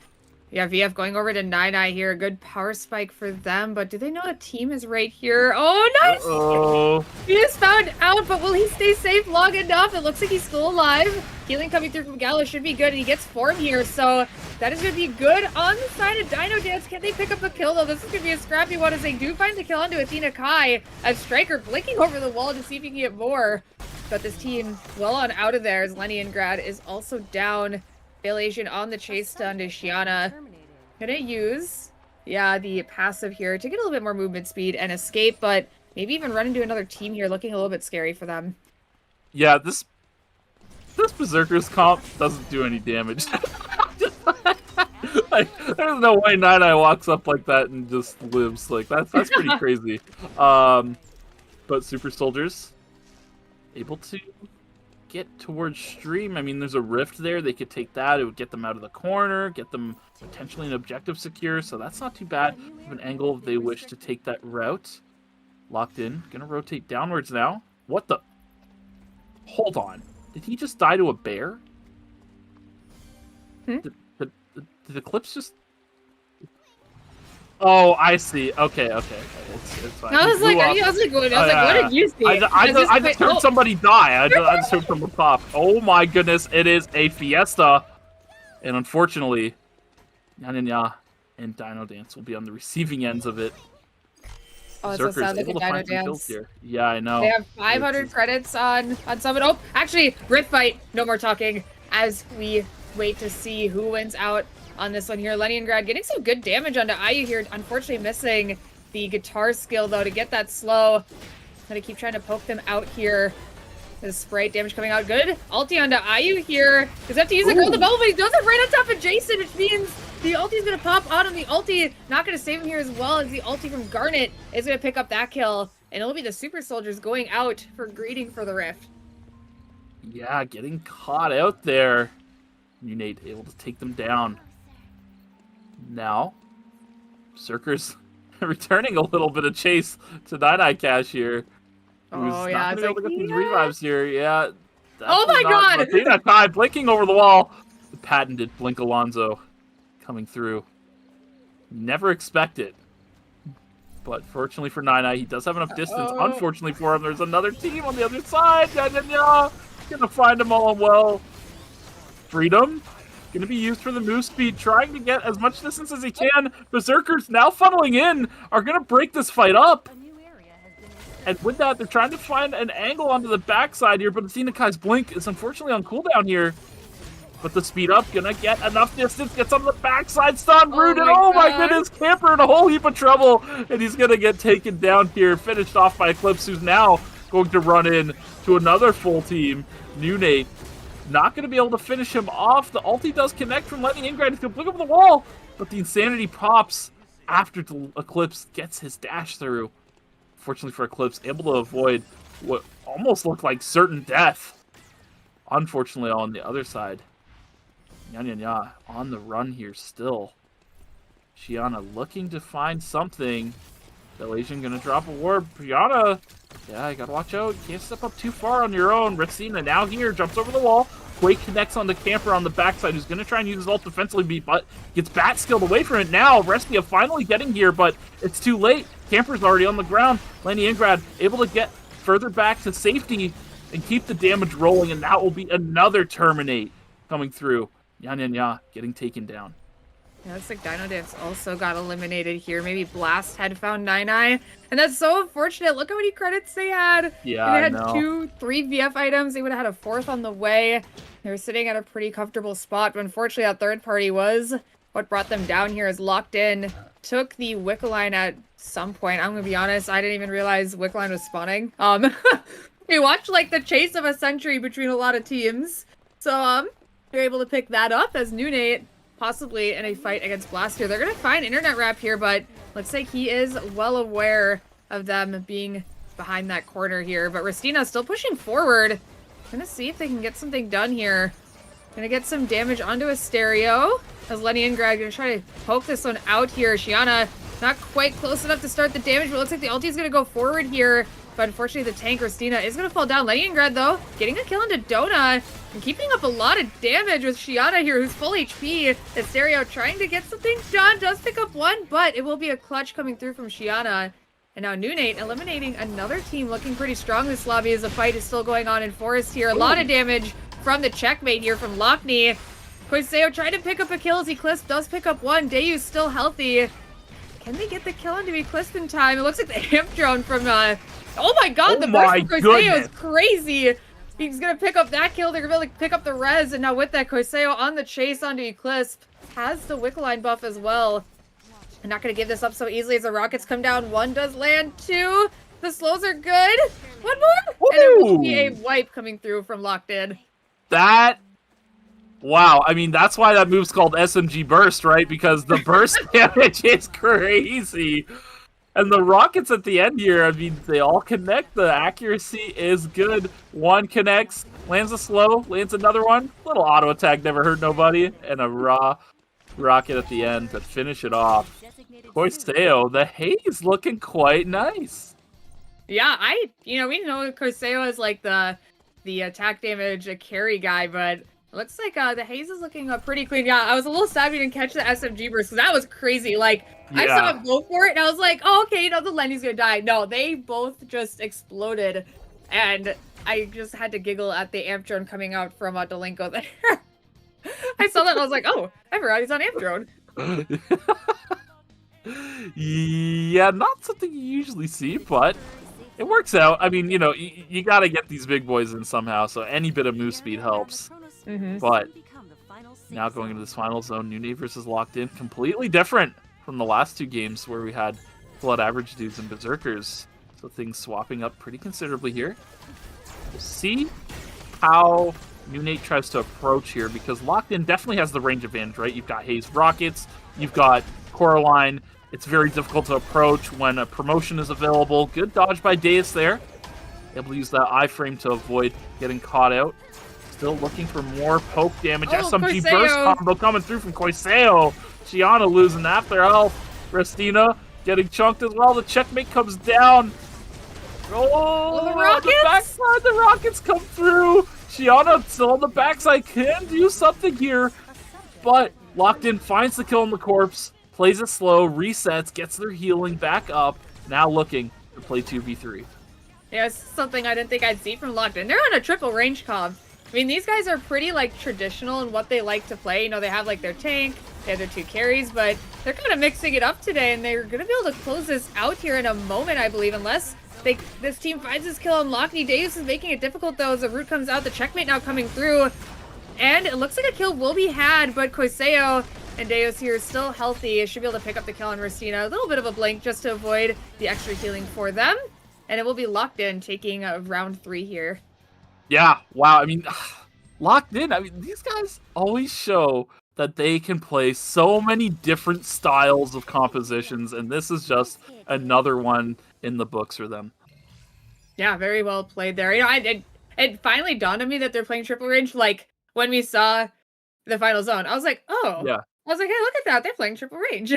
Yeah, VF going over to Nyanyanya here. A good power spike for them, but do they know a team is right here? Oh, nice! Uh-oh. He is found out, but will he stay safe long enough? It looks like he's still alive. Healing coming through from Gala should be good, and he gets form here, so that is going to be good on the side of DinoDance. Can they pick up a kill, though? This is going to be a scrappy one as they do find the kill onto Athena Kai, as Striker blinking over the wall to see if he can get more. But this team well on out of there as Leningrad is also down. Asian on the chase to Shiana. Gonna use, the passive here to get a little bit more movement speed and escape, but maybe even run into another team here, looking a little bit scary for them. Yeah, this Berzerkers comp doesn't do any damage. There's no way Nyanyanya walks up like that and just lives. Like, that's pretty crazy. But Super Soldiers able to get towards stream. I mean, there's a rift there. They could take that. It would get them out of the corner, get them potentially an objective secure, so that's not too bad of an angle if they wish to take that route. Locked in. Gonna rotate downwards now. What the? Hold on. Did he just die to a bear? Did the clips just... Oh, I see. Okay. It's fine. I was like, what did you see? I just heard somebody die. I just heard someone pop. Oh my goodness, it is a fiesta. And unfortunately, Nyanyanya and DinoDance will be on the receiving ends of it. Oh, it's so sad looking DinoDance. Here. Yeah, I know. They have 500 credits on Summit. Oh, actually, Rift fight. No more talking as we wait to see who wins out on this one here. Leningrad getting some good damage onto IU here. Unfortunately missing the guitar skill, though, to get that slow. Gonna keep trying to poke them out here. The sprite damage coming out good. Ulti onto IU here. Does have to use the golden bubble, but he does it right on top of Jason, which means the ulti's gonna pop out on the ulti. Not gonna save him here as well as the ulti from Garnet is gonna pick up that kill. And it'll be the Super Soldiers going out for greeting for the Rift. Yeah, getting caught out there. NewNate able to take them down. Now, Berzerkers returning a little bit of chase to Nyanyanya Cash here. Oh, yeah. Not gonna be able to get these revives here. Yeah. Oh my god! Athena Kai blinking over the wall. The patented Blink Alonzo coming through. Never expected. But fortunately for Nyanyanya, he does have enough distance. Unfortunately for him, there's another team on the other side. Nyanyanya gonna find them all well. Freedom. Going to be used for the move speed, trying to get as much distance as he can. Berzerkers now funneling in are going to break this fight up. And with that, they're trying to find an angle onto the backside here, but Athena Kai's blink is unfortunately on cooldown here. But the speed up, going to get enough distance, gets on the backside, stun, rooted. Oh my goodness, Camper in a whole heap of trouble. And he's going to get taken down here, finished off by Eclipse, who's now going to run in to another full team. NewNate. Not going to be able to finish him off. The ulti does connect from Leningrad. He's going to blink over the wall. But the insanity pops after the Eclipse gets his dash through. Fortunately for Eclipse, able to avoid what almost looked like certain death unfortunately on the other side. Nyanyanya on the run here still. Shiana looking to find something. Delasian gonna drop a ward. Shiana, yeah, you gotta watch out. You can't step up too far on your own. Racina now here, jumps over the wall. Quake connects on the camper on the backside, who's gonna try and use his ult defensively, but gets bat skilled away from it now. Restia finally getting here, but it's too late. Camper's already on the ground. Leningrad able to get further back to safety and keep the damage rolling, and that will be another terminate coming through. Nyanyanya getting taken down. Yeah, looks like DinoDance also got eliminated here. Maybe Blast had found Nine, and that's so unfortunate. Look how many credits they had. Yeah, they had 2, 3 VF items. They would have had a 4th on the way. They were sitting at a pretty comfortable spot, but unfortunately that third party was what brought them down here. Is Locked In took the Wick line at some point. I'm gonna be honest, I didn't even realize Wick line was spawning. We watched like the chase of a century between a lot of teams, so they're able to pick that up as NewNate possibly in a fight against Blast here. They're going to find Internet Wrap here, but looks like he is well aware of them being behind that corner here. But Restina still pushing forward. Gonna see if they can get something done here. Gonna get some damage onto a stereo. As Leningrad gonna try to poke this one out here. Shiana not quite close enough to start the damage, but it looks like the ulti is gonna go forward here. But unfortunately, the tank, Restina, is going to fall down. Leningrad, though, getting a kill into Dona and keeping up a lot of damage with Shiana here, who's full HP. Stereo trying to get something done. Does pick up one, but it will be a clutch coming through from Shiana. And now NewNate eliminating another team looking pretty strong this lobby as the fight is still going on in Forest here. A lot of damage from the checkmate here from Lockney. Koiseo trying to pick up a kill as Eclipse does pick up one. Dayu's still healthy. Can they get the kill into Eclipse in time? It looks like the amp drone from oh my god, the burst from Koiseo is crazy. He's gonna pick up that kill. They're gonna be able to pick up the res, and now with that, Koiseo on the chase onto Eclipse has the Wick line buff as well. I'm not gonna give this up so easily as the rockets come down. One does land, 2. The slows are good. One more, Woo! and it will be a wipe coming through from Locked In. Wow, I mean, that's why that move's called SMG Burst, right? Because the burst damage is crazy. And the rockets at the end here, I mean, they all connect. The accuracy is good. One connects, lands a slow, lands another one. Little auto attack, never hurt nobody. And a raw rocket at the end to finish it off. Koiseo, the haze looking quite nice. Yeah, we know Koiseo is like the attack damage carry guy, but it looks like the haze is looking pretty clean. Yeah, I was a little sad we didn't catch the SMG burst, because that was crazy. Like, I saw him go for it, and I was like, oh, okay, the Lenny's gonna die. No, they both just exploded, and I just had to giggle at the amp drone coming out from Dolinko there. I saw that, and I was like, oh, I forgot he's on amp drone. Yeah, not something you usually see, but it works out. I mean, you gotta get these big boys in somehow, so any bit of move speed helps. But now going into this final zone, NewNate versus Locked In, completely different from the last 2 games where we had CoolHotAvgDudes and Berzerkers. So things swapping up pretty considerably here. We'll see how NewNate tries to approach here, because Locked In definitely has the range advantage, right? You've got Haze Rockets, you've got Coraline. It's very difficult to approach when a promotion is available. Good dodge by Deus there. Able to use that iframe to avoid getting caught out. Still looking for more poke damage. SMG Koiseo. burst combo coming through from Koiseo. Shiana losing half their health. Restina getting chunked as well. The checkmate comes down. Oh, the rockets! The backside, the rockets come through. Shiana still on the backside, can do something here. But Locked In finds the kill on the corpse. Plays it slow, resets, gets their healing back up. Now looking to play 2v3. Yeah, it's something I didn't think I'd see from Locked In. They're on a triple range comp. I mean, these guys are pretty, traditional in what they like to play. They have, their tank, they have their 2 carries, but they're kind of mixing it up today, and they're going to be able to close this out here in a moment, I believe, unless this team finds this kill on Lockney. Davis is making it difficult, though, as the root comes out. The checkmate now coming through, and it looks like a kill will be had, but Koiseo and Deus here is still healthy. Should be able to pick up the kill on Restina. A little bit of a blink just to avoid the extra healing for them, and it will be Locked In taking round 3 here. Yeah, wow. I mean, Locked In. I mean, these guys always show that they can play so many different styles of compositions, and this is just another one in the books for them. Yeah, very well played there. it finally dawned on me that they're playing triple range, like, when we saw the final zone. I was like, oh. Yeah. I was like, hey, look at that. They're playing triple range.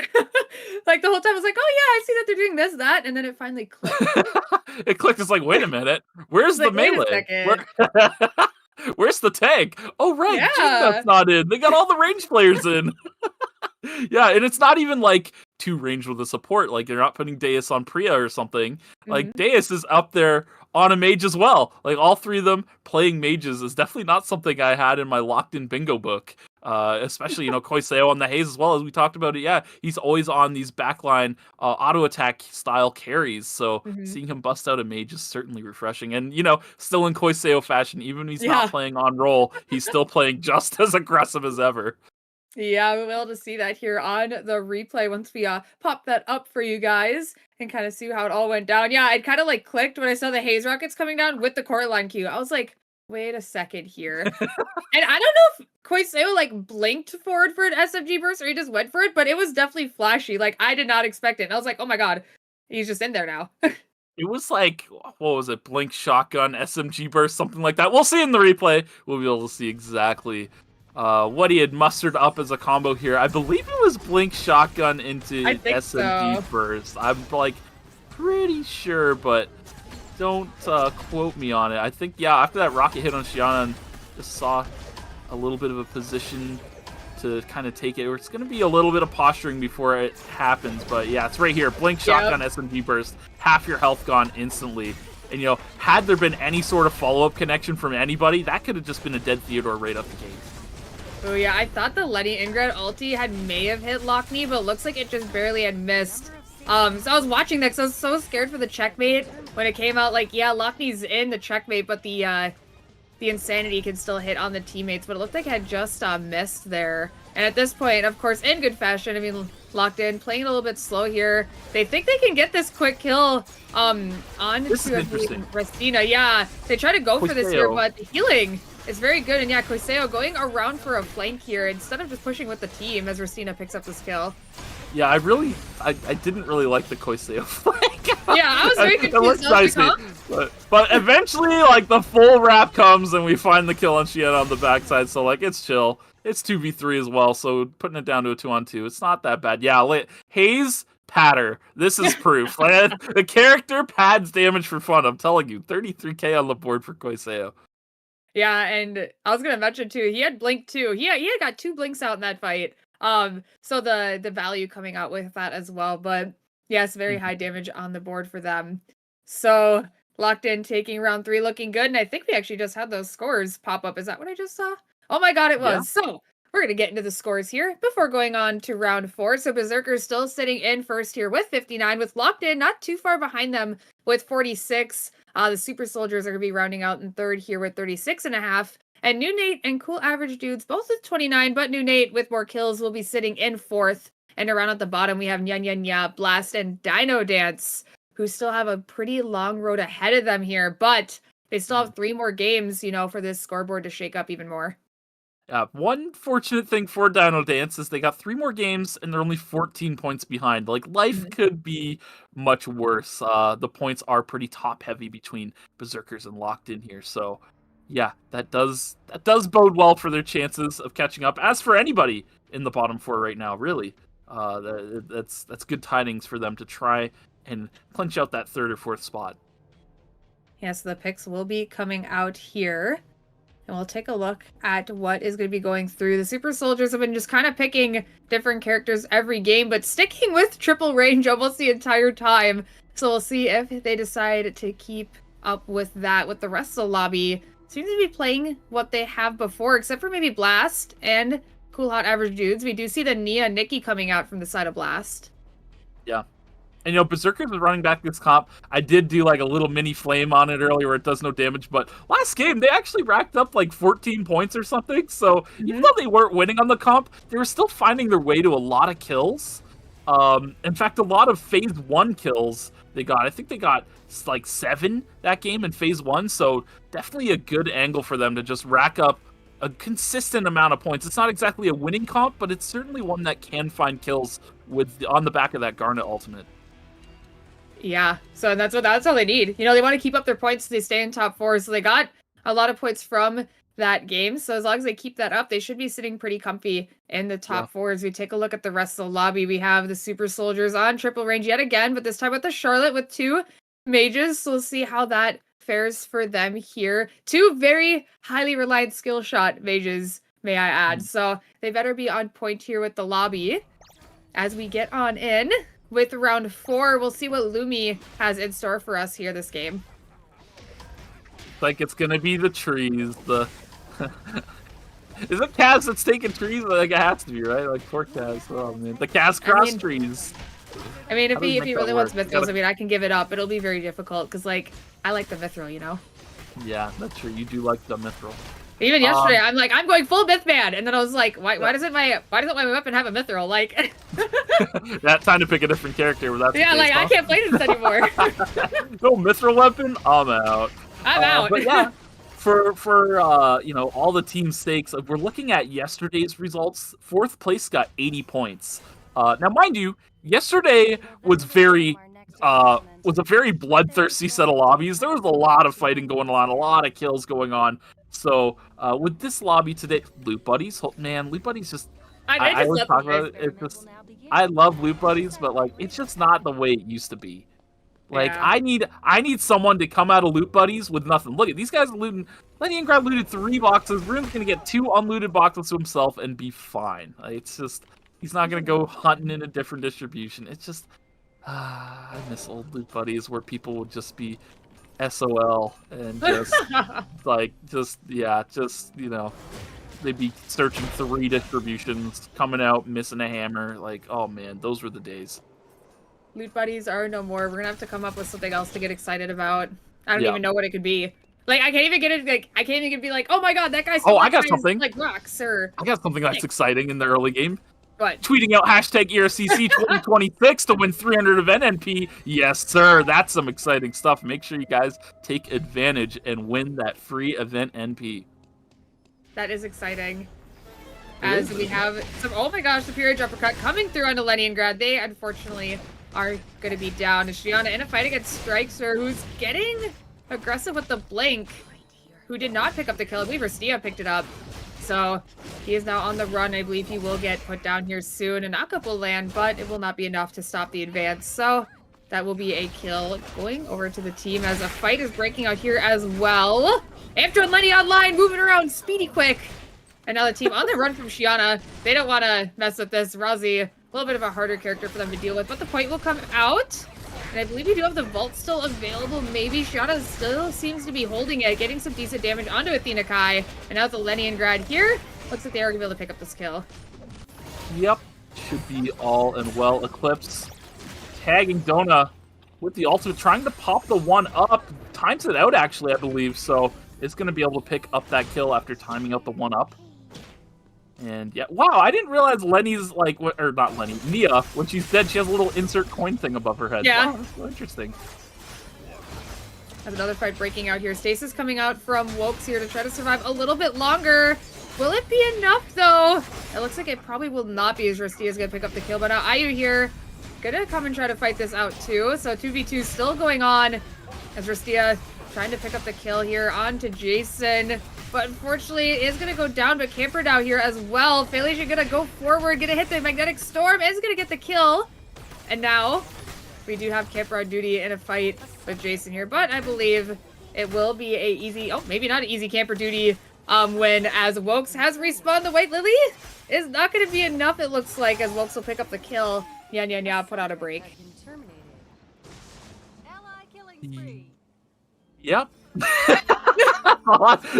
Like, the whole time I was like, oh, yeah, I see that they're doing this, that. And then it finally clicked. It clicked. It's like, wait a minute. Where's the Like, wait a melee? second. Where's the tank? Oh, right. Yeah. That's not in. They got all the range players in. Yeah, and it's not even like two range with a support. Like, you're not putting Deus on Priya or something. Like, Deus is up there on a mage as well. Like, all three of them playing mages is definitely not something I had in my locked-in bingo book. Especially, Koiseo on the Haze as well, as we talked about it. Yeah, he's always on these backline auto attack style carries. So seeing him bust out a mage is certainly refreshing. And, still in Koiseo fashion, even when he's not playing on roll, he's still playing just as aggressive as ever. Yeah, we'll be able to see that here on the replay once we pop that up for you guys and kind of see how it all went down. Yeah, it kind of like clicked when I saw the Haze Rockets coming down with the core line queue. I was like, wait a second here. And I don't know if Koiseo like blinked forward for an SMG burst or he just went for it, but it was definitely flashy. Like, I did not expect it. And I was like, oh my god, he's just in there now. It was like, what was it? Blink shotgun, SMG burst, something like that. We'll see in the replay. We'll be able to see exactly what he had mustered up as a combo here. I believe it was blink shotgun into SMG burst. I'm like pretty sure, but don't quote me on it. I think, yeah, after that rocket hit on Shiana, just saw a little bit of a position to kind of take it. It's going to be a little bit of posturing before it happens, but yeah, it's right here. Blink shotgun, SMG burst, half your health gone instantly. And, had there been any sort of follow-up connection from anybody, that could have just been a dead Theodore right up the gate. Oh yeah, I thought the Lenny Ingrid ulti may have hit Lockney, but it looks like it just barely had missed. So I was watching that because I was so scared for the checkmate when it came out. Like, yeah, Lockney's in the checkmate, but the insanity can still hit on the teammates. But it looked like it had just missed there. And at this point, of course, in good fashion, I mean, Locked In, playing a little bit slow here. They think they can get this quick kill on Restina. Yeah, they try to go for this here, but the healing is very good. And yeah, Koiseo going around for a flank here instead of just pushing with the team as Restina picks up this kill. Yeah, I didn't really like the Koiseo flank. Yeah, I was very confused. It looks dicey, but eventually, like, the full wrap comes and we find the kill on Shiana on the backside, so, like, it's chill. It's 2v3 as well, so putting it down to a 2-on-2, it's not that bad. Yeah, Haze patter. This is proof. The character pads damage for fun, I'm telling you. 33k on the board for Koiseo. Yeah, and I was gonna mention too, he had blink too. He had got 2 blinks out in that fight. So the value coming out with that as well. But yes, very high damage on the board for them. So Locked In taking round 3 looking good, and I think we actually just had those scores pop up. Is that what I just saw? Oh my god, it was. Yeah. So we're going to get into the scores here before going on to round 4. So Berzerkers still sitting in first here with 59, with Locked In not too far behind them with 46. The Super Soldiers are going to be rounding out in third here with 36.5. And NewNate and CoolHotAvgDudes both with 29, but NewNate with more kills will be sitting in fourth. And around at the bottom, we have nyanyanya, Blast, and DinoDance, who still have a pretty long road ahead of them here. But they still have 3 more games, for this scoreboard to shake up even more. One fortunate thing for DinoDance is they got 3 more games and they're only 14 points behind. Like, life could be much worse. The points are pretty top heavy between Berzerkers and Locked In here. So, yeah, that does bode well for their chances of catching up. As for anybody in the bottom 4 right now, really, that's good tidings for them to try and clinch out that 3rd or 4th spot. Yeah, so the picks will be coming out here. And we'll take a look at what is going to be going through. The Super Soldiers have been just kind of picking different characters every game, but sticking with triple range almost the entire time. So we'll see if they decide to keep up with that. With the rest of the lobby, seems to be playing what they have before, except for maybe Blast and CoolHotAvgDudes. We do see the Nia Nikki coming out from the side of Blast. Yeah. And, Berzerkers was running back this comp. I did do, like, a little mini flame on it earlier where it does no damage, but last game, they actually racked up, like, 14 points or something. So, even though they weren't winning on the comp, they were still finding their way to a lot of kills. In fact, a lot of Phase 1 kills they got. I think they got, like, 7 that game in Phase 1, so definitely a good angle for them to just rack up a consistent amount of points. It's not exactly a winning comp, but it's certainly one that can find kills on the back of that Garnet ultimate. Yeah, so that's all they need. They want to keep up their points so they stay in top 4. So they got a lot of points from that game. So as long as they keep that up, they should be sitting pretty comfy in the top four. As we take a look at the rest of the lobby, we have the Super Soldiers on triple range yet again, but this time with the Charlotte with 2 mages. So we'll see how that fares for them here. 2 very highly reliant skill shot mages, may I add. So they better be on point here with the lobby. As we get on in with round 4, we'll see what Lumi has in store for us here this game. Like it's gonna be the trees. The is it Kaz that's taking trees? Like it has to be, right? Like poor Kaz. Oh man, the Kaz cross trees. I mean, if How do you he make that really wants work? Mithrils, I mean, I can give it up. It'll be very difficult because, like, I like the Mithril, you know. Yeah, that's true. You do like the Mithril. Even yesterday, I'm like, I'm going full Mythman, and then I was like, why doesn't my weapon have a Mithril? Like, That time to pick a different character. That's yeah, like I can't play this anymore. No Mithril weapon. I'm out. I'm out. But yeah, for you know, all the team stakes, we're looking at yesterday's results. 4th place got 80 points. Now, mind you, yesterday was a very bloodthirsty set of lobbies. There was a lot of fighting going on, a lot of kills going on. So with this lobby today, Loot Buddies, man, Loot Buddies just I always talk about it. It's just I love Loot Buddies, but like it's just not the way it used to be. Like Yeah. I need someone to come out of Loot Buddies with nothing. Look at these guys looting. Leningrad looted 3 boxes. Rune's gonna get 2 unlooted boxes to himself and be fine. Like, it's just he's not gonna go hunting in a different distribution. It's just I miss old Loot Buddies where people would just be SOL and just you know, they'd be searching 3 distributions, coming out missing a hammer. Like, oh man, those were the days. Loot Buddies are no more. We're gonna have to come up with something else to get excited about. I don't Yeah. even know what it could be. Like, I can't even get it. Like, I can't even be like, oh my god, that guy's. Oh, I got something. Like rocks or. I got something that's exciting in the early game. What? Tweeting out hashtag ERCC 2026 to win 300 event NP. Yes, sir. That's some exciting stuff. Make sure you guys take advantage and win that free event NP. That is exciting. As we have some, oh my gosh, Superior Jumper Cut coming through onto Leningrad. They unfortunately are going to be down. Shiana in a fight against Strikester, who's getting aggressive with the Blink, who did not pick up the kill. I believe Rastia picked it up. So he is now on the run. I believe he will get put down here soon. A knockup will land, but it will not be enough to stop the advance. So that will be a kill going over to the team as a fight is breaking out here as well. After and Lenny online, moving around speedy quick. And now the team on the run from Shiana. They don't want to mess with this. Razi, a little bit of a harder character for them to deal with, but the point will come out. And I believe you do have the vault still available. Maybe Shiana still seems to be holding it, getting some decent damage onto Athena Kai. And now the Leningrad here. Looks like they are going to be able to pick up this kill. Yep. Should be all and well. Eclipse tagging Dona with the ultimate, trying to pop the 1-up. Times it out, actually, I believe. So it's going to be able to pick up that kill after timing out the 1-up. And yeah, wow, I didn't realize Lenny's like, or not Lenny, Nia, when she's dead, she has a little insert coin thing above her head. Yeah. Wow, that's so interesting. There's another fight breaking out here. Stasis coming out from Wokes here to try to survive a little bit longer. Will it be enough, though? It looks like it probably will not be, as Rastia's going to pick up the kill. But now Ayu here, going to come and try to fight this out, too. So 2v2 still going on, as Rastia trying to pick up the kill here onto Jason. But unfortunately, it is going to go down, but Camper down here as well. Phalange going to go forward, going to hit the Magnetic Storm, is going to get the kill. And now, we do have Camper on duty in a fight with Jason here, but I believe it will be a easy, oh, maybe not an easy Camper duty win, as Wokes has respawned. The White Lily is not going to be enough, it looks like, as Wokes will pick up the kill. Nyanyanya put out a break. Yep.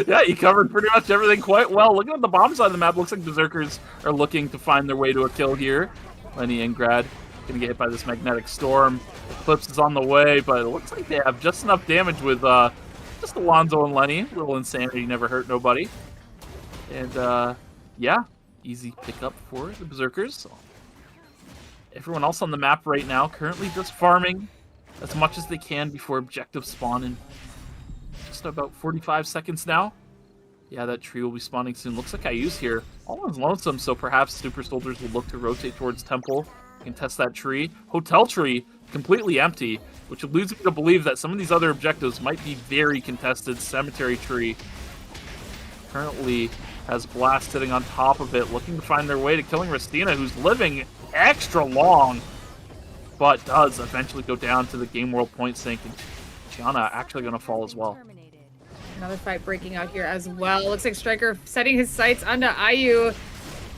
Yeah, he covered pretty much everything quite well. Looking at the bomb side of the map, looks like Berzerkers are looking to find their way to a kill here. Lenny and Grad gonna get hit by this Magnetic Storm. Eclipse is on the way, but it looks like they have just enough damage with just Alonzo and Lenny. A little insanity never hurt nobody. And yeah, easy pickup for the Berzerkers. So, everyone else on the map right now currently just farming as much as they can before objective spawn in just about 45 seconds now. Yeah, that tree will be spawning soon. Looks like Ayu's here. All is lonesome, so perhaps Super Soldiers will look to rotate towards Temple and test that tree. Hotel Tree completely empty, which leads me to believe that some of these other objectives might be very contested. Cemetery Tree currently has Blast sitting on top of it, looking to find their way to killing Ristina, who's living extra long, but does eventually go down to the game world point sink, and Gianna actually going to fall as well. Another fight breaking out here as well. Looks like Striker setting his sights onto IU.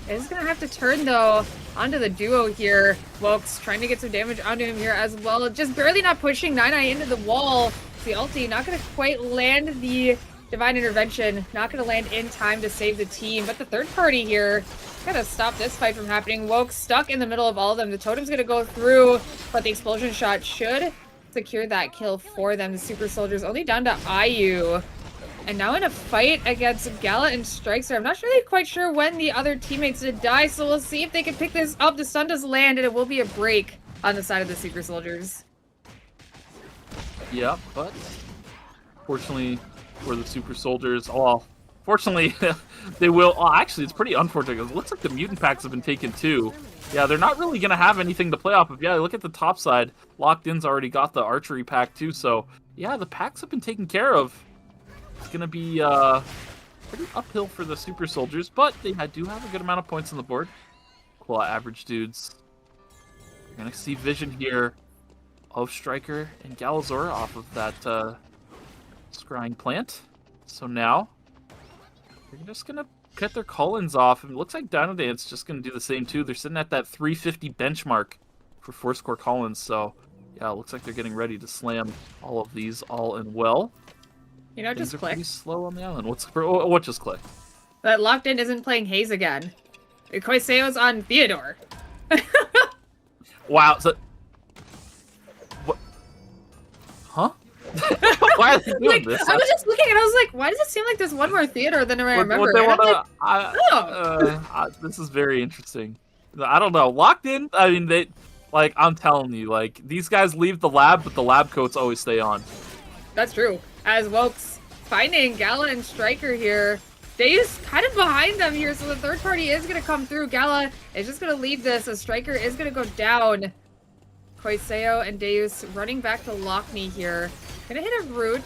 Is going to have to turn, though, onto the duo here. Wokes trying to get some damage onto him here as well. Just barely not pushing Nyanyanya into the wall. The ulti not going to quite land the Divine Intervention. Not going to land in time to save the team. But the third party here got to stop this fight from happening. Wokes stuck in the middle of all of them. The totem's going to go through, but the explosion shot should secure that kill for them. The Super Soldiers only down to IU. And now in a fight against Gala and Strikester. I'm not really quite sure when the other teammates did die, so we'll see if they can pick this up. The stun does land, and it will be a break on the side of the Super Soldiers. Yeah, but fortunately for the Super Soldiers, well, fortunately they will. Oh, actually, it's pretty unfortunate because it looks like the mutant packs have been taken too. Yeah, they're not really going to have anything to play off of. Yeah, look at the top side. Locked In's already got the archery pack too, so yeah, the packs have been taken care of. It's going to be pretty uphill for the Super Soldiers, but they do have a good amount of points on the board. CoolHotAvgDudes. You're going to see vision here of Striker and Galazor off of that scrying plant. So now, they're just going to cut their call-ins off, and it looks like DinoDance just going to do the same too. They're sitting at that 350 benchmark for 4-score call-ins, so yeah, it looks like they're getting ready to slam all of these all in well. You know, Things just are click. pretty slow on the island. What just clicked? That Locked In isn't playing Haze again. Koiseo's on Theodore. Wow. So, what? Huh? Why are they doing Like, this? I was just looking and I was like, why does it seem like there's one more Theodore than I remember? They And I'm wanna, like, this is very interesting. I don't know. Locked In, I mean, they, like, I'm telling you, like, these guys leave the lab, but the lab coats always stay on. That's true. As Wokes finding Gala and Striker here. Deus kind of behind them here, so the third party is going to come through. Gala is just going to leave this, as Striker is going to go down. Koiseo and Deus running back to Lockney here. Going to hit a root,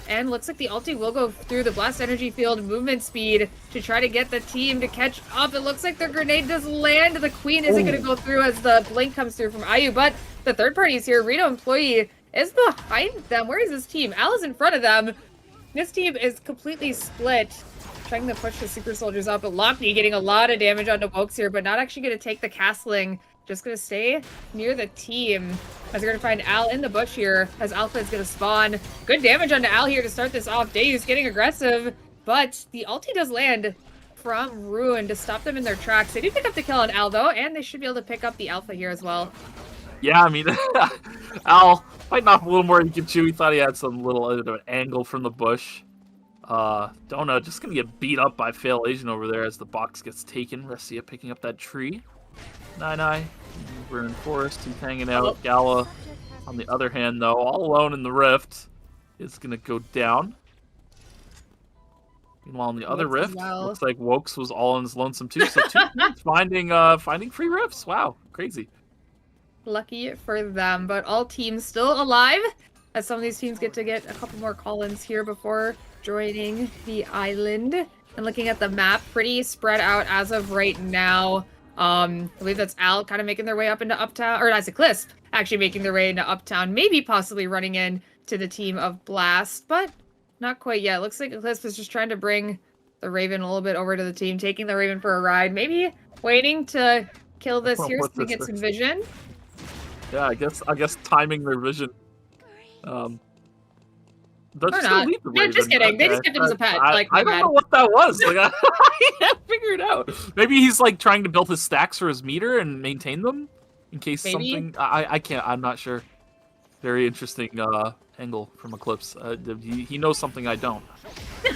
and looks like the ulti will go through the Blast Energy Field movement speed to try to get the team to catch up. It looks like their grenade does land. The Queen isn't going to go through as the blink comes through from IU, but the third party is here. Reno Employee is behind them. Where is this team? Al is in front of them. This team is completely split, trying to push the Super Soldiers up, but Lockney getting a lot of damage onto Wokes here, but not actually going to take the castling. Just going to stay near the team, as they're going to find Al in the bush here, as Alpha is going to spawn. Good damage onto Al here to start this off. Deus getting aggressive, but the ulti does land from Ruin to stop them in their tracks. They do pick up the kill on Al, though, and they should be able to pick up the Alpha here as well. Yeah, I mean, Al fighting off a little more than you can chew. He thought he had some little an angle from the bush. Dona just going to get beat up by Fail Asian over there as the box gets taken. Ressia picking up that tree. Nai, we're in forest. He's hanging out. Gala, on the other hand, though, all alone in the rift, is going to go down. Meanwhile, in the other rift, looks like Wokes was all on his lonesome too. So two teams finding free rifts. Wow, crazy. Lucky for them, but all teams still alive, as some of these teams get a couple more call-ins here before joining the island. And looking at the map, pretty spread out as of right now. I believe that's Al kind of making their way up into Uptown, or that's Eclipse actually making their way into Uptown, maybe possibly running in to the team of Blast, but not quite yet. Looks like Eclipse is just trying to bring the Raven a little bit over to the team, taking the Raven for a ride, maybe waiting to kill this here so we get some vision. Yeah, I guess timing their vision. Or not. Yeah, just kidding. Okay. They just kept him as a pet. I don't know what that was. Like, I can't figure it out. Maybe he's like trying to build his stacks for his meter and maintain them in case something. I can't. I'm not sure. Very interesting angle from Eclipse. He knows something I don't.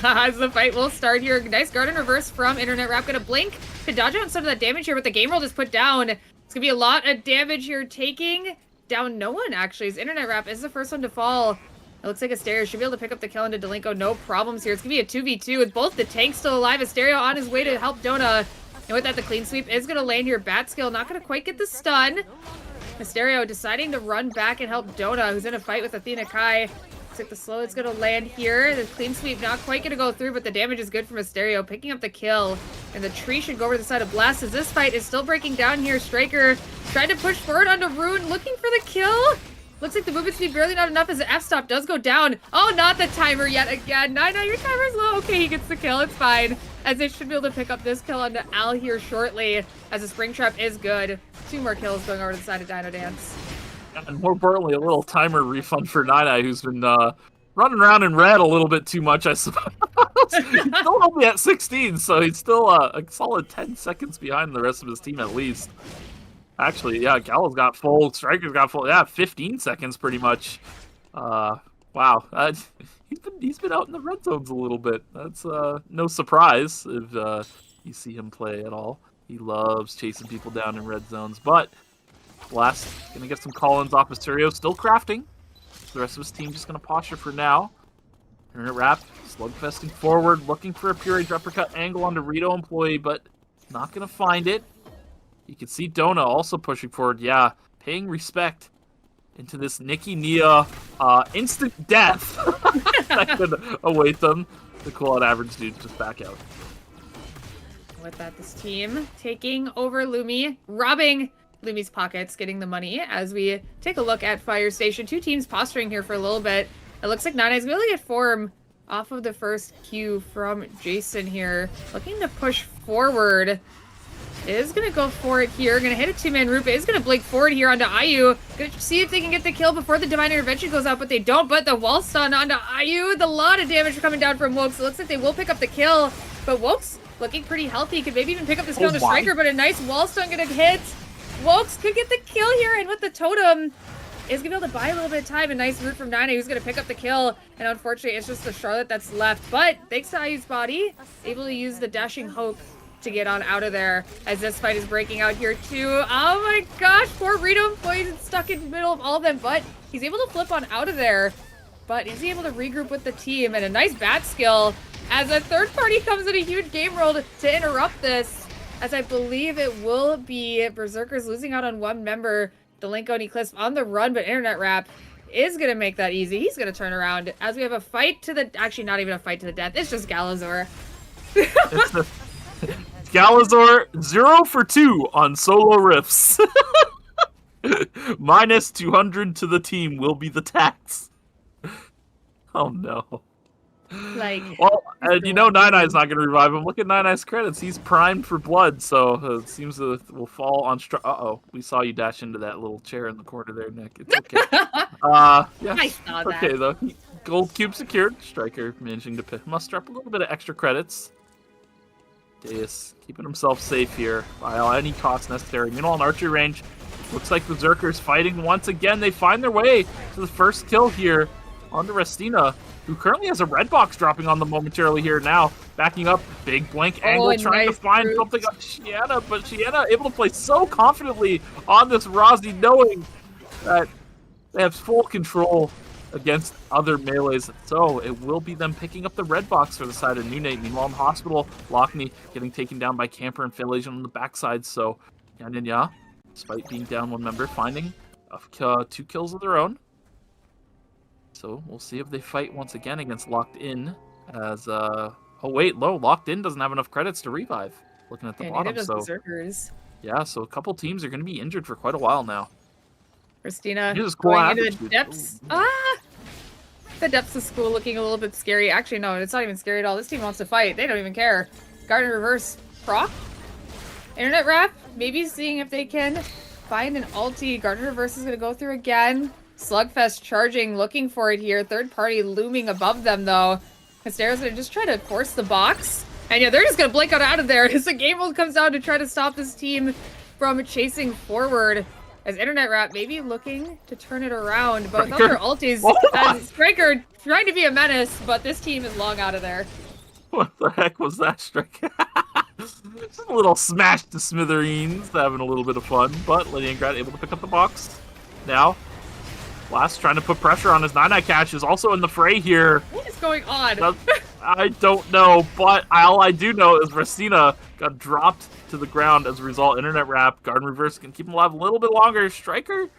As the fight will start here. Nice guard in reverse from Internet Rap. Gonna blink to dodge out some of that damage here, but the game roll is put down. It's gonna be a lot of damage here, taking down no one actually. As Internet Rap is the first one to fall. It looks like Asterio should be able to pick up the kill into Delinko. No problems here. It's going to be a 2v2 with both the tanks still alive. Asterio on his way to help Dona. And with that, the clean sweep is going to land here. Bat skill not going to quite get the stun. Mysterio deciding to run back and help Dona, who's in a fight with Athena Kai. Looks like the slow is going to land here. The clean sweep not quite going to go through, but the damage is good for Mysterio, picking up the kill. And the tree should go over to the side of Blast, as this fight is still breaking down here. Striker trying to push forward onto Rune, looking for the kill. Looks like the movement speed barely not enough as the F-stop does go down. Oh, not the timer yet again. No, your timer's low. Okay, he gets the kill. It's fine. As they should be able to pick up this kill onto Al here shortly, as the spring trap is good. 2 more kills going over to the side of DinoDance. And more importantly, a little timer refund for NyNy, who's been running around in red a little bit too much, I suppose. He's still only at 16, so he's still a solid 10 seconds behind the rest of his team at least. Actually, yeah, Gallo's got full, Striker's got full, yeah, 15 seconds pretty much. Wow, he's been out in the red zones a little bit. That's no surprise if you see him play at all. He loves chasing people down in red zones, but Blast gonna get some call-ins off Mysterio, still crafting. The rest of his team just gonna posture for now. Internet Wrap, slugfesting forward, looking for a pure age uppercut angle on the Rito employee, but not gonna find it. You can see Dona also pushing forward, yeah, paying respect into this Nikki Nia instant death that could await them. The CoolHotAvgDudes just back out. With that, this team taking over Lumi, robbing Lumi's pockets, getting the money as we take a look at Fire Station. 2 teams posturing here for a little bit. It looks like NyNy's going to get form off of the first cue from Jason here. Looking to push forward. Is going to go for it here. Going to hit a 2-man Rupa. Is going to blink forward here onto Ayu. Going to see if they can get the kill before the Divine Intervention goes out, but they don't. But the wall stun onto Ayu. The lot of damage coming down from Wokes. It looks like they will pick up the kill, but Wokes looking pretty healthy. Could maybe even pick up this kill on the Striker, but a nice wall stun going to hit. Wokes could get the kill here, and with the totem, is going to be able to buy a little bit of time. A nice root from NyNy, who's going to pick up the kill. And unfortunately, it's just the Charlotte that's left. But thanks to Ayu's body, able to use the dashing hope to get on out of there, as this fight is breaking out here too. Oh my gosh, poor Rito employees stuck in the middle of all of them, but he's able to flip on out of there. But is he able to regroup with the team? And a nice bat skill as a third party comes in a huge game roll to interrupt this, as I believe it will be Berzerkers losing out on 1 member. The Link Oni Clips on the run, but Internet Wrap is going to make that easy. He's going to turn around as we have a fight to the... Actually, not even a fight to the death. It's just Galazor. Galazor 0 for 2 on solo riffs. Minus 200 to the team will be the tax. Oh no. Like, well, and you know NyNy's not going to revive him. Look at NyNy's credits. He's primed for blood, so it seems that it will fall on... Uh-oh. We saw you dash into that little chair in the corner there, Nick. It's okay. Yeah, I saw that. Okay, though. Gold cube secured. Striker managing to muster up a little bit of extra credits. Deus keeping himself safe here by any cost necessary. Meanwhile, in archery range, looks like Berzerkers fighting once again. They find their way to the first kill here onto Restina, who currently has a red box dropping on them momentarily here now. Backing up, big blank angle, trying nice to find something on Shiana, but Shiana able to play so confidently on this Rozzy, knowing that they have full control against other melees. So it will be them picking up the red box for the side of NewNate. Meanwhile, in the hospital, Lockney getting taken down by Camper and Failation on the backside. So nyanyanya, despite being down 1 member, finding 2 kills of their own. So we'll see if they fight once again against Locked In, as oh wait, Locked In doesn't have enough credits to revive. Looking at the bottom, so Berzerkers. yeah, so a couple teams are going to be injured for quite a while now. Christina Cool going into the depths. The depths of school looking a little bit scary. Actually, no, it's not even scary at all. This team wants to fight. They don't even care. Garden reverse proc. Internet Wrap, maybe seeing if they can find an ulti. Garden reverse is going to go through again. Slugfest charging, looking for it here. Third party looming above them, though. Hystero's going to just try to force the box. And yeah, they're just going to blink out of there as the game mode comes down to try to stop this team from chasing forward. As Internet Wrap maybe looking to turn it around, but without their ultis, Striker trying to be a menace, but this team is long out of there. What the heck was that, Striker? Just a little smash to smithereens, having a little bit of fun, but Leningrad able to pick up the box. Now, Blast trying to put pressure on his NyNy catch is also in the fray here. What is going on? I don't know, but all I do know is Rastina got dropped to the ground as a result. Internet Wrap, Guard and Reverse can keep him alive a little bit longer. Striker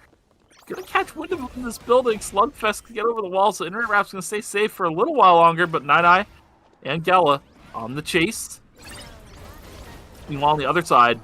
gonna catch wind of him in this building. Slugfest can get over the wall, so Internet Wrap's gonna stay safe for a little while longer, but Nine and Gala on the chase. Meanwhile, on the other side,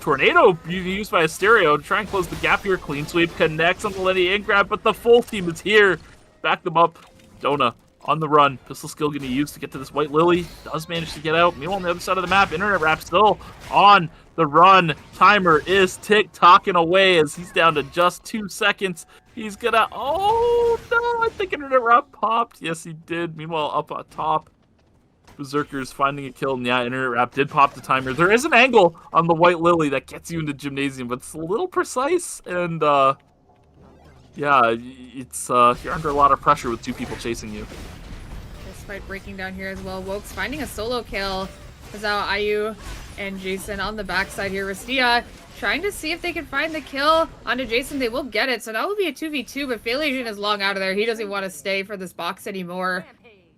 Tornado used by Asterio to try and close the gap here. Clean sweep connects on the Lenny and grab, but the full team is here. Back them up. Dona on the run. Pistol skill going to use to get to this White Lily. Does manage to get out. Meanwhile, on the other side of the map, Internet Wrap still on the run. Timer is tick-tocking away as he's down to just 2 seconds. He's gonna... Oh, no! I think Internet Wrap popped. Yes, he did. Meanwhile, up on top, Berzerkers finding a kill. And yeah, Internet Wrap did pop the timer. There is an angle on the White Lily that gets you into Gymnasium, but it's a little precise. And, yeah, it's, you're under a lot of pressure with 2 people chasing you. This fight breaking down here as well. Wokes finding a solo kill. Is now Ayu and Jason on the backside here. Rastia trying to see if they can find the kill onto Jason. They will get it, so that will be a 2v2, but Phalasian is long out of there. He doesn't want to stay for this box anymore.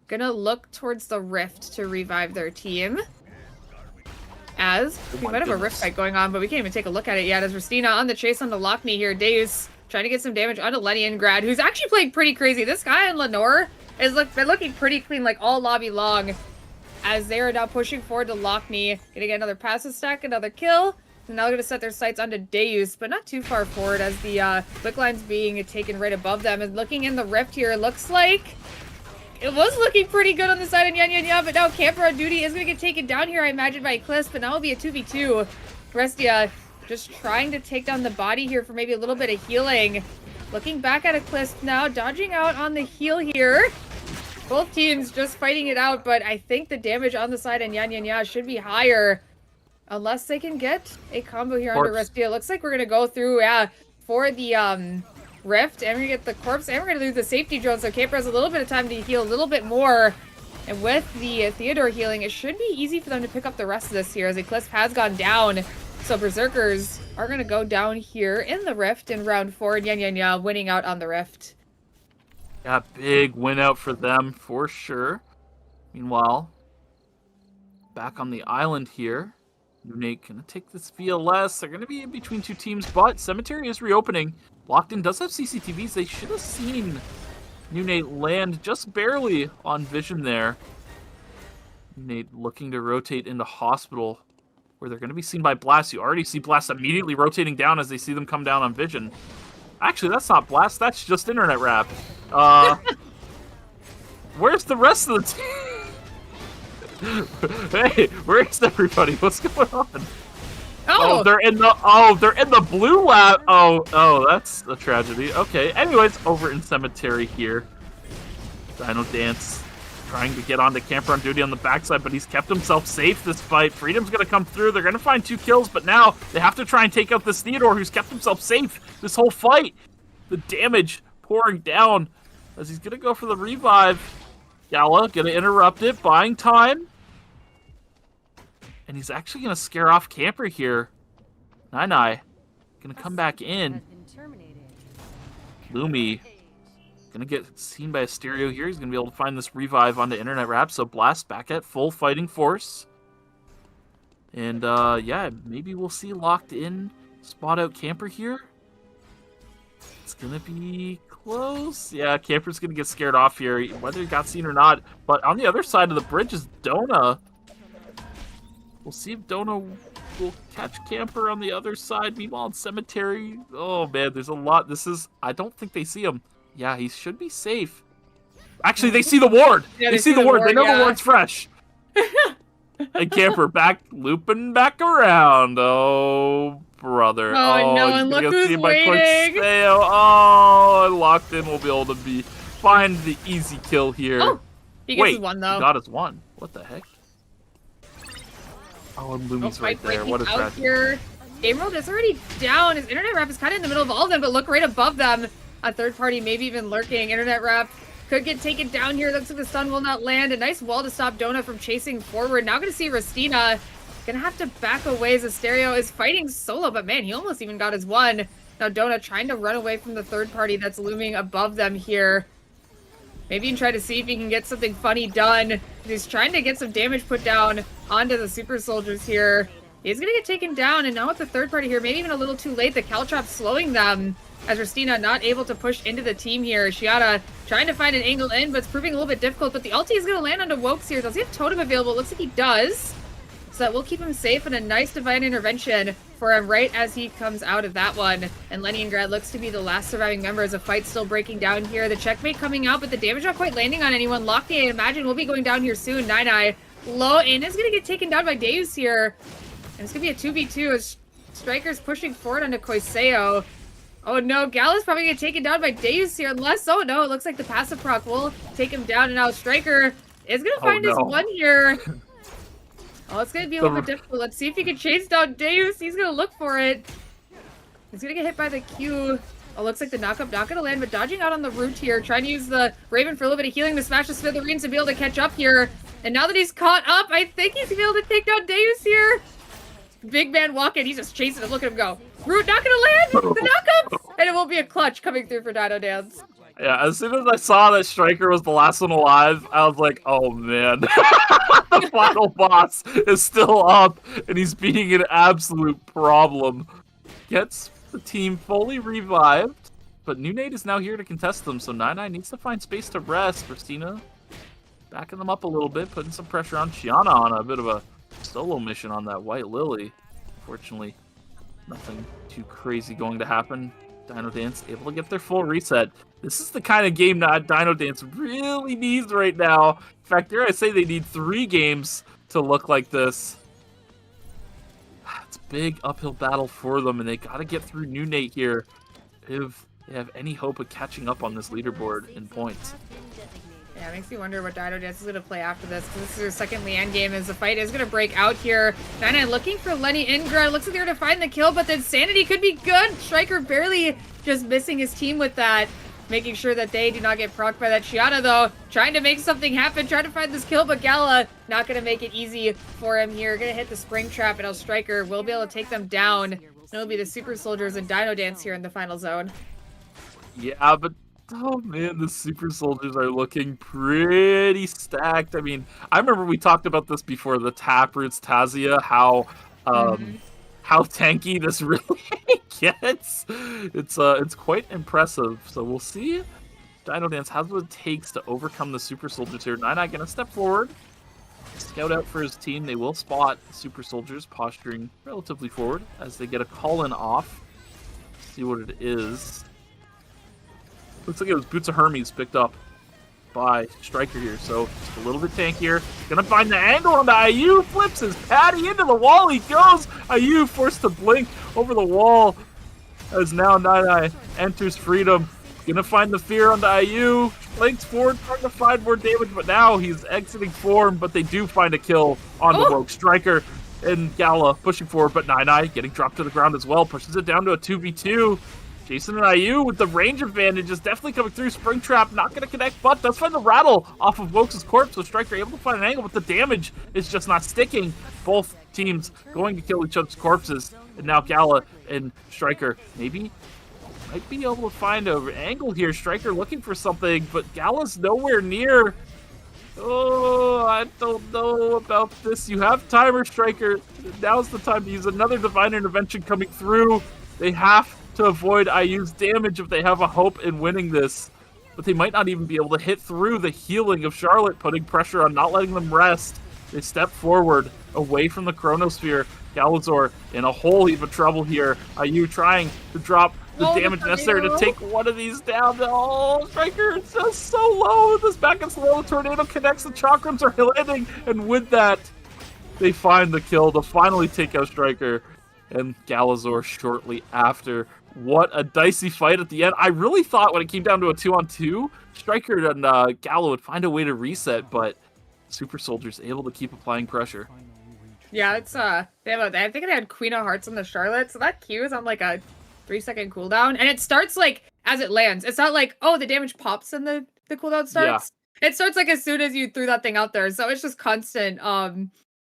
Gonna look towards the rift to revive their team. As we might have a rift fight going on, but we can't even take a look at it yet. As Rastina on the chase on the Lockme here. Deus trying to get some damage onto Leningrad, who's actually playing pretty crazy. This guy in Lenore has been looking pretty clean like all lobby long. As they are now pushing forward to Lockme. Gonna get another passive stack, another kill. And now they're gonna set their sights onto Deus, but not too far forward as the quick line's being taken right above them. And looking in the rift here, looks like it was looking pretty good on the side of nyanyanya, but now Camper on duty is gonna get taken down here, I imagine, by Eclipse, but now it'll be a 2v2. Restia just trying to take down the body here for maybe a little bit of healing. Looking back at Eclipse now, dodging out on the heal here. Both teams just fighting it out, but I think the damage on the side of nyanyanya should be higher. Unless they can get a combo here under Restia. Looks like we're gonna go through, for the, rift, and we're gonna get the corpse, and we're gonna lose the safety drone, so Camper has a little bit of time to heal a little bit more. And with the Theodore healing, it should be easy for them to pick up the rest of this here, as Eclipse has gone down. So Berzerkers are gonna go down here in the rift in round 4, and nyanyanya winning out on the rift. Yeah, big win out for them, for sure. Meanwhile, back on the island here, NewNate gonna take this VLS. They're gonna be in between 2 teams, but Cemetery is reopening. Locked in does have CCTVs. They should have seen NewNate land just barely on vision there. NewNate looking to rotate into Hospital, where they're going to be seen by Blast. You already see Blast immediately rotating down as they see them come down on vision. Actually, that's not Blast. That's just Internet Wrap. Where's the rest of the team? Hey, where's everybody? What's going on? Oh, they're in the blue lab. Oh, that's a tragedy. Okay. Anyways, over in Cemetery here, DinoDance trying to get onto Camper on duty on the backside, but he's kept himself safe this fight. Freedom's gonna come through. They're gonna find 2 kills, but now they have to try and take out this Theodore, who's kept himself safe this whole fight. The damage pouring down as he's gonna go for the revive. Gala gonna interrupt it, buying time. And he's actually going to scare off Camper here. Nai going to come back in. Lumi going to get seen by a stereo here. He's going to be able to find this revive onto Internet Wrap. So Blast back at full fighting force. And yeah, maybe we'll see Locked in spot out Camper here. It's going to be close. Yeah, Camper's going to get scared off here, whether he got seen or not. But on the other side of the bridge is Dona. We'll see if Dona will catch Camper on the other side. Meanwhile, in Cemetery, oh man, there's a lot. I don't think they see him. Yeah, he should be safe. Actually, they see the ward. Yeah, they see the ward. They know the ward's fresh. And Camper looping back around. Oh, brother. Oh no, and look who's waiting. Oh, Locked in will be able to find the easy kill here. Oh, he gets his one, though. He got his one. What the heck? Oh, and Lumi's right there. What is that? Here. Emerald is already down. His Internet Wrap is kind of in the middle of all of them, but look right above them. A third party maybe even lurking. Internet Wrap could get taken down here. Looks like the stun will not land. A nice wall to stop Dona from chasing forward. Now going to see Rastina. Going to have to back away as Asterio is fighting solo, but man, he almost even got his one. Now Dona trying to run away from the third party that's looming above them here. Maybe you can try to see if he can get something funny done. He's trying to get some damage put down onto the super soldiers here. He's gonna get taken down, and now with the third party here, maybe even a little too late. The Caltrop slowing them as Ristina not able to push into the team here. Shiata trying to find an angle in, but it's proving a little bit difficult. But the ulti is gonna land onto Wokes here. Does he have Totem available? It looks like he does. So that will keep him safe, and a nice divine intervention for him right as he comes out of that one. And Leningrad looks to be the last surviving member as a fight still breaking down here. The checkmate coming out, but the damage not quite landing on anyone. Lockney, I imagine, will be going down here soon. Nine low in is going to get taken down by Deus here. And it's going to be a 2v2 as Striker's pushing forward onto Koiseo. Oh no, Gala's probably going to take it down by Deus here, unless, oh no, it looks like the passive proc will take him down, and now Striker is going to find his one here. Oh, it's going to be a little bit difficult. Let's see if he can chase down Deus. He's going to look for it. He's going to get hit by the Q. Oh, looks like the knockup not going to land, but dodging out on the root here. Trying to use the Raven for a little bit of healing to smash the Smithereens to be able to catch up here. And now that he's caught up, I think he's going to be able to take down Deus here. Big man walking. He's just chasing him. Look at him go. Root not going to land. The knockup. And it will be a clutch coming through for DinoDance. Yeah, as soon as I saw that Striker was the last one alive, I was like, oh man. The final boss is still up, and he's being an absolute problem. Gets the team fully revived, but NewNate is now here to contest them, so Nine needs to find space to rest. Christina backing them up a little bit, putting some pressure on Shiana on a bit of a solo mission on that White Lily. Fortunately, nothing too crazy going to happen. DinoDance able to get their full reset. This is the kind of game that DinoDance really needs right now. In fact, dare I say they need 3 games to look like this. It's a big uphill battle for them, and they got to get through NewNate here if they have any hope of catching up on this leaderboard in points. Yeah, it makes me wonder what DinoDance is going to play after this, because this is their second Leanne game as the fight is going to break out here. Nine looking for Lenny Ingra. Looks like they're going to find the kill, but then Sanity could be good. Striker barely just missing his team with that, making sure that they do not get procced by that. Shiata, though, trying to make something happen, trying to find this kill, but Gala not going to make it easy for him here. Going to hit the spring trap, and now Striker will be able to take them down. It'll be the Super Soldiers and DinoDance here in the final zone. Yeah, but oh man, the Super Soldiers are looking pretty stacked. I mean, I remember we talked about this before, the Taproots, Tazia, how tanky this really gets. It's quite impressive. So we'll see. DinoDance has what it takes to overcome the Super Soldiers here. Nine gonna step forward, scout out for his team. They will spot the Super Soldiers posturing relatively forward as they get a call-in off. See what it is. Looks like it was Boots of Hermes picked up by Striker here, so just a little bit tankier. Gonna find the angle on the IU, flips his Patty into the wall. He goes. IU forced to blink over the wall as now Nine enters freedom. Gonna find the fear on the IU. Blinks forward, trying to find more damage, but now he's exiting form. But they do find a kill on the Rogue. Striker and Gala pushing forward, but Nine getting dropped to the ground as well. Pushes it down to a 2v2. Jason and IU with the range advantage is definitely coming through. Springtrap not going to connect, but does find the rattle off of Wokes' corpse. So Striker able to find an angle, but the damage is just not sticking. Both teams going to kill each other's corpses. And now Gala and Striker might be able to find an angle here. Striker looking for something, but Gala's nowhere near. Oh, I don't know about this. You have timer, Striker. Now's the time to use another divine intervention coming through. They have to avoid IU's damage if they have a hope in winning this. But they might not even be able to hit through the healing of Charlotte, putting pressure on, not letting them rest. They step forward, away from the Chronosphere. Galazor in a whole heap of trouble here. IU trying to drop the damage necessary to take one of these down. Oh, Striker is just so low. This back and slow. The tornado connects. The chakrams are landing. And with that, they find the kill to finally take out Striker and Galazor shortly after. What a dicey fight at the end. I really thought when it came down to a 2-on-2, Striker and Gala would find a way to reset, but Super Soldiers able to keep applying pressure. Yeah, it's I think it had Queen of Hearts on the Charlotte, so that Q is on like a 3-second cooldown, and it starts like as it lands. It's not like, oh, the damage pops and the cooldown starts. Yeah. It starts like as soon as you threw that thing out there, so it's just constant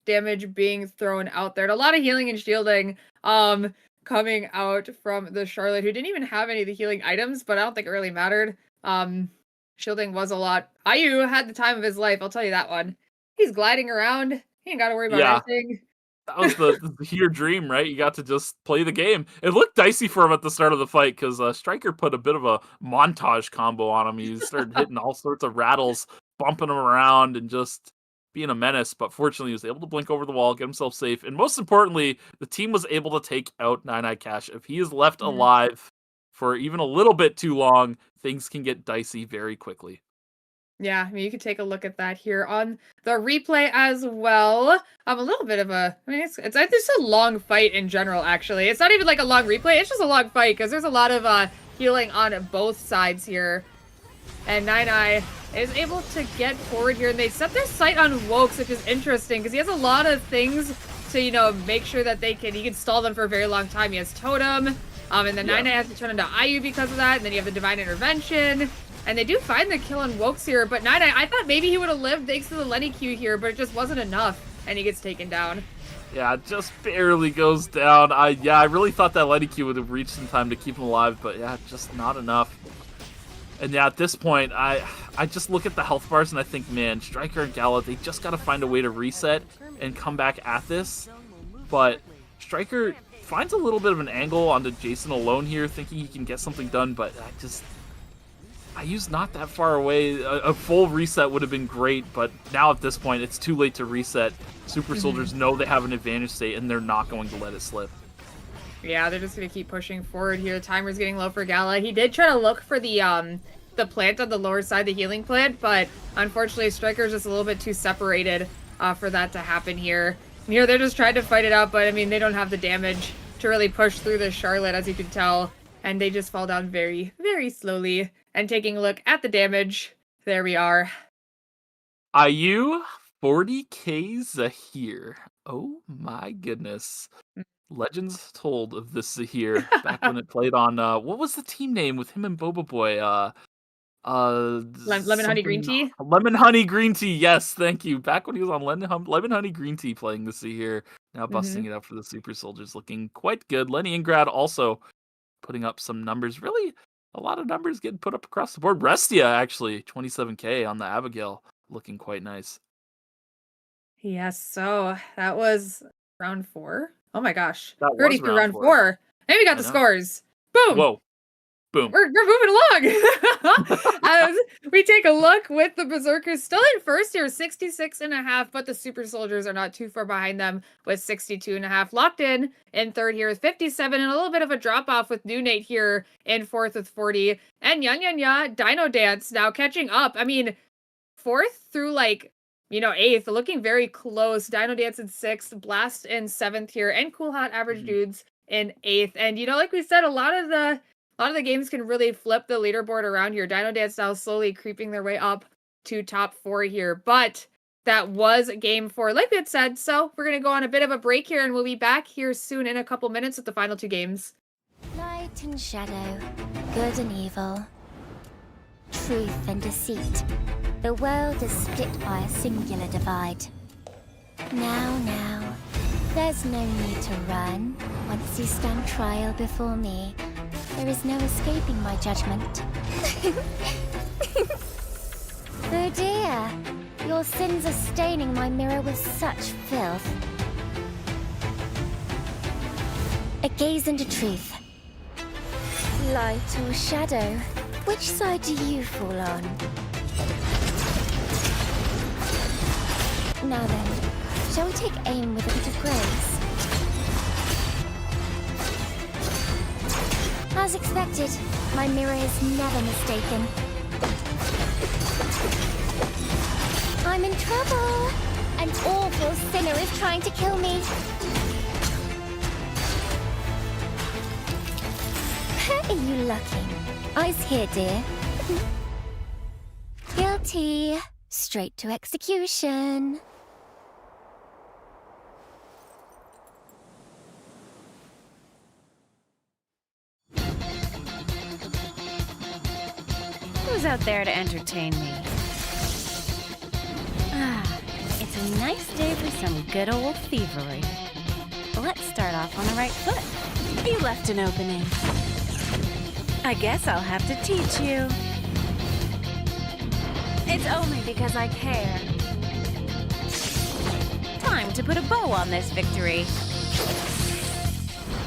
damage being thrown out there. And a lot of healing and shielding coming out from the Charlotte, who didn't even have any of the healing items, but I don't think it really mattered. Shielding was a lot. Ayu had the time of his life, I'll tell you that one. He's gliding around. He ain't got to worry about Yeah. anything. That was the your dream, right? You got to just play the game. It looked dicey for him at the start of the fight because Stryker put a bit of a montage combo on him. He started hitting all sorts of rattles, bumping him around, and just being a menace. But fortunately, he was able to blink over the wall, get himself safe, and most importantly, the team was able to take out Nyanyanya. If he is left alive for even a little bit too long, things can get dicey very quickly. Yeah, I mean, you can take a look at that here on the replay as well. A little bit of a, I mean, it's a long fight in general, actually. It's not even like a long replay, it's just a long fight, because there's a lot of healing on both sides here. And Nyanyanya is able to get forward here, and they set their sight on Wokes, which is interesting, because he has a lot of things to, you know, make sure that he can stall them for a very long time. He has Totem, and then Nyanyanya has to turn into Ayu because of that, and then you have the Divine Intervention. And they do find the kill on Wokes here, but Nyanyanya, I thought maybe he would have lived thanks to the Lenny Q here, but it just wasn't enough, and he gets taken down. Yeah, it just barely goes down. I really thought that Lenny Q would have reached in time to keep him alive, but yeah, just not enough. And yeah, at this point, I just look at the health bars and I think, man, Stryker and Gala, they just got to find a way to reset and come back at this. But Stryker finds a little bit of an angle onto Jason alone here, thinking he can get something done, but Ayu's not that far away. A full reset would have been great, but now at this point, it's too late to reset. Super Soldiers know they have an advantage state, and they're not going to let it slip. Yeah, they're just going to keep pushing forward here. Timer's getting low for Gala. He did try to look for the plant on the lower side, the healing plant, but unfortunately, Stryker's just a little bit too separated for that to happen here. And here, they're just trying to fight it out, but I mean, they don't have the damage to really push through this Charlotte, as you can tell, and they just fall down very, very slowly. And taking a look at the damage, there we are. Ayu, 40k Zahir. Oh my goodness. Legends told of this Zahir back when it played on, what was the team name with him and Boba Boy? Lemon Honey Green Tea? Lemon Honey Green Tea, yes, thank you. Back when he was on Lemon Honey Green Tea playing this Zahir. Now busting it up for the Super Soldiers, looking quite good. Lenny Ingrad also putting up some numbers. Really, a lot of numbers getting put up across the board. Restia, actually, 27k on the Abigail, looking quite nice. Yes, so that was round 4. Oh my gosh. That We're already was through round round 4. Maybe we got the scores. Boom! Whoa. Boom. We're moving along. As we take a look with the Berzerkers still in first here, 66.5, but the Super Soldiers are not too far behind them with 62.5. Locked in third here with 57, and a little bit of a drop off with NewNate here in fourth with 40. And nyanyanya, DinoDance now catching up. I mean, fourth through eighth, looking very close. DinoDance in 6th, Blast in 7th here, and CoolHotAvgDudes in 8th. And like we said, a lot of the games can really flip the leaderboard around here. DinoDance now slowly creeping their way up to top 4 here. But that was game 4, like we had said. So we're going to go on a bit of a break here, and we'll be back here soon in a couple minutes with the final 2 games. Light and shadow, good and evil, truth and deceit. The world is split by a singular divide. Now, there's no need to run. Once you stand trial before me, there is no escaping my judgment. Oh dear, your sins are staining my mirror with such filth. A gaze into truth. Light or shadow, which side do you fall on? Now then, shall we take aim with a bit of grace? As expected, my mirror is never mistaken. I'm in trouble! An awful sinner is trying to kill me. Are you lucky? Eyes here, dear. Guilty. Straight to execution. Who's out there to entertain me? It's a nice day for some good old thievery. Let's start off on the right foot. You left an opening. I guess I'll have to teach you. It's only because I care. Time to put a bow on this victory.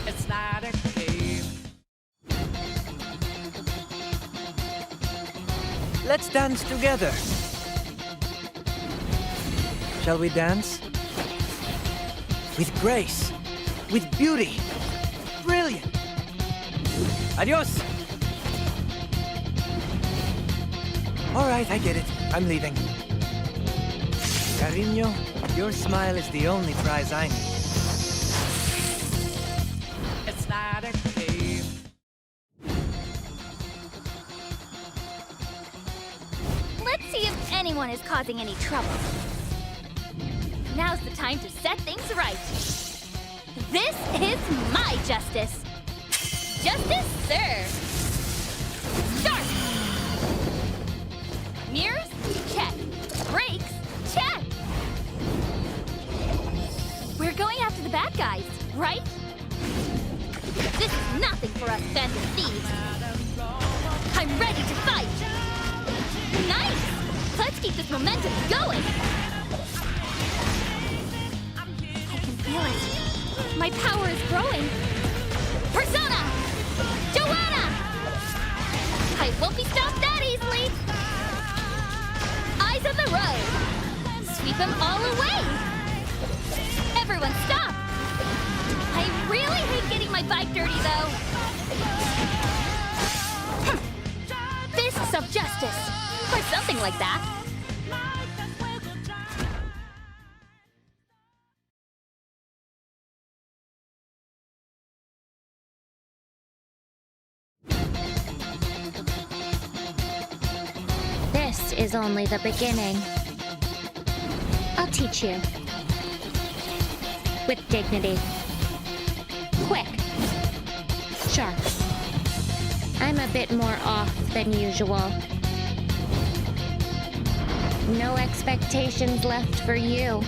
It's not a game. Let's dance together. Shall we dance? With grace. With beauty. Brilliant. Adios. All right, I get it. I'm leaving. Cariño, your smile is the only prize I need. It's not a game. Let's see if anyone is causing any trouble. Now's the time to set things right. This is my justice. Justice served. Start. Mirrors? Check. Brakes? Check. We're going after the bad guys, right? This is nothing for us bandit thieves. I'm ready to fight. Nice! Let's keep this momentum going. I can feel it. My power is growing. Persona! Joanna! I won't be stopped that easily. Eyes on the road. Sweep them all away. Everyone stop. I really hate getting my bike dirty, though. Fists of justice. Or something like that. This is only the beginning. I'll teach you. With dignity. Quick. Sharp. I'm a bit more off than usual. No expectations left for you.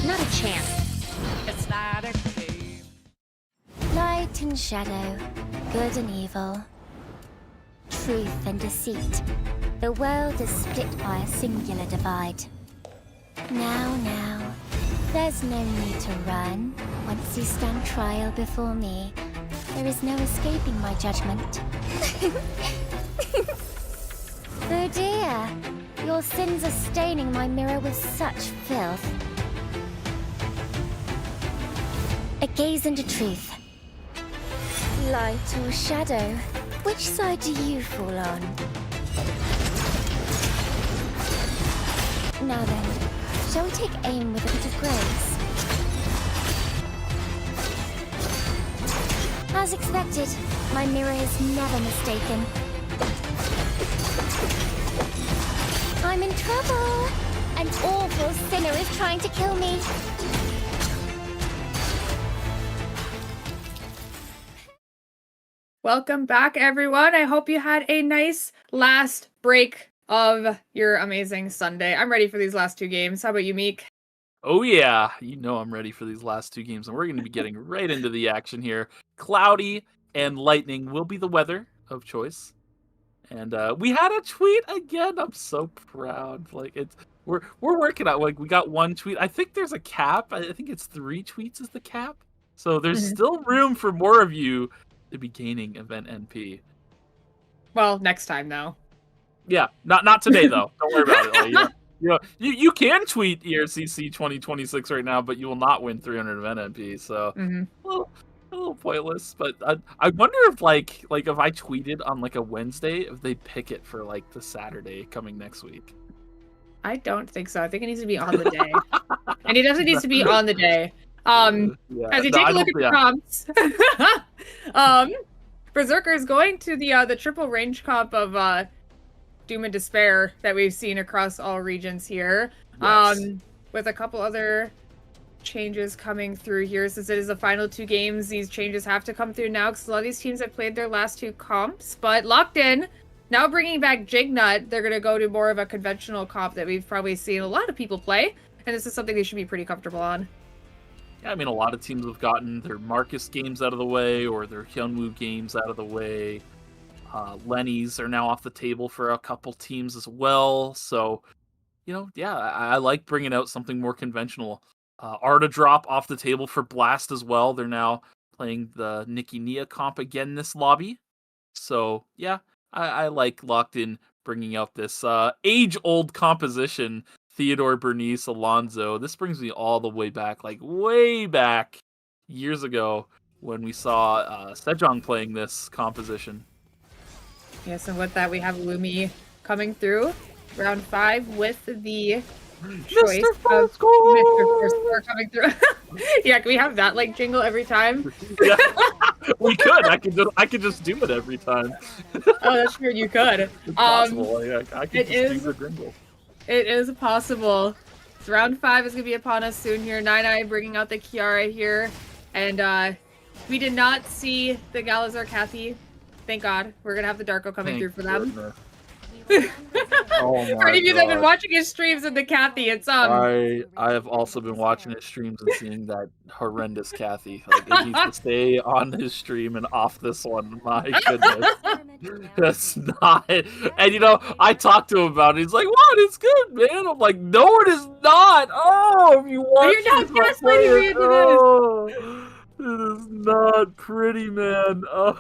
Not a chance. It's not a game. Light and shadow, good and evil, truth and deceit. The world is split by a singular divide. Now, there's no need to run. Once you stand trial before me, there is no escaping my judgment. Oh dear, your sins are staining my mirror with such filth. A gaze into truth. Light or shadow, which side do you fall on? Now then, shall we take aim with a bit of grace? As expected, my mirror is never mistaken. I'm in trouble! An awful sinner is trying to kill me. Welcome back, everyone. I hope you had a nice last break of your amazing Sunday. I'm ready for these last two games. How about you, Meek? Oh yeah, you know I'm ready for these last two games, and we're going to be getting right into the action here. Cloudy and lightning will be the weather of choice. And we had a tweet again. I'm so proud. Like we're working out. Like we got one tweet. I think there's a cap. I think it's 3 tweets is the cap. So there's still room for more of you to be gaining event NP. Well, next time though. Yeah, not today though. Don't worry about it. Like, you can tweet ERCC 2026 right now, but you will not win 300 event NP. So a little pointless. But I wonder if like if I tweeted on like a Wednesday, if they pick it for like the Saturday coming next week. I don't think so. I think it needs to be on the day, and it doesn't need to be on the day. As you take a look at the comps, Berzerkers going to the triple range comp of Doom and Despair that we've seen across all regions here. Yes. With a couple other changes coming through here. Since it is the final 2 games, these changes have to come through now because a lot of these teams have played their last 2 comps. But Locked In, now bringing back Jignut, they're going to go to more of a conventional comp that we've probably seen a lot of people play. And this is something they should be pretty comfortable on. Yeah, I mean, a lot of teams have gotten their Marcus games out of the way or their Hyunwoo games out of the way. Lenny's are now off the table for a couple teams as well. So, yeah, I like bringing out something more conventional. Arta drop off the table for Blast as well. They're now playing the Nikki Nia comp again this lobby. So, yeah, I like Locked In bringing out this age-old composition, Theodore, Bernice, Alonzo. This brings me all the way back, like way back years ago when we saw Sejong playing this composition. Yes, and with that, we have Lumi coming through round 5 with the choice of Mr. Fourscore coming through. Yeah, can we have that like jingle every time? Yeah, we could. I could just do it every time. Oh, that's true. You could. It's possible. I could just do the jingle. It is possible. So round 5 is gonna be upon us soon here. Nine bringing out the Kiara here, and we did not see the Galazar Kathy. Thank God. We're gonna have the Darko coming through for them. Oh For any of you that have been watching his streams of the Kathy, it's I have also been watching his streams and seeing that horrendous Kathy. Like, it needs to stay on his stream and off this one. My goodness. That's not. And I talked to him about it. He's like, "What? It's good, man." I'm like, "No, it is not." Oh, if you want, you're not gaslighting me into this. Oh, it is not pretty, man. Oh.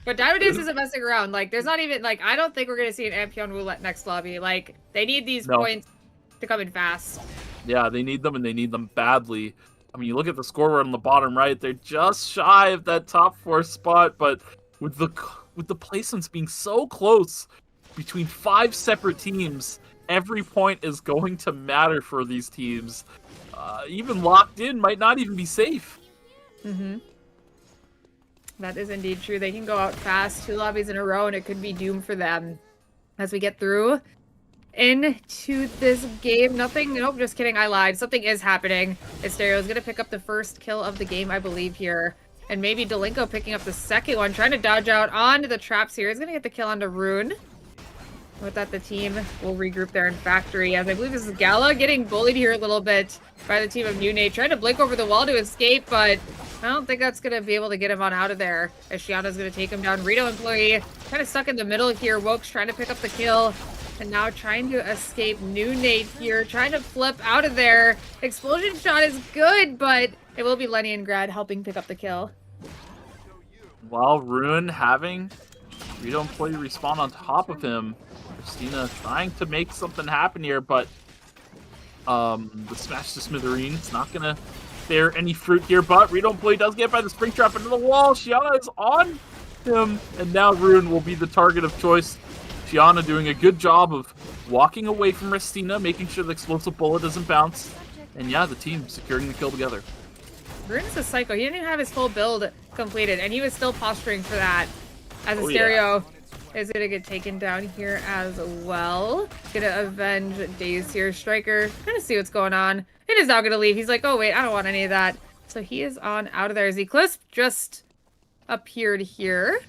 But DinoDance isn't messing around. Like, there's not even, like, I don't think we're going to see an Amphion roulette next lobby. Like, they need these points to come in fast. Yeah, they need them, and they need them badly. I mean, you look at the scoreboard on the bottom right, they're just shy of that top 4 spot, but with the placements being so close between 5 separate teams, every point is going to matter for these teams. Even Locked In might not even be safe. Mm-hmm. That is indeed true. They can go out fast, 2 lobbies in a row, and it could be doomed for them. As we get through into this game, nothing, nope, just kidding, I lied. Something is happening. Asterio is going to pick up the first kill of the game, I believe, here. And maybe Delinko picking up the second one, trying to dodge out onto the traps here. He's going to get the kill onto Rune. With that, the team will regroup there in Factory, as I believe this is Gala getting bullied here a little bit by the team of NewNate, trying to blink over the wall to escape, but I don't think that's going to be able to get him on out of there, as Shiana's going to take him down. Rito employee kind of stuck in the middle here. Woke's trying to pick up the kill, and now trying to escape. NewNate here, trying to flip out of there. Explosion shot is good, but it will be Lenny and Grad helping pick up the kill. While Rune having Rito employee respawn on top of him, Christina trying to make something happen here, but the smash to smithereens not gonna bear any fruit here, but Rito employee does get by the spring trap into the wall. Shiana is on him, and now Rune will be the target of choice. Shiana doing a good job of walking away from Restina, making sure the explosive bullet doesn't bounce, and yeah, the team securing the kill together. Rune's a psycho. He didn't even have his full build completed, and he was still posturing for that. As Asterio is going to get taken down here as well. Going to avenge Daze here. Striker, going to see what's going on. It is now going to leave. He's like, oh, wait, I don't want any of that. So he is on out of there. Eclipse just appeared here.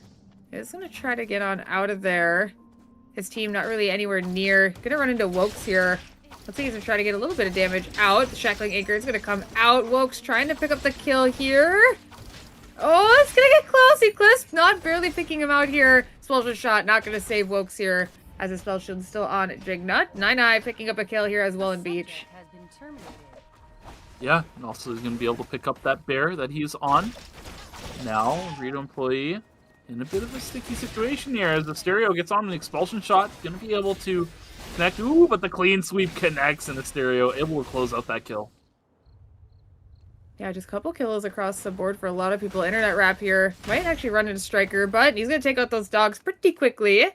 He's going to try to get on out of there. His team not really anywhere near. Going to run into Wokes here. Looks like he's going to try to get a little bit of damage out. The Shackling Anchor is going to come out. Wokes trying to pick up the kill here. Oh, it's going to get close. Eclipse not barely picking him out here. Expulsion shot not going to save Wokes here, as his spell shield's still on Jignut. Nyanyanya picking up a kill here as well in Beach. Yeah, and also he's going to be able to pick up that bear that he's on. Now, Rito employee in a bit of a sticky situation here as the Stereo gets on an expulsion shot. Going to be able to connect. Ooh, but the clean sweep connects, and the Stereo able to close out that kill. Yeah, just a couple kills across the board for a lot of people. Internet Rap here might actually run into Striker, but he's going to take out those dogs pretty quickly.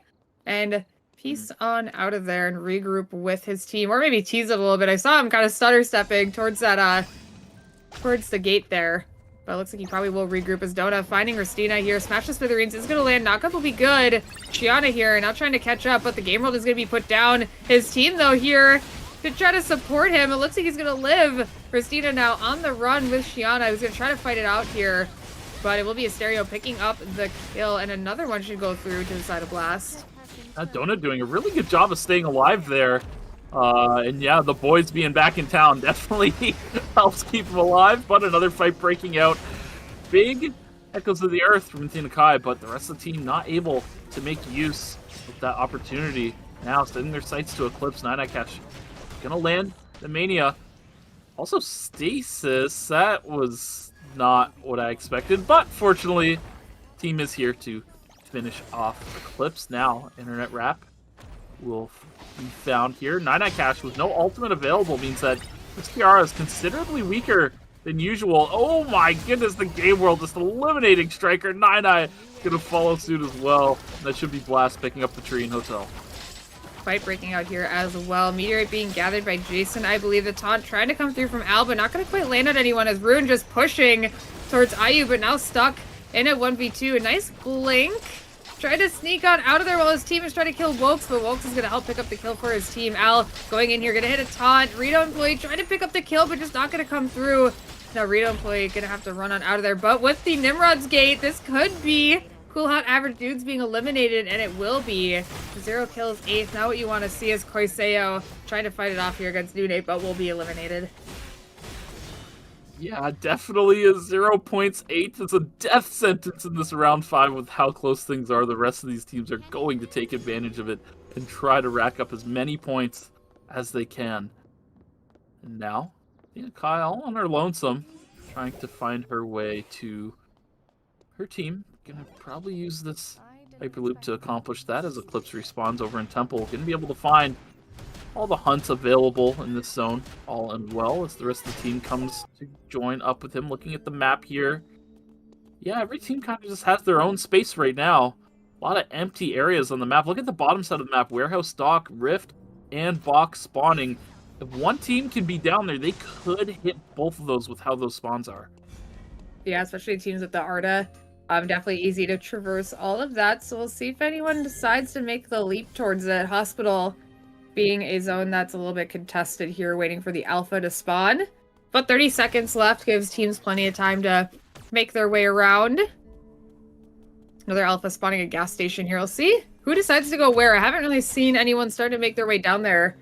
And peace on out of there and regroup with his team. Or maybe tease it a little bit. I saw him kind of stutter stepping towards that, towards the gate there. But it looks like he probably will regroup as Dona finding Ristina here. Smash the Smithereens is going to land. Knockup will be good. Shiana here now trying to catch up, but the Game World is going to be put down. His team, though, here to try to support him. It looks like he's going to live. Ristina now on the run with Shiana, who's going to try to fight it out here. But it will be Asterio picking up the kill, and another one should go through to the side of Blast. Donut doing a really good job of staying alive there. And yeah, the boys being back in town definitely helps keep him alive, but another fight breaking out. Big Echoes of the Earth from Athena Kai, but the rest of the team not able to make use of that opportunity. Now setting their sights to Eclipse. Nyanyanya gonna land the Mania. Also Stasis, that was not what I expected, but fortunately, team is here to finish off Eclipse. Now, Internet Wrap will be found here. Nyanyanya with no ultimate available means that this Kiara is considerably weaker than usual. Oh my goodness, the game world just eliminating Striker. Nyanyanya gonna follow suit as well. That should be Blast picking up the tree in Hotel. Fight breaking out here as well. Meteorite being gathered by Jason, I believe. The taunt trying to come through from Al, but not going to quite land on anyone as Rune just pushing towards Ayu, but now stuck in a 1v2. A nice blink. Trying to sneak on out of there while his team is trying to kill Wokes, but Wokes is going to help pick up the kill for his team. Al going in here, going to hit a taunt. Rito employee trying to pick up the kill, but just not going to come through. Now Rito employee going to have to run on out of there, but with the Nimrod's Gate, this could be CoolHotAvgDudes being eliminated, and it will be. 0 kills, 8th. Now what you want to see is Koiseo trying to fight it off here against NewNate, but will be eliminated. Yeah, definitely a 0 points, 8th. It's a death sentence in this round 5 with how close things are. The rest of these teams are going to take advantage of it and try to rack up as many points as they can. And now, Kyle on her lonesome, trying to find her way to her team. Gonna probably use this Hyperloop to accomplish that as Eclipse respawns over in Temple. Gonna be able to find all the hunts available in this zone all and well as the rest of the team comes to join up with him. Looking at the map here. Yeah, every team kind of just has their own space right now. A lot of empty areas on the map. Look at the bottom side of the map. Warehouse, Dock, Rift, and Box spawning. If one team can be down there, they could hit both of those with how those spawns are. Yeah, especially teams with the Arda. Definitely easy to traverse all of that, so we'll see if anyone decides to make the leap towards it. Hospital being a zone that's a little bit contested here, waiting for the Alpha to spawn. But 30 seconds left gives teams plenty of time to make their way around. Another Alpha spawning a gas station here. We'll see who decides to go where. I haven't really seen anyone start to make their way down there.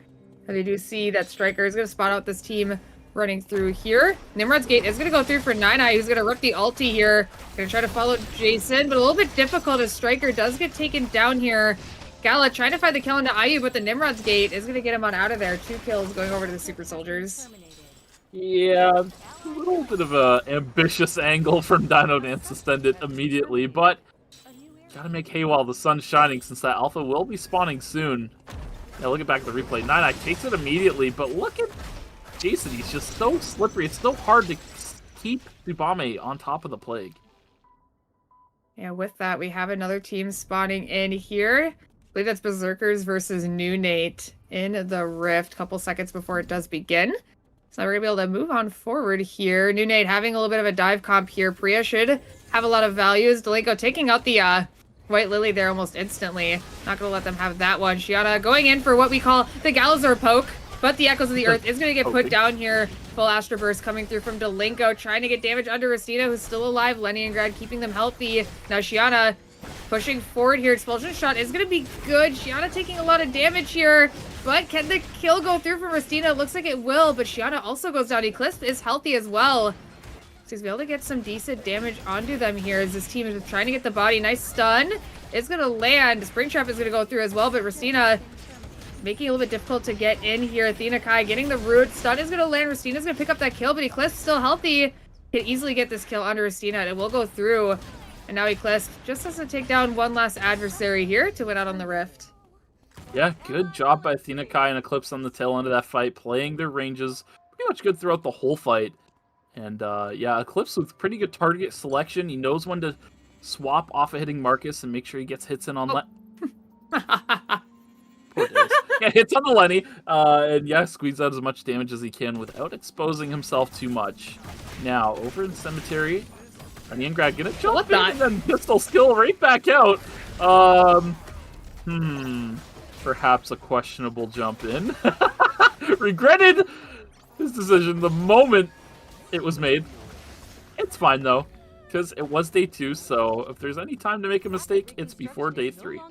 And I do see that Striker is going to spot out this team running through here. Nimrod's Gate is going to go through for Nyanyanya, who's going to rip the ulti here. Going to try to follow Jason, but a little bit difficult as Striker does get taken down here. Gala trying to find the kill into Ayu, but the Nimrod's Gate is going to get him on out of there. 2 kills going over to the Super Soldiers. Yeah, a little bit of a ambitious angle from DinoDance to send it immediately, but gotta make hay while the sun's shining since that Alpha will be spawning soon. Now looking back at the replay, Nyanyanya takes it immediately, but look at Jason, he's just so slippery. It's so hard to keep Tsubame on top of the plague. Yeah, with that, we have another team spawning in here. I believe that's Berzerkers versus NewNate in the Rift. Couple seconds before it does begin. So we're going to be able to move on forward here. NewNate having a little bit of a dive comp here. Priya should have a lot of values. Delenko taking out the White Lily there almost instantly. Not going to let them have that one. Shiana going in for what we call the Galazor poke. But the Echoes of the Earth is going to get put down here. Full Astro Burst coming through from Delenko, trying to get damage under Rastina, who's still alive. Leningrad keeping them healthy. Now Shiana pushing forward here. Expulsion shot is going to be good. Shiana taking a lot of damage here. But can the kill go through from Rastina? Looks like it will, but Shiana also goes down. Eclipse is healthy as well. So he's able to get some decent damage onto them here as this team is trying to get the body. Nice stun. It's going to land. Springtrap is going to go through as well, but Rastina making it a little bit difficult to get in here. Athena Kai getting the root. Stun is going to land. Rastina's going to pick up that kill, but Eclipse still healthy. Can easily get this kill under Rastina, and it will go through. And now Eclipse just has to take down one last adversary here to win out on the Rift. Yeah, good job by Athena Kai and Eclipse on the tail end of that fight, playing their ranges pretty much good throughout the whole fight. And yeah, Eclipse with pretty good target selection. He knows when to swap off of hitting Marcus and make sure he gets hits in on yeah, hits on the Lenny, and yeah, squeeze out as much damage as he can without exposing himself too much. Now, over in the cemetery, Leningrad gonna jump in and then pistol skill right back out. Perhaps a questionable jump in. Regretted his decision the moment it was made. It's fine though, because it was day 2, so if there's any time to make a mistake, it's before day 3.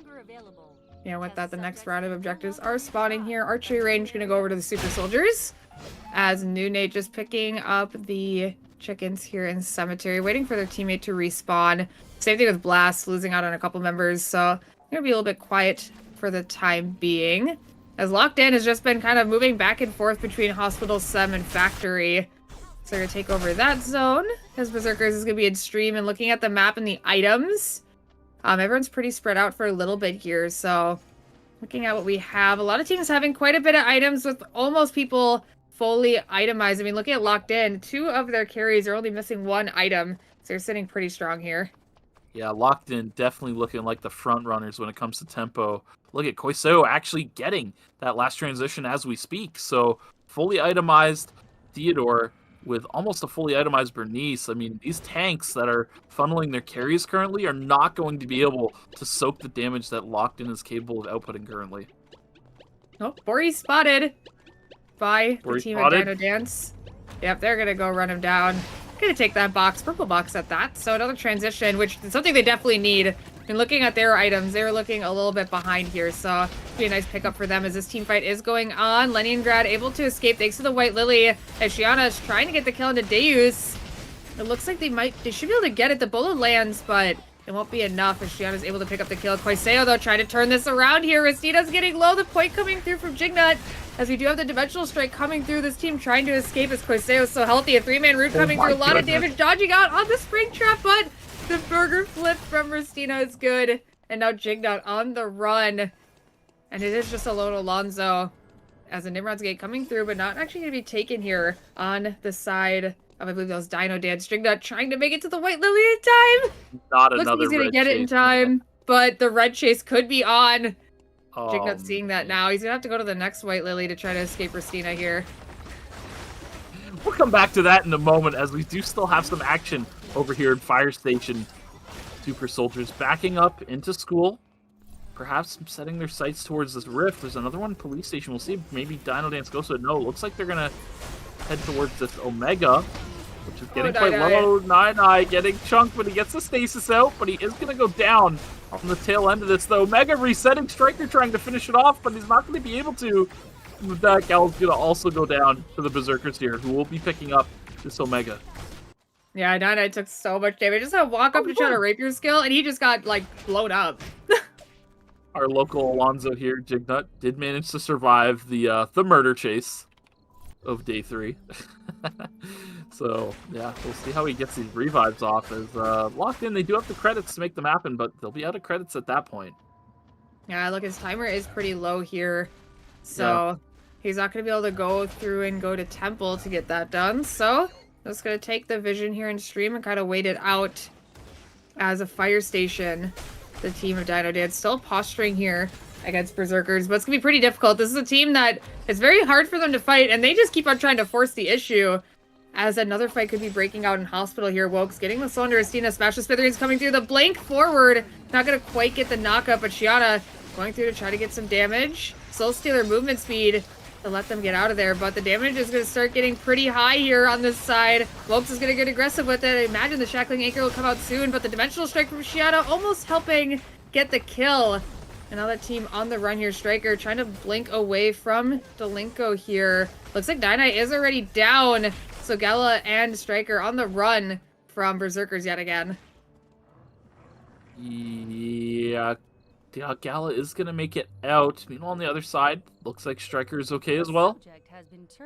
Yeah, with that, the next round of objectives are spawning here. Archery range going to go over to the Super Soldiers. As NewNate just picking up the chickens here in Cemetery, waiting for their teammate to respawn. Same thing with Blast, losing out on a couple members, so gonna be a little bit quiet for the time being. As Locked In has just been kind of moving back and forth between Hospital, Sem, and Factory. So they're gonna take over that zone, as Berzerkers is gonna be in stream and looking at the map and the items. Everyone's pretty spread out for a little bit here, so looking at what we have, a lot of teams having quite a bit of items with almost people fully itemized. I mean, looking at Locked In, 2 of their carries are only missing 1 item, so they're sitting pretty strong here. Yeah, Locked In definitely looking like the front runners when it comes to tempo. Look at Koiseo actually getting that last transition as we speak. So fully itemized Theodore with almost a fully itemized Bernice. I mean, these tanks that are funneling their carries currently are not going to be able to soak the damage that Locked In is capable of outputting currently. Oh, Bori spotted by the team of spotted. DinoDance. Yep, they're gonna go run him down. Gonna take that box, purple box at that. So another transition, which is something they definitely need. And looking at their items, they were looking a little bit behind here, so it'll be a nice pickup for them as this team fight is going on. Leningrad able to escape thanks to the White Lily, as Shiana is trying to get the kill into Deus. It looks like they should be able to get it. The bullet lands, but it won't be enough as Shiana's able to pick up the kill. Koiseo, though, trying to turn this around here. Rastina's getting low. The point coming through from Jignut, as we do have the Dimensional Strike coming through. This team trying to escape as Koiseo is so healthy. A 3-man root coming through. A lot of damage dodging out on the spring trap, but the burger flip from Rastina is good. And now Jignut on the run. And it is just a lone Alonzo as a Nimrod's Gate coming through, but not actually going to be taken here on the side of, I believe that was DinoDance. Jignut trying to make it to the White Lily in time. Not Looks another like he's going to get it in chase. time, but the red chase could be on. Oh, Jignut's seeing that now. He's going to have to go to the next White Lily to try to escape Rastina here. We'll come back to that in a moment, as we do still have some action over here in Fire Station. Super Soldiers backing up into school, perhaps setting their sights towards this rift. There's another one, Police Station. We'll see if maybe DinoDance goes to it. No, looks like they're going to head towards this Omega, which is getting quite low. Nine getting chunked, but he gets the stasis out, but he is going to go down on the tail end of this, though. Omega resetting, Striker trying to finish it off, but he's not going to be able to. With that, Gal's going to also go down to the Berzerkers here, who will be picking up this Omega. Yeah, Nyanyanya took so much damage. Just had to walk up to try to rape your skill, and he just got, like, blown up. Our local Alonzo here, Jignut, did manage to survive the murder chase of day 3. So, yeah, we'll see how he gets these revives off. As Locked In, they do have the credits to make them happen, but they'll be out of credits at that point. Yeah, look, his timer is pretty low here. So, he's not going to be able to go through and go to Temple to get that done. So, just going to take the vision here in stream and kind of wait it out as a Fire Station. The team of DinoDance still posturing here against Berzerkers, but it's going to be pretty difficult. This is a team that is very hard for them to fight, and they just keep on trying to force the issue. As another fight could be breaking out in Hospital here. Woke's getting the cylinder. Rastina smashes Smithereens coming through. The blank forward. Not going to quite get the knockup, but Shiana going through to try to get some damage. Soul Stealer movement speed to let them get out of there, but the damage is going to start getting pretty high here on this side. Wokes is going to get aggressive with it. I imagine the Shackling Anchor will come out soon, but the Dimensional Strike from Shiana almost helping get the kill. Another team on the run here. Striker trying to blink away from Delinko here. Looks like nyanyanya is already down. So Gala and Striker on the run from Berzerkers yet again. Yeah, Gala is going to make it out. Meanwhile, on the other side, looks like Striker is okay as well.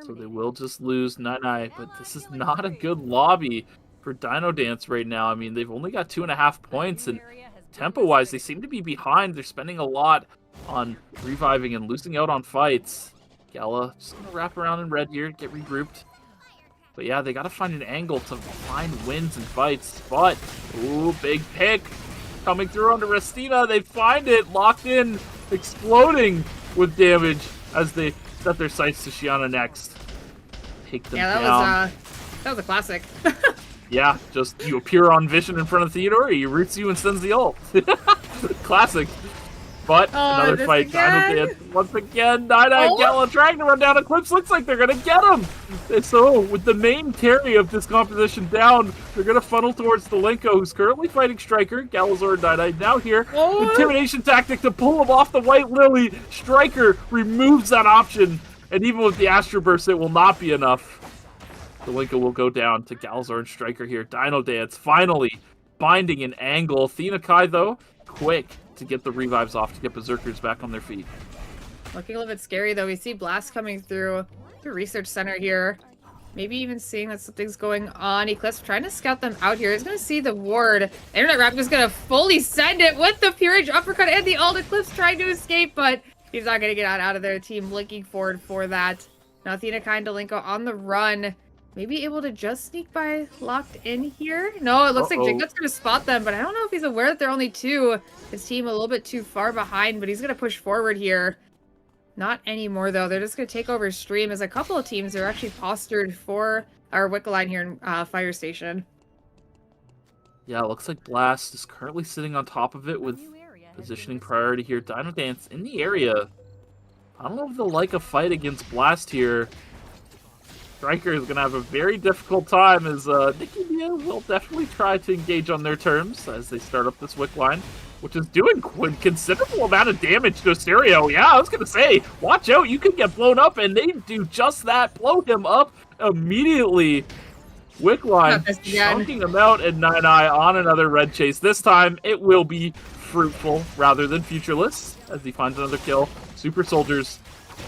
So they will just lose nyanyanya, but this is not a good lobby for DinoDance right now. I mean, they've only got 2.5 points, and tempo-wise, they seem to be behind. They're spending a lot on reviving and losing out on fights. Gala just going to wrap around in red here, get regrouped. But yeah, they got to find an angle to find wins and fights. But, ooh, big pick coming through onto Rastina. They find it, Locked In, exploding with damage as they set their sights to Shiana next. Take them down. That was a classic. Yeah, just you appear on vision in front of Theodore, he roots you and sends the ult. Classic. But another fight, DinoDance once again. nyanyanya, Gala trying to run down Eclipse. Looks like they're going to get him. And so, with the main carry of this composition down, they're going to funnel towards Delinko, who's currently fighting Striker. Gala's or nyanyanya now here. Intimidation tactic to pull him off the White Lily. Striker removes that option. And even with the Astro Burst, it will not be enough. Delinko will go down to Galzor and Striker here. DinoDance finally binding an angle. Athena Kai, though, quick to get the revives off to get Berzerkers back on their feet. Looking a little bit scary, though. We see Blast coming through the research center here. Maybe even seeing that something's going on. Eclipse trying to scout them out here. He's going to see the ward. Internet Raptor's going to fully send it with the Peerage Uppercut and the ult. Eclipse trying to escape, but he's not going to get out of there. Team blinking forward for that. Now Athena Kai and Delinko on the run. Maybe able to just sneak by locked in here. No, it looks like Jignut's going to spot them, but I don't know if he's aware that they're only two. His team a little bit too far behind, but he's going to push forward here. Not anymore, though. They're just going to take over stream as a couple of teams are actually postured for our wick line here in Fire Station. Yeah, it looks like Blast is currently sitting on top of it with positioning priority here. DinoDance in the area. I don't know if they'll like a fight against Blast here. Striker is going to have a very difficult time as Nikki Mia will definitely try to engage on their terms as they start up this wick line, which is doing considerable amount of damage to Stereo. Yeah, I was going to say, watch out, you could get blown up, and they do just that, blow him up immediately. Wick line chunking him out, and Nine on another red chase. This time, it will be fruitful rather than futureless as he finds another kill. Super Soldiers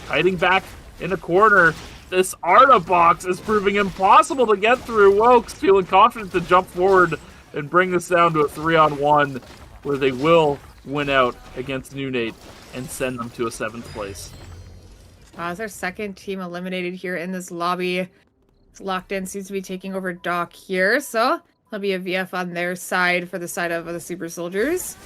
hiding back in a corner. This Arta box is proving impossible to get through. Wokes feeling confident to jump forward and bring this down to a 3-on-1 where they will win out against NewNate and send them to a 7th place. It's our second team eliminated here in this lobby. It's locked in, seems to be taking over Doc here, so there'll be a VF on their side for the side of the Super Soldiers.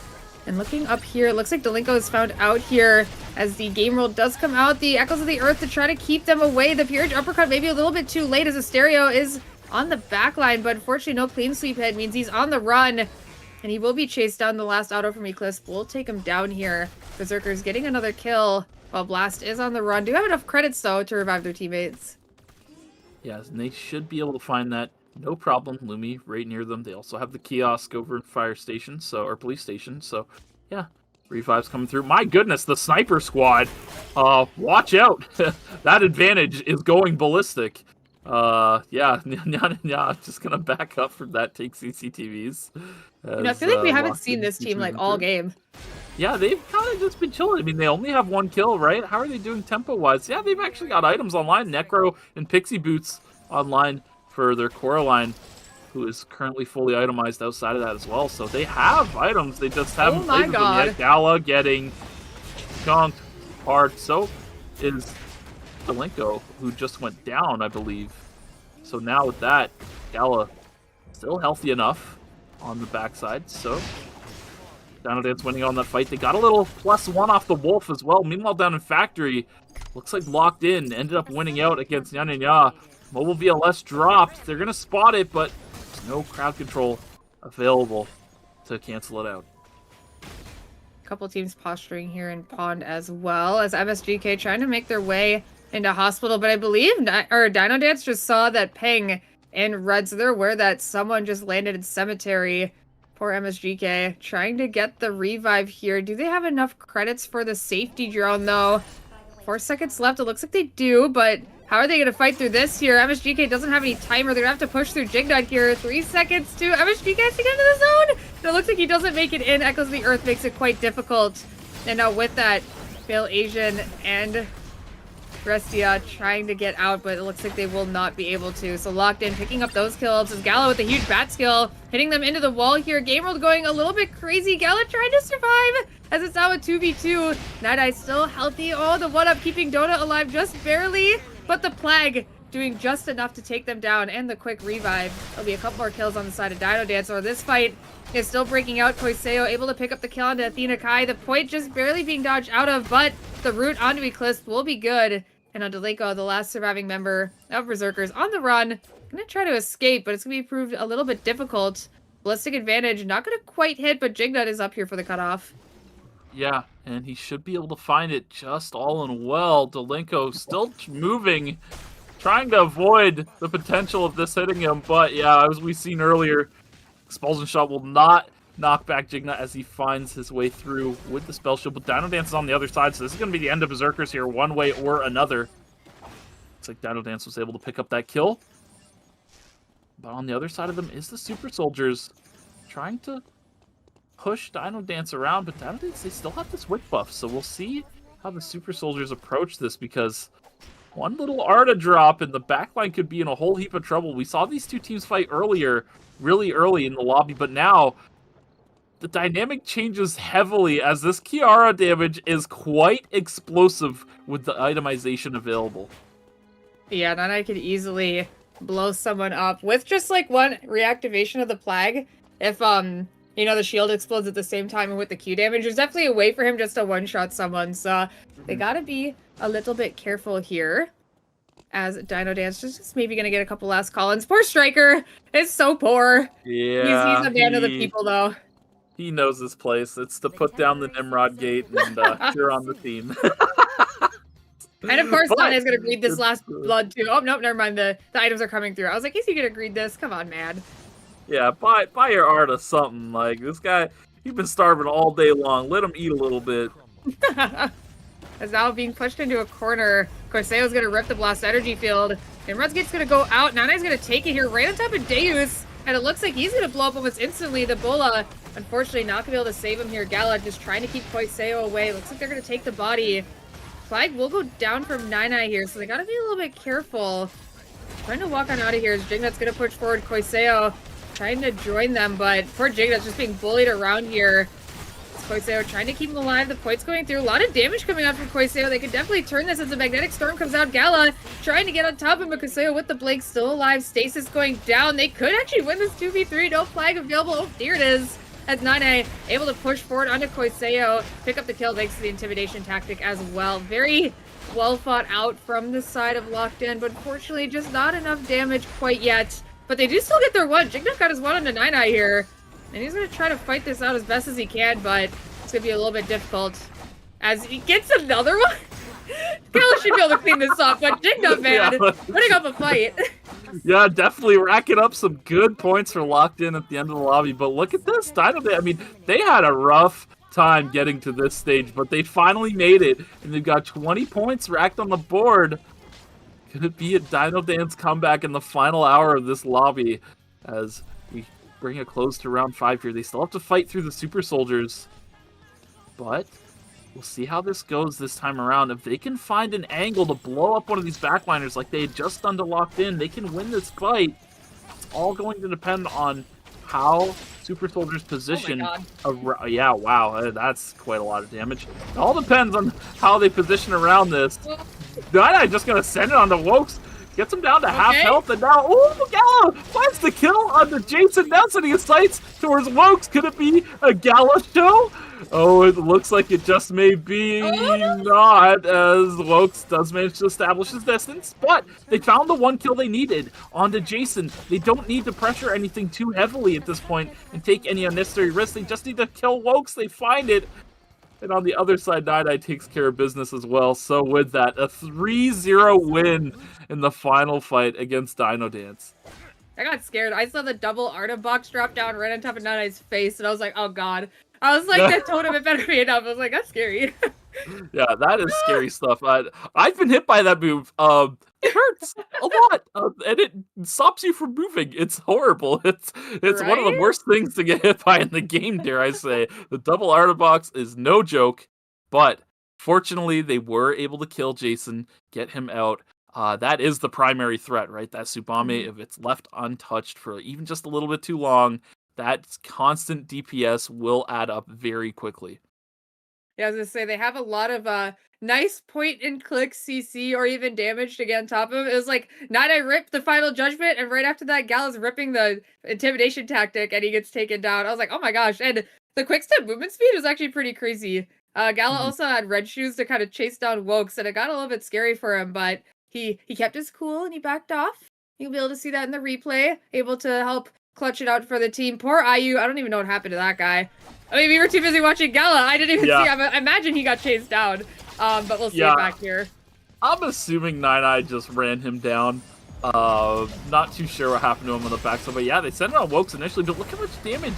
And looking up here, it looks like Delinko is found out here as the game roll does come out. The Echoes of the Earth to try to keep them away. The Peerage Uppercut maybe a little bit too late as Asterio is on the back line, but unfortunately no clean sweep head means he's on the run. And he will be chased down. The last auto from Eclipse will take him down here. Berzerkers getting another kill while Blast is on the run. Do have enough credits, though, to revive their teammates. Yes, and they should be able to find that. No problem. Lumi right near them. They also have the kiosk over in Fire Station, or Police Station. So, yeah, revives coming through. My goodness, the Sniper Squad. Watch out. That advantage is going ballistic. Yeah, nyanyanya just gonna back up from that, take CCTVs. I feel like we haven't seen this team like all game. Yeah, they've kind of just been chilling. I mean, they only have one kill, right? How are they doing tempo-wise? Yeah, they've actually got items online. Necro and Pixie Boots online for their Coraline, who is currently fully itemized outside of that as well. So they have items. They just haven't played with them yet. Gala getting chunked hard. So is Delinko, who just went down, I believe. So now with that, Gala still healthy enough on the backside. So DinoDance winning on that fight. They got a little +1 off the Wolf as well. Meanwhile, down in Factory, looks like locked in. Ended up winning out against nyanyanya. Mobile VLS dropped. They're going to spot it, but no crowd control available to cancel it out. Couple teams posturing here in Pond as well as MSGK trying to make their way into hospital, but I believe DinoDance just saw that ping in red, so they're aware that someone just landed in cemetery. Poor MSGK trying to get the revive here. Do they have enough credits for the safety drone though? 4 seconds left. It looks like they do, but how are they going to fight through this here? MSGK doesn't have any timer. They're going to have to push through Jignut here. 3 seconds to MSGK has to get into the zone. And it looks like he doesn't make it in. Echoes of the Earth makes it quite difficult. And now with that, Fail Asian and Restia trying to get out, but it looks like they will not be able to. So locked in, picking up those kills is Gala with a huge bat skill, hitting them into the wall here. Game World going a little bit crazy. Gala trying to survive as it's now a 2v2. Night still healthy. Oh, the 1-up keeping Dota alive just barely, but the Plague doing just enough to take them down, and the quick revive. There'll be a couple more kills on the side of DinoDance, or this fight is still breaking out. Koiseo able to pick up the kill onto Athena Kai. The point just barely being dodged out of, but the route onto Eclipse will be good. And on Delinko, the last surviving member of Berzerkers on the run. Gonna try to escape, but it's gonna be proved a little bit difficult. Ballistic advantage, not gonna quite hit, but Jignut is up here for the cutoff. Yeah, and he should be able to find it just all in well. Delinko still moving, trying to avoid the potential of this hitting him, but yeah, as we've seen earlier, Expulsion Shot will not knock back Jignut as he finds his way through with the spell shield, but DinoDance is on the other side, so this is going to be the end of Berzerkers here, one way or another. Looks like DinoDance was able to pick up that kill. But on the other side of them is the Super Soldiers trying to push DinoDance around, but DinoDance, they still have this wick buff, so we'll see how the Super Soldiers approach this, because one little Arda drop and the backline could be in a whole heap of trouble. We saw these two teams fight earlier, really early in the lobby, but now the dynamic changes heavily as this Kiara damage is quite explosive with the itemization available. Yeah, then I could easily blow someone up with just like one reactivation of the Plague. If, you know, the shield explodes at the same time and with the Q damage, there's definitely a way for him just to one-shot someone. So they gotta be a little bit careful here. As DinoDance just maybe gonna get a couple last call-ins. Poor Striker is so poor. Yeah, he's a man of the people, though. He knows his place. It's to put down the Nimrod gate and you're on the team. And of course, Nane's gonna greed this last blood too. Oh, nope, never mind. The items are coming through. I was like, is he gonna greed this? Come on, man. Yeah, buy your Arda something. Like, this guy, he's been starving all day long. Let him eat a little bit. As now being pushed into a corner, Corseo's gonna rip the blast energy field. Nimrod's gate's gonna go out. Nane's gonna take it here right on top of Deus. And it looks like he's gonna blow up almost instantly. The Bola, unfortunately, not gonna be able to save him here. Gala just trying to keep Corsaio away. Looks like they're gonna take the body. Flag will go down from Nine here, so they gotta be a little bit careful. Trying to walk on out of here as Jignut's gonna push forward. Corsaio trying to join them, but poor Jignut's just being bullied around here. Corsaio trying to keep him alive. The point's going through. A lot of damage coming out from Corsaio. They could definitely turn this as the magnetic storm comes out. Gala trying to get on top of him, but Corsaio with the Blake still alive. Stasis going down. They could actually win this 2v3. No flag available. Oh, here it is. As Nine able to push forward onto Corsaio, pick up the kill thanks to the intimidation tactic as well. Very well fought out from the side of Locked In, but unfortunately just not enough damage quite yet. But they do still get their one. Jignut got his one onto Nine here. And he's going to try to fight this out as best as he can, but it's going to be a little bit difficult. As he gets another one? Killa should be able to clean this up, but Jignut, man, putting up a fight. Yeah, definitely racking up some good points for Locked In at the end of the lobby. But look at this. I mean, they had a rough time getting to this stage, but they finally made it. And they've got 20 points racked on the board. Could it be a DinoDance comeback in the final hour of this lobby as we bring a close to round 5 here? They still have to fight through the Super Soldiers, but we'll see how this goes this time around. If they can find an angle to blow up one of these backliners like they had just done to Locked In, they can win this fight. It's all going to depend on how Super Soldiers position. Yeah, wow, that's quite a lot of damage. It all depends on how they position around this. I'm just going to send it on to Wokes. Gets him down to half health, and now, ooh, Gala finds the kill on the Jason. Now sending his sights towards Wokes. Could it be a Gala show? Oh, it looks like it just may be not, as Wokes does manage to establish his distance, but they found the one kill they needed onto Jason. They don't need to pressure anything too heavily at this point and take any unnecessary risks. They just need to kill Wokes. They find it. And on the other side, NyNy takes care of business as well. So with that, a 3-0 win in the final fight against DinoDance. I got scared. I saw the double Arda box drop down right on top of NyNy's face, and I was like, oh god. I was like, that totem, it better be enough. I was like, that's scary. Yeah, that is scary stuff. I've been hit by that move. It hurts a lot, and it stops you from moving. It's horrible. It's right? One of the worst things to get hit by in the game, dare I say. The double Arda box is no joke, but fortunately, they were able to kill Jason, get him out. That is the primary threat, right? That Tsubame, if it's left untouched for even just a little bit too long, that constant DPS will add up very quickly. Yeah, I was gonna say, they have a lot of nice point-and-click CC or even damage to get on top of. It was like, NyNy ripped the final judgment, and right after that, Gala's ripping the intimidation tactic, and he gets taken down. I was like, oh my gosh. And the quick-step movement speed was actually pretty crazy. Gala also had red shoes to kind of chase down Wokes, and it got a little bit scary for him, but he kept his cool, and he backed off. You'll be able to see that in the replay, able to help clutch it out for the team. Poor IU, I don't even know what happened to that guy. I mean, we were too busy watching Gala. I didn't even see. I imagine he got chased down. But we'll see it back here. I'm assuming NyNy just ran him down. Not too sure what happened to him on the backside, but yeah, they sent it on Wokes initially, but look how much damage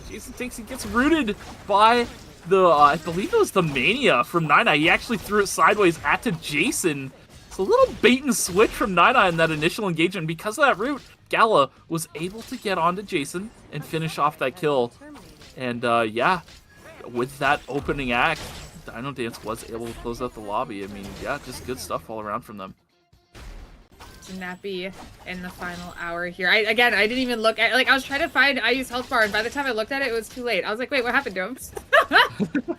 Jason takes. He gets rooted by the, I believe it was the Mania from NyNy. He actually threw it sideways at to Jason. It's a little bait and switch from NyNy in that initial engagement. Because of that root, Gala was able to get onto Jason and finish off that kill. And yeah, with that opening act, DinoDance was able to close out the lobby. I mean, yeah, just good stuff all around from them. Nappy in the final hour here. I didn't even look at, like, I was trying to find IU's health bar, and by the time I looked at it, it was too late. I was like, wait, what happened to him?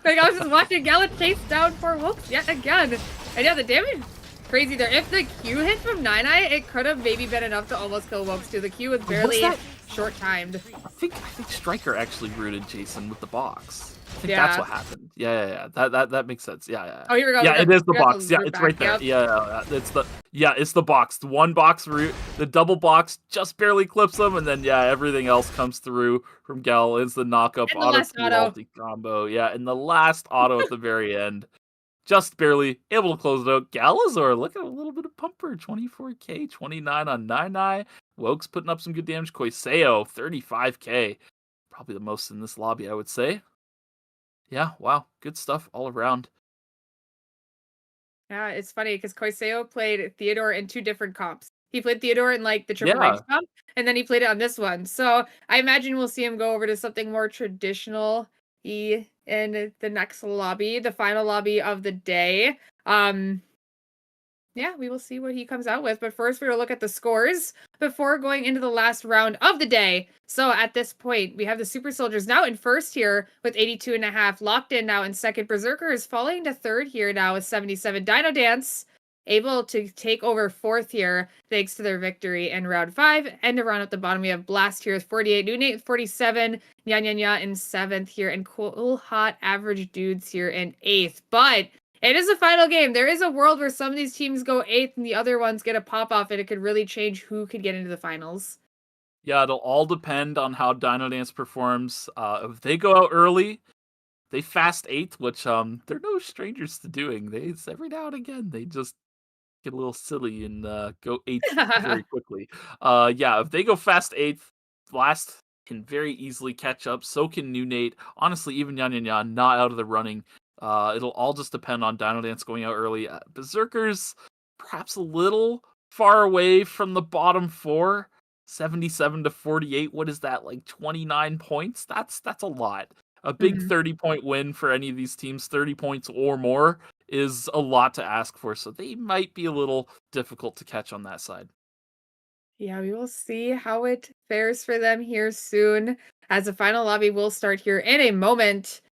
Like, I was just watching Gala chase down poor Wolves yet again. And yeah, the damage, crazy there. If the Q hit from Nyanyanya, it could have maybe been enough to almost kill Wolves too. The Q was barely short-timed. I think Striker actually rooted Jason with the box. I think Yeah. that's what happened. Yeah. That makes sense. Yeah. Oh, here we go. Yeah, it is the box. Yeah, root it's back. right there. Yep. It's the box. The one box root, the double box just barely clips him, and then yeah, everything else comes through from Gal. It's the knock-up And the auto last auto. combo. Yeah, and the last auto at the very end. Just barely able to close it out. Galazor, look at a little bit of pumper. 24k, 29 on Nyanyanya. Woke's putting up some good damage. Koiseo, 35k. Probably the most in this lobby, I would say. Yeah, wow. Good stuff all around. Yeah, it's funny because Koiseo played Theodore in 2 different comps. He played Theodore in like the triple Yeah. ranks comp, and then he played it on this one. So I imagine we'll see him go over to something more traditional in the next lobby, the final lobby of the day. Yeah, we will see what he comes out with. But first, we're going to look at the scores before going into the last round of the day. So at this point, we have the Super Soldiers now in first here with 82.5. Locked in now in second. Berzerkers falling to third here now with 77. DinoDance able to take over fourth here thanks to their victory in round 5. And to round out the bottom, we have Blast here with 48. NewNate with 47. Nyanyanya in 7th here. And CoolHotAvgDudes here in 8th. But it is a final game. There is a world where some of these teams go 8th and the other ones get a pop-off, and it could really change who could get into the finals. Yeah, it'll all depend on how DinoDance performs. If they go out early, they fast 8th, which they're no strangers to doing. Every now and again they just get a little silly and go 8th very quickly. Yeah, if they go fast 8th, Blast can very easily catch up. So can NewNate. Honestly, even Nyanyanya not out of the running. It'll all just depend on DinoDance going out early. Berzerkers perhaps a little far away from the bottom 4. 77 to 48. What is that, like 29 points? That's a lot. A big 30-point win for any of these teams, 30 points or more, is a lot to ask for. So they might be a little difficult to catch on that side. Yeah, we will see how it fares for them here soon, as the final lobby will start here in a moment.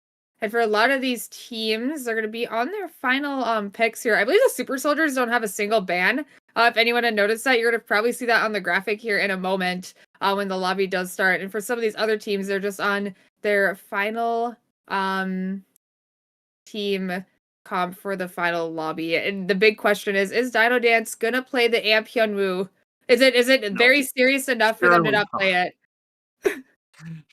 And for a lot of these teams, they're going to be on their final picks here. I believe the Super Soldiers don't have a single ban. If anyone had noticed that, you're going to probably see that on the graphic here in a moment when the lobby does start. And for some of these other teams, they're just on their final team comp for the final lobby. And the big question is DinoDance going to play the Amp Hyunwoo? Is it very serious enough for them to not play it?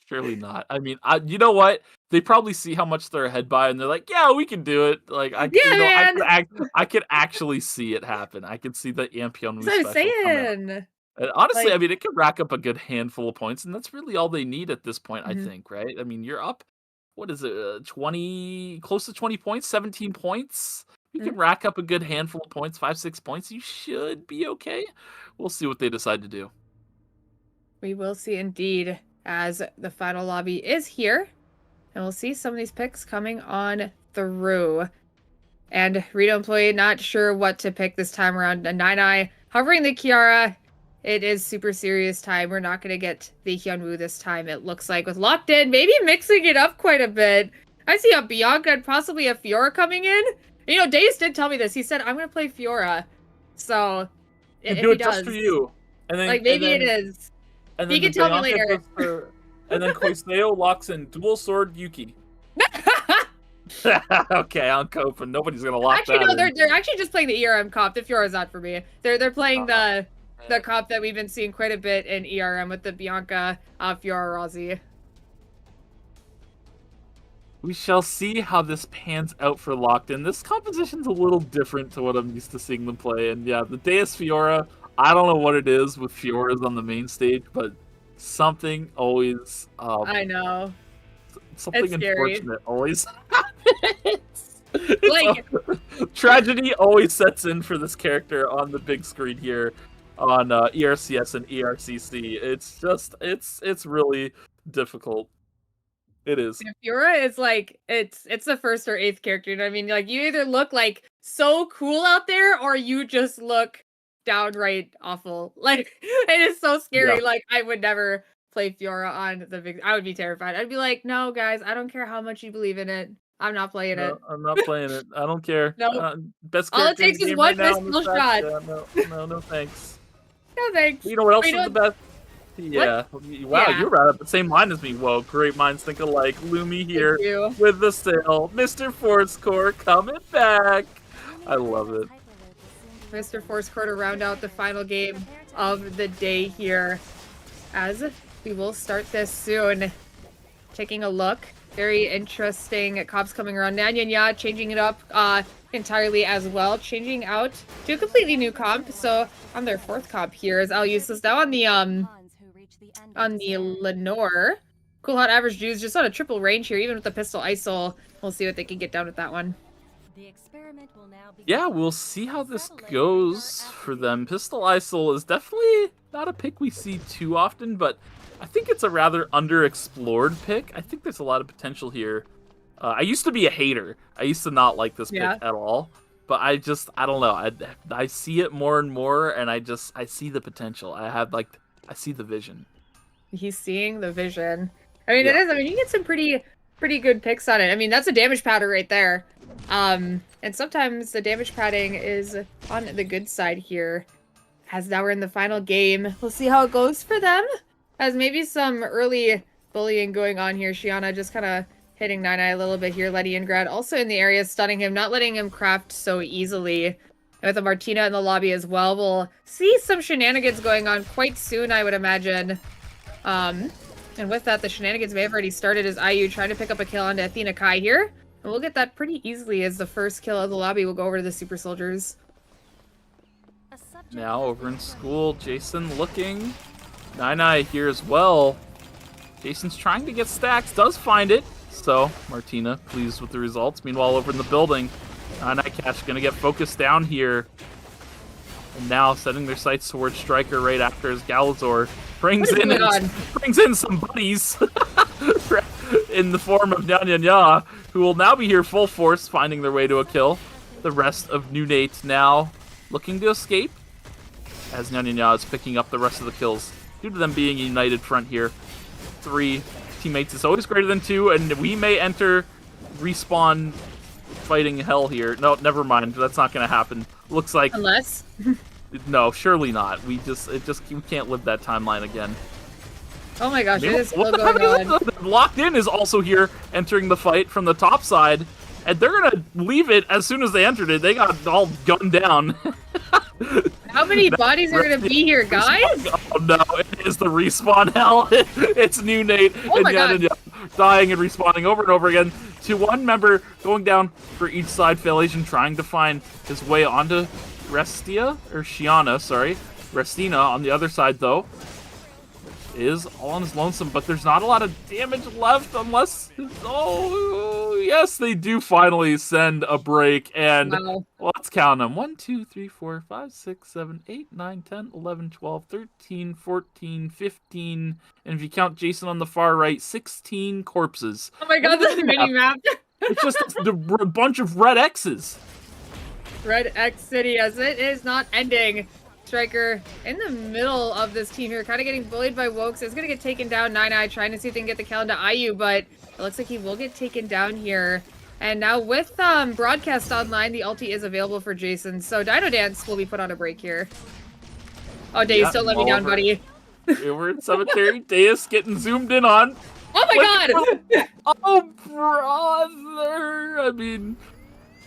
Surely not. I mean, you know what? They probably see how much they're ahead by, and they're like, "Yeah, we can do it." Like, I could actually see it happen. I could see the Ampion That's what I'm saying. And honestly, Like- I mean, it could rack up a good handful of points, and that's really all they need at this point. I think, right? I mean, you're up. What is it? 20, close to 20 points, 17 points. You can rack up a good handful of points, 5-6 points. You should be okay. We'll see what they decide to do. We will see indeed, as the final lobby is here. And we'll see some of these picks coming on through. And Rito employee not sure what to pick this time around. And Nyanyanya hovering the Kiara. It is super serious time. We're not going to get the Hyunwoo this time, it looks like, with Locked In. Maybe mixing it up quite a bit. I see a Bianca and possibly a Fiora coming in. You know, Dace did tell me this. He said, I'm going to play Fiora. So, if do he it just does, for you. And then, like, maybe it is. And He then can tell me Bianca later. goes for- and then Koiseo locks in dual sword Yuki. Okay, I'm coping. Nobody's gonna lock Actually, that no, in. they're actually just playing the ERM comp. The Fiora's not for me. They're playing the comp that we've been seeing quite a bit in ERM with the Bianca Fiora Rossi. We shall see how this pans out for Locked In. This composition's a little different to what I'm used to seeing them play. And yeah, the Deus Fiora, I don't know what it is with Fioras on the main stage, but something always I know. something It's scary. unfortunate always happens. Like- Tragedy always sets in for this character on the big screen here. on ERCS and ERCC. It's just it's really difficult. It is. Fiora is like it's the first or eighth character. You know what I mean? Like you either look like so cool out there, or you just look downright awful. Like it is so scary. Yeah. Like I would never play Fiora on the big. I would be terrified. I'd be like, no, guys, I don't care how much you believe in it. I'm not playing it. I'm not playing it. I don't care. Nope. Best All it character in takes the is game one right now in missile this patch. shot. Yeah, no thanks. No thanks. You know what else Wait, is the best? Yeah. Wow, Yeah. you're right up the same line as me. Whoa, great minds think alike. Lumi here you. with the sale. Mr. Force Core coming back. I love it. Mr. Force Core to round out the final game of the day here, as we will start this soon. Taking a look. Very interesting comps coming around. Nyanyanya changing it up entirely as well. Changing out to a completely new comp. So on their fourth comp here is I'll use this now on the Lenore. CoolHotAvgDudes just on a triple range here, even with the pistol ISOL. We'll see what they can get down with that one. Yeah, we'll see how this goes for them. Pistol ISOL is definitely not a pick we see too often, but I think it's a rather underexplored pick. I think there's a lot of potential here. I used to be a hater. I used to not like this pick at all. But I don't know. I see it more and more, and I see the potential. I see the vision. He's seeing the vision. I mean, it is. I mean, you get some pretty good picks on it. I mean, that's a damage pattern right there. And sometimes the damage padding is on the good side here. As now we're in the final game. We'll see how it goes for them. As maybe some early bullying going on here. Shiana just kind of hitting Nine-Eye a little bit here. Leningrad also in the area, stunning him, not letting him craft so easily. And with a Martina in the lobby as well, we'll see some shenanigans going on quite soon, I would imagine. And with that, the shenanigans may have already started as IU trying to pick up a kill onto Athena Kai here. And we'll get that pretty easily as the first kill of the lobby will go over to the Super Soldiers. Now over in school, Jason looking. Nine-Eye here as well. Jason's trying to get stacks, does find it. So, Martina pleased with the results. Meanwhile, over in the building, Nine-Eye Cash gonna get focused down here. And now setting their sights towards Striker right after his Galazor brings in some buddies in the form of Nyanyanya, who will now be here full force, finding their way to a kill. The rest of NewNate now looking to escape, as Nyanyanya is picking up the rest of the kills. Due to them being a united front here, 3 teammates is always greater than 2, and we may enter respawn fighting hell here. No, never mind. That's not going to happen. Looks like unless no, surely not. We can't live that timeline again. Oh my gosh, it is still what the going on? Locked In is also here entering the fight from the top side, and they're gonna leave it as soon as they entered it. They got all gunned down. How many bodies are gonna be here, guys? Oh no, it is the respawn hell. It's NewNate and Nyanyanya dying and respawning over and over again. To one member going down for each side. Failation trying to find his way onto Shiana, sorry. Restina on the other side though is all on his lonesome, but there's not a lot of damage left unless... Oh, yes, they do finally send a break, and let's count them. 1, 2, 3, 4, 5, 6, 7, 8, 9, 10, 11, 12, 13, 14, 15, and if you count Jason on the far right, 16 corpses. Oh my god, this mini-map! It's just a bunch of red X's. Red X City, as it is not ending. Striker in the middle of this team here, kind of getting bullied by Wokes. It's going to get taken down. Nine-Eye trying to see if they can get the kill into IU, but it looks like he will get taken down here. And now with Broadcast Online, the ulti is available for Jason. So DinoDance will be put on a break here. Oh, Deus, don't let me down, buddy. We're in Cemetery. Deus getting zoomed in on. Oh my god! Oh, brother! I mean...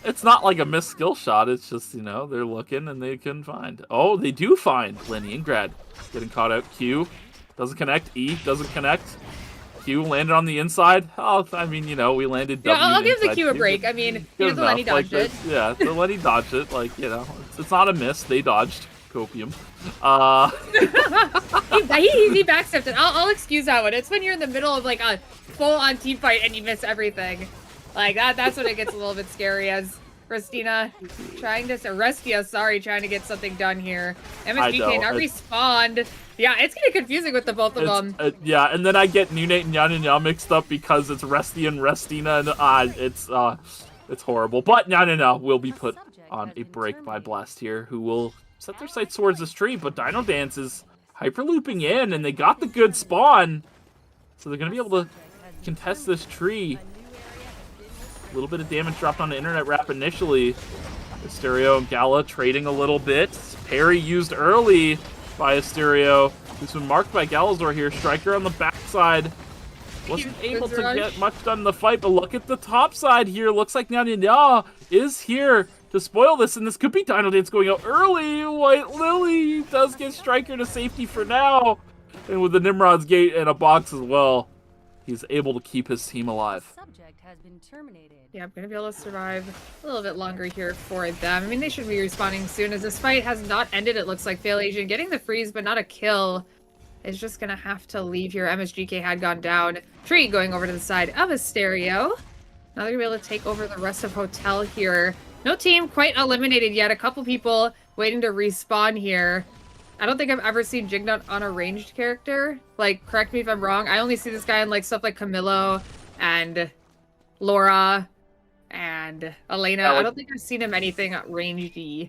It's not like a missed skill shot, it's just, you know, they're looking and they couldn't find. Oh, they do find Leningrad. Getting caught out. Q doesn't connect. E doesn't connect. Q landed on the inside. Oh, I mean, you know, we landed W. Yeah, I'll give the Q a break. I mean, the Lenny dodged it. Yeah, the Lenny dodged it. Like, you know, it's not a miss. They dodged. Copium. He backstepped it. I'll excuse that one. It's when you're in the middle of, like, a full-on team fight and you miss everything. Like, that's when it gets a little bit scary, as Christina trying to Restia, trying to get something done here. MSGK not respawned. Yeah, it's getting confusing with the both of them. Yeah, and then I get NewNate and nyanyanya mixed up because it's Resty and Restina, and it's horrible. But nyanyanya will be put on a break by Blast here, who will set their sights towards this tree. But DinoDance is hyperlooping in, and they got the good spawn, so they're gonna be able to contest this tree. A little bit of damage dropped on the internet wrap initially. Asterio and Gala trading a little bit. Parry used early by Asterio, who's been marked by Galazor here. Striker on the backside. Wasn't able to get much done in the fight, but look at the top side here. Looks like nyanyanya is here to spoil this, and this could be DinoDance going out early. White Lily does get Striker to safety for now. And with the Nimrod's Gate and a box as well, he's able to keep his team alive. Yeah, I'm going to be able to survive a little bit longer here for them. I mean, they should be respawning soon, as this fight has not ended, it looks like. Fail Asian getting the freeze, but not a kill. Is just going to have to leave here. MSGK had gone down. Tree going over to the side of Asterio. Now they're going to be able to take over the rest of Hotel here. No team quite eliminated yet. A couple people waiting to respawn here. I don't think I've ever seen Jignut on a ranged character. Like, correct me if I'm wrong. I only see this guy in, like, stuff like Camillo and Laura and Elena. I don't think I've seen him anything ranged-y.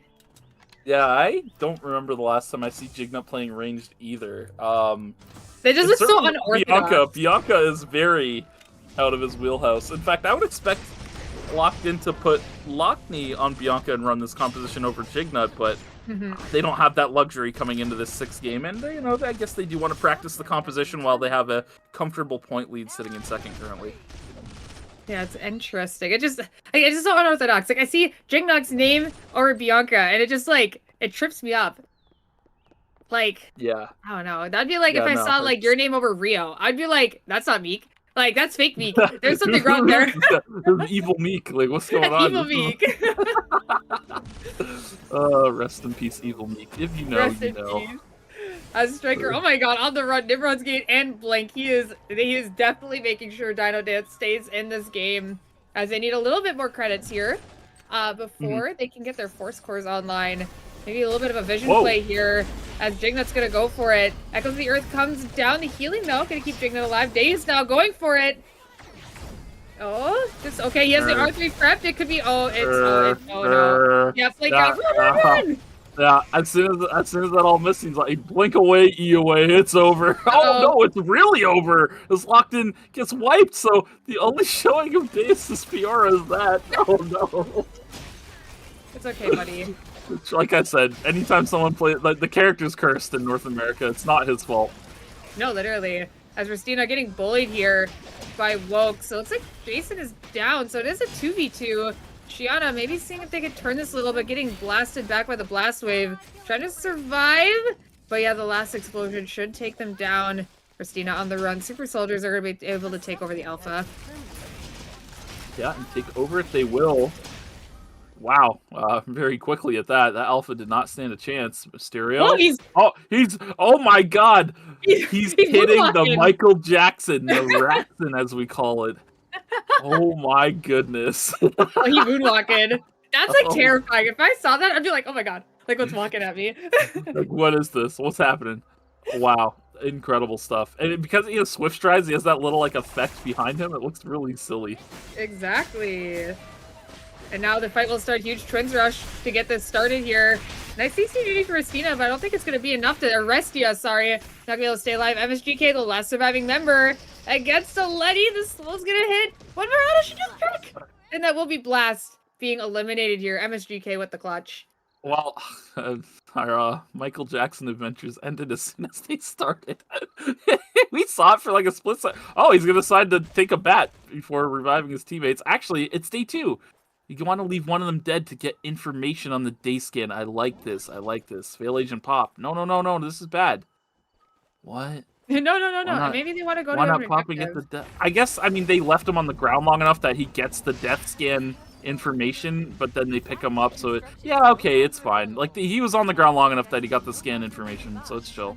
Yeah, I don't remember the last time I see Jignut playing ranged either. They just look so unorthodox. Bianca is very out of his wheelhouse. In fact, I would expect Locked In to put Lockney on Bianca and run this composition over Jignut, but they don't have that luxury coming into this 6th game, and you know, I guess they do want to practice the composition while they have a comfortable point lead sitting in 2nd currently. Yeah, it's interesting. It's just so unorthodox. Like, I see Jignut's name over Bianca, and it just, like, it trips me up. Like, yeah, I don't know. That'd be like if I saw, like, your name over Rio. I'd be like, that's not Meek. Like, that's fake Meek. There's something wrong there. Evil Meek. Like, what's going on? Evil Meek. Rest in peace, Evil Meek. If you know, you know. Peace. As Striker, oh my god, on the run, Nimrod's Gate and Blank. He is definitely making sure DinoDance stays in this game, as they need a little bit more credits here before they can get their force cores online. Maybe a little bit of a vision play here, as Jignut's gonna go for it. Echoes of the Earth comes down. The healing, though, gonna keep Jignut alive. Daze now going for it. Oh, just okay. He has the R3 prepped. It could be. Oh no. Yeah, flake out. Run! Yeah, as soon as that all missing, he's like, blink away, E away, it's over. Oh no, it's really over. As Locked In gets wiped, so the only showing of Daze's Fiora is that. Oh no. It's okay, buddy. Like I said, anytime someone plays, like, the character's cursed in North America, it's not his fault. No, literally. As Restina getting bullied here by Woke, so it looks like Jason is down, so it is a 2v2. Shiana maybe seeing if they could turn this a little bit, getting blasted back by the blast wave, trying to survive. But yeah, the last explosion should take them down. Restina on the run. Super Soldiers are going to be able to take over the Alpha. Yeah, and take over if they will. Wow, very quickly at that. That Alpha did not stand a chance. Mysterio. Oh my god. He's hitting the Michael Jackson, the Ratson as we call it. Oh my goodness. He moonwalking. That's like terrifying. If I saw that, I'd be like, oh my god. Like, what's walking at me? Like, what is this? What's happening? Wow. Incredible stuff. And because he has Swift Strides, he has that little, like, effect behind him. It looks really silly. Exactly. And now the fight will start. Huge Twins Rush to get this started here. Nice CCGD for Restina, but I don't think it's going to be enough to arrest you. Sorry. Not going to be able to stay alive. MSGK, the last surviving member, against a Letty. The slow's going to hit. One Murata should just trick. And that will be Blast being eliminated here. MSGK with the clutch. Well, our Michael Jackson adventures ended as soon as they started. We saw it for like a split second. Oh, he's going to decide to take a bat before reviving his teammates. Actually, it's day 2. You want to leave one of them dead to get information on the day scan. I like this. I like this. Fail Agent Pop. No. This is bad. What? No. Maybe they want to go to why not popping at the death? I guess, I mean, they left him on the ground long enough that he gets the death scan information, but then they pick him up, so yeah, okay, it's fine. Like, he was on the ground long enough that he got the scan information, so it's chill.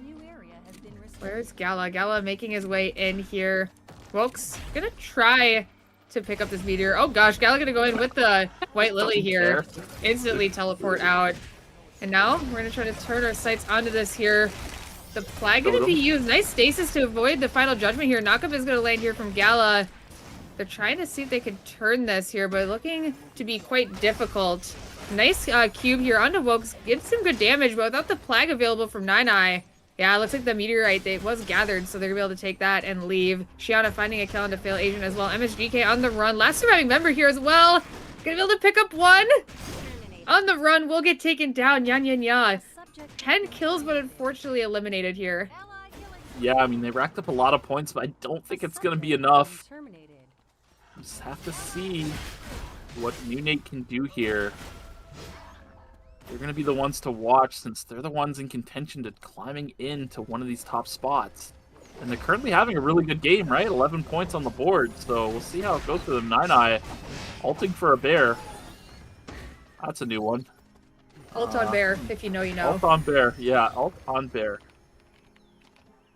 Where's Gala? Gala making his way in here. Woke's gonna try to pick up this meteor. Oh gosh, Gala gonna go in with the White Lily here. Instantly teleport out. And now we're gonna try to turn our sights onto this here. The Plague gonna be used. Nice stasis to avoid the final judgment here. Knockup is gonna land here from Gala. They're trying to see if they can turn this here, but looking to be quite difficult. Nice cube here onto Wokes. Gets some good damage, but without the Plague available from Nine-Eye. Yeah, it looks like the meteorite, it was gathered, so they're gonna be able to take that and leave. Shiana finding a kill on to fail Asian as well. MSGK on the run. Last surviving member here as well. Gonna be able to pick up one. On the run, will get taken down. Nyanyanya. 10 kills, but unfortunately eliminated here. Yeah, I mean, they racked up a lot of points, but I don't think it's gonna be enough. Just have to see what NewNate can do here. They're going to be the ones to watch since they're the ones in contention to climbing into one of these top spots. And they're currently having a really good game, right? 11 points on the board, so we'll see how it goes for them. Nine-Eye, ulting for a bear. That's a new one. Ult on bear, if you know, you know. Ult on bear, yeah, ult on bear.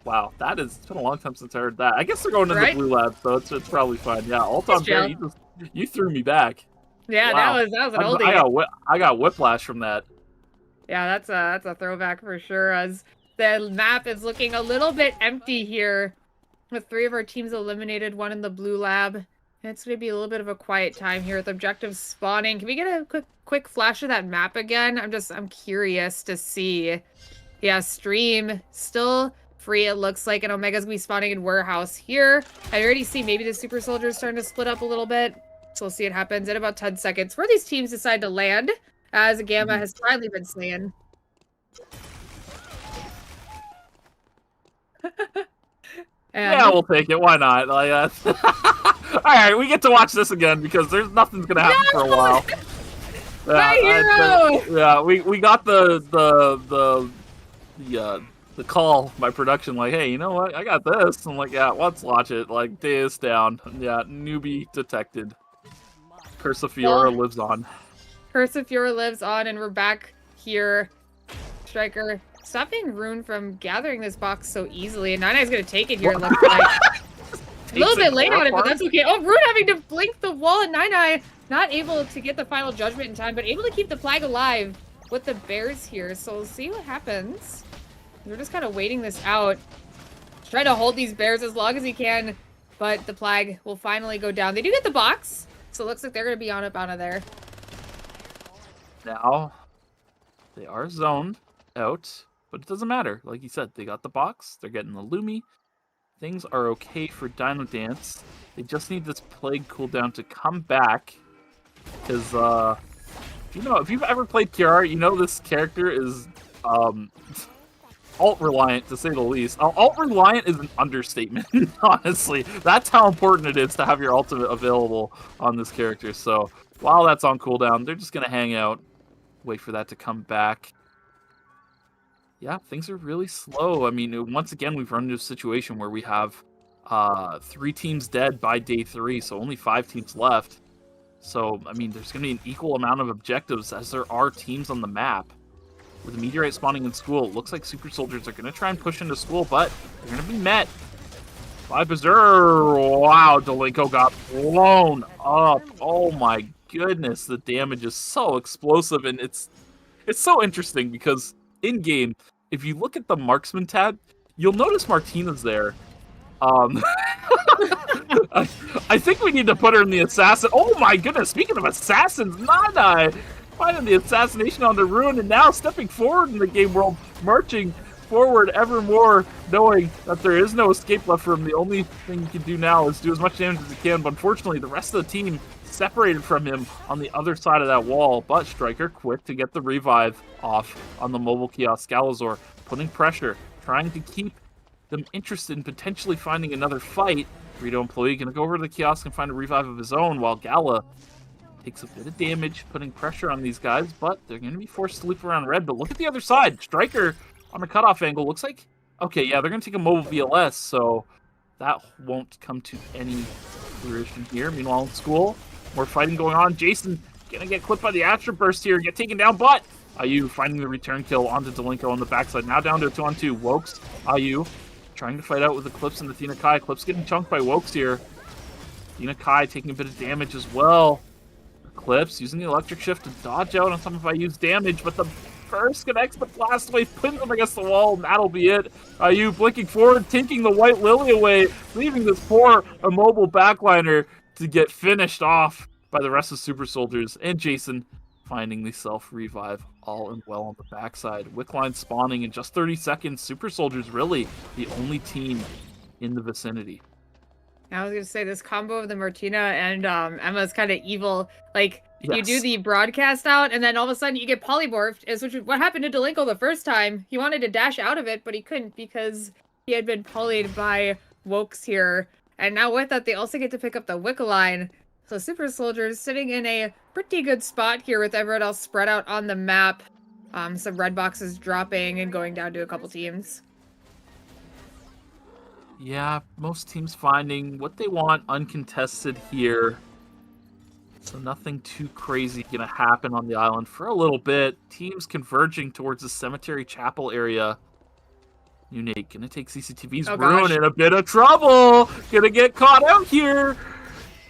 Wow, it's been a long time since I heard that. I guess they're going to the blue lab, so it's probably fine. Yeah, ult on bear, you threw me back. Yeah, wow. that was an oldie. I got whiplash from that. Yeah, that's a throwback for sure. As the map is looking a little bit empty here, with 3 of our teams eliminated, 1 in the blue lab. And it's gonna be a little bit of a quiet time here with objectives spawning. Can we get a quick flash of that map again? I'm curious to see. Yeah, stream still free. It looks like, and Omega's gonna be spawning in warehouse here. I already see maybe the super soldiers starting to split up a little bit. So we'll see what happens in about 10 seconds where these teams decide to land, as Gamma has finally been slain. Yeah, we'll take it. Why not? Like, all right, we get to watch this again because there's nothing's gonna happen for a while. My hero! Yeah, we got the call by production, like, hey, you know what? I got this. I'm like, yeah, let's watch it. Like, day is down. Yeah, newbie detected. Curse of Fiora lives on. Curse of Fiora lives on, and we're back here. Striker, stop being ruined from gathering this box so easily. And Nine-Eye's gonna take it here, it looks like. A little bit late on it, but that's okay. Oh, Rune having to blink the wall, and Nine-Eye not able to get the final judgment in time, but able to keep the Plague alive with the bears here. So we'll see what happens. We're just kind of waiting this out. Try to hold these bears as long as he can, but the Plague will finally go down. They do get the box, so it looks like they're going to be on up out of there. Now, they are zoned out, but it doesn't matter. Like you said, they got the box. They're getting the Lumi. Things are okay for DinoDance. They just need this Plague cooldown to come back. Because, if you've ever played PR, you know this character is, alt-reliant, to say the least. Alt-reliant is an understatement, honestly. That's how important it is to have your ultimate available on this character. So, while that's on cooldown, they're just going to hang out, wait for that to come back. Yeah, things are really slow. I mean, once again, we've run into a situation where we have 3 teams dead by day 3, so only 5 teams left. So, I mean, there's going to be an equal amount of objectives as there are teams on the map. With the meteorite spawning in school, it looks like super soldiers are going to try and push into school, but they're going to be met by Berzerkers. Wow, Delinko got blown up. Oh my goodness, the damage is so explosive, and it's so interesting because in-game, if you look at the marksman tab, you'll notice Martina's there. I think we need to put her in the assassin. Oh my goodness, speaking of assassins, Nine-Eye finding the assassination on the Rune, and now stepping forward in the game world, marching forward ever more, knowing that there is no escape left for him. The only thing he can do now is do as much damage as he can, but unfortunately the rest of the team separated from him on the other side of that wall. But Striker quick to get the revive off on the mobile kiosk. Scalazor putting pressure, trying to keep them interested in potentially finding another fight. Rito employee gonna go over to the kiosk and find a revive of his own, while Gala takes a bit of damage, putting pressure on these guys, but they're gonna be forced to loop around red. But look at the other side. Striker on a cutoff angle. Looks like, okay, yeah, they're gonna take a mobile VLS, so that won't come to any fruition here. Meanwhile, in school, more fighting going on. Jason gonna get clipped by the Astro Burst here, get taken down, but IU finding the return kill onto Delinko on the backside. Now down to a 2-on-2. Wokes, IU trying to fight out with Eclipse and Athena Kai. Eclipse getting chunked by Wokes here. Dina Kai taking a bit of damage as well. Eclipse using the electric shift to dodge out on some if I use damage, but the burst connects, the blast wave pins him against the wall, and that'll be it. You blinking forward, taking the white lily away, leaving this poor immobile backliner to get finished off by the rest of Super Soldiers, and Jason finding the self-revive all and well on the backside. Wickline spawning in just 30 seconds. Super Soldiers really the only team in the vicinity. I was gonna say this combo of the Martina and Emma is kind of evil. Like you do the broadcast out, and then all of a sudden you get polymorphed. Which is what happened to Delinko the first time. He wanted to dash out of it, but he couldn't because he had been polyed by Wokes here. And now with that, they also get to pick up the Wickline. So Super Soldiers sitting in a pretty good spot here with everyone else spread out on the map. Some red boxes dropping and going down to a couple teams. Yeah, most teams finding what they want uncontested here. So nothing too crazy gonna happen on the island for a little bit. Teams converging towards the cemetery chapel area. NewNate gonna take CCTV's Ruin in a bit of trouble. Gonna get caught out here.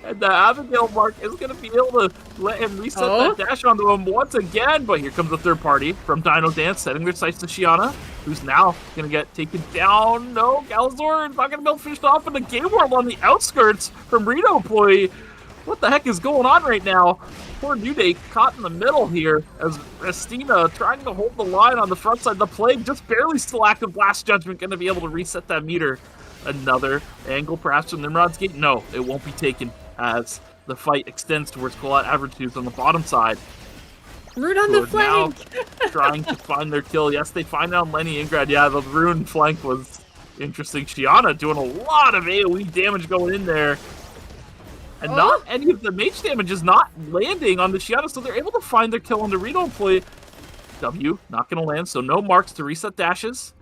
And the Abigail mark is going to be able to let him reset that dash onto him once again. But here comes the third party from DinoDance, setting their sights to Shiana, who's now going to get taken down. No, Galazor is not going to be able to finish off in the game world on the outskirts from Reno employee. What the heck is going on right now? Poor NewNate caught in the middle here as Restina trying to hold the line on the front side. The Plague just barely still active. Blast Judgment going to be able to reset that meter. Another angle perhaps from Nimrod's Gate. No, it won't be taken as the fight extends towards CoolHotAvgDudes on the bottom side. Rune on the flank! Trying to find their kill. Yes, they find out Lenny Ingrad. Yeah, the Rune flank was interesting. Shiana doing a lot of AoE damage going in there. And not any of the mage damage is not landing on the Shiana, so they're able to find their kill on the Reno employee. W, not going to land, so no marks to reset dashes.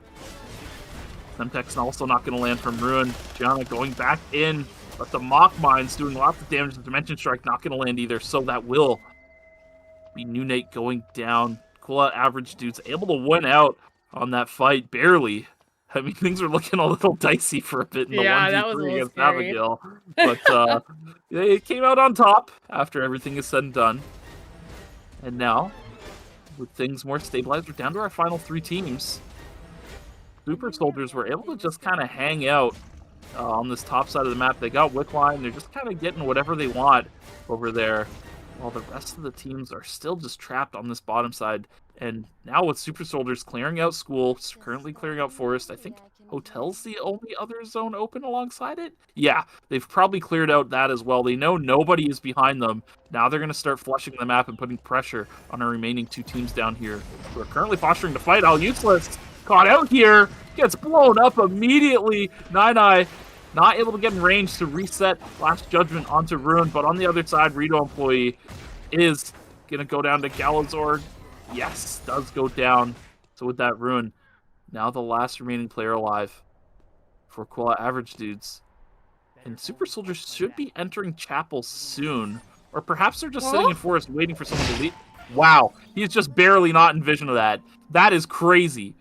Semtex also not going to land from Ruin. Shiana going back in. But the Mock Mine's doing lots of damage. The Dimension Strike not going to land either, so that will be NewNate going down. CoolHotAvgDudes able to win out on that fight, barely. I mean, things are looking a little dicey for a bit in the 1v3 against Abigail. But they came out on top after everything is said and done. And now, with things more stabilized, we're down to our final 3 teams. Super Soldiers were able to just kind of hang out on this top side of the map. They got Wickline. They're just kind of getting whatever they want over there, while the rest of the teams are still just trapped on this bottom side. And now with Super Soldiers clearing out School, currently clearing out Forest, I think Hotel's the only other zone open alongside it? Yeah, they've probably cleared out that as well. They know nobody is behind them. Now they're going to start flushing the map and putting pressure on our remaining 2 teams down here who are currently posturing to fight. All useless. Caught out here. Gets blown up immediately. Nine not able to get in range to reset Last Judgment onto Ruin, but on the other side, Rito employee is going to go down to Galazor. Yes, does go down. So with that Ruin, now the last remaining player alive for CoolHotAvgDudes. And Super Soldiers should be entering Chapel soon. Or perhaps they're just sitting in Forest waiting for someone to leave. Wow, he's just barely not in vision of that. That is crazy.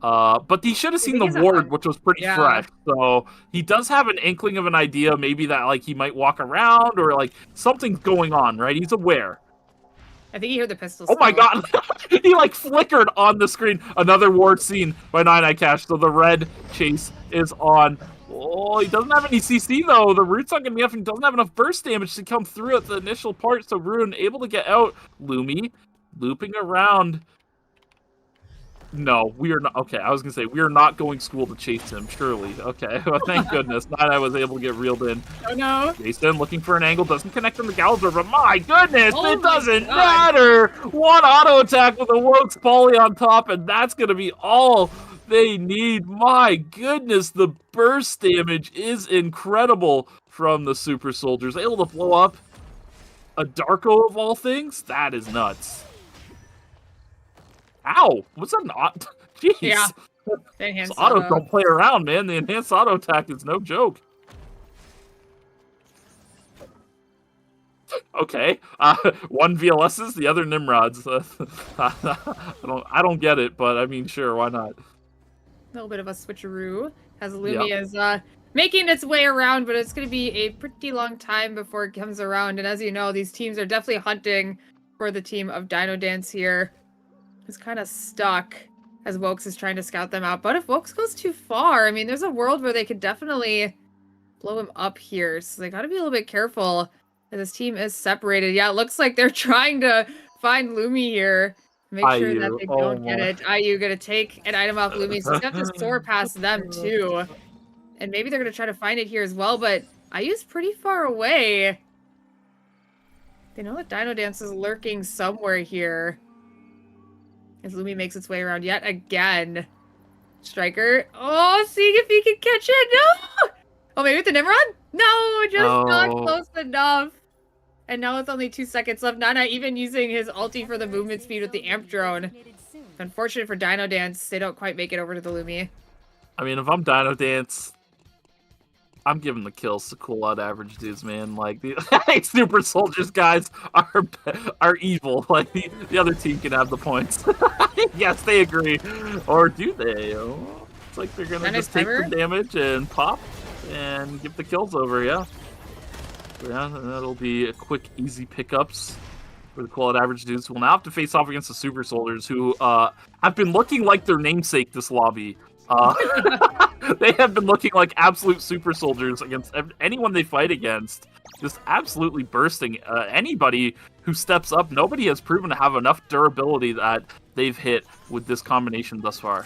But he should have seen the ward, which was pretty fresh. So he does have an inkling of an idea, maybe that like he might walk around or like something's going on, right? He's aware. I think you hear the pistols. Oh my god! He like flickered on the screen. Another ward seen by nyanyanya Cash. So the red chase is on. Oh, he doesn't have any CC though. The root's not gonna be enough, and he doesn't have enough burst damage to come through at the initial part. So Ruin able to get out. Lumi looping around. No, we are not. Okay, I was gonna say we are not going School to chase him. Surely, okay. Well, thank goodness, nyanyanya was able to get reeled in. Oh no! Jason looking for an angle, doesn't connect on the Galazor, but my goodness, it doesn't matter. One auto attack with a Wokes Poly on top, and that's gonna be all they need. My goodness, the burst damage is incredible from the Super Soldiers. Able to blow up a Darko of all things. That is nuts. Ow! Was that not? Jeez. Yeah. The enhanced autos don't play around, man. The enhanced auto attack is no joke. Okay. 1 VLS's, the other Nimrods. I don't get it, but I mean, sure, why not? A little bit of a switcheroo as Lumi is making its way around, but it's going to be a pretty long time before it comes around. And as you know, these teams are definitely hunting for the team of DinoDance here. It's kind of stuck as Wokes is trying to scout them out. But if Wokes goes too far, I mean, there's a world where they could definitely blow him up here. So they got to be a little bit careful. This team is separated. Yeah, it looks like they're trying to find Lumi here. Make sure that they don't get it. IU gonna take an item off Lumi, so he's got to soar past them too. And maybe they're gonna try to find it here as well, but IU's pretty far away. They know that DinoDance is lurking somewhere here. As Lumi makes its way around yet again. Striker. Oh, seeing if he can catch it. No! Oh, maybe with the Nimrod? No, just not close enough. And now with only 2 seconds left, Nana even using his ulti for the movement speed with the amp drone. Unfortunate for DinoDance, they don't quite make it over to the Lumi. I mean, if I'm DinoDance, I'm giving the kills to CoolHotAvgDudes, man. Like, the Super Soldiers guys are evil. Like, the other team can have the points. Yes, they agree. Or do they? Oh, it's like they're going to just take the damage and pop and get the kills over, yeah. Yeah, that'll be a quick, easy pickups for the CoolHotAvgDudes, who will now have to face off against the Super Soldiers, who have been looking like their namesake this lobby. They have been looking like absolute Super Soldiers against anyone they fight against. Just absolutely bursting. Anybody who steps up, nobody has proven to have enough durability that they've hit with this combination thus far.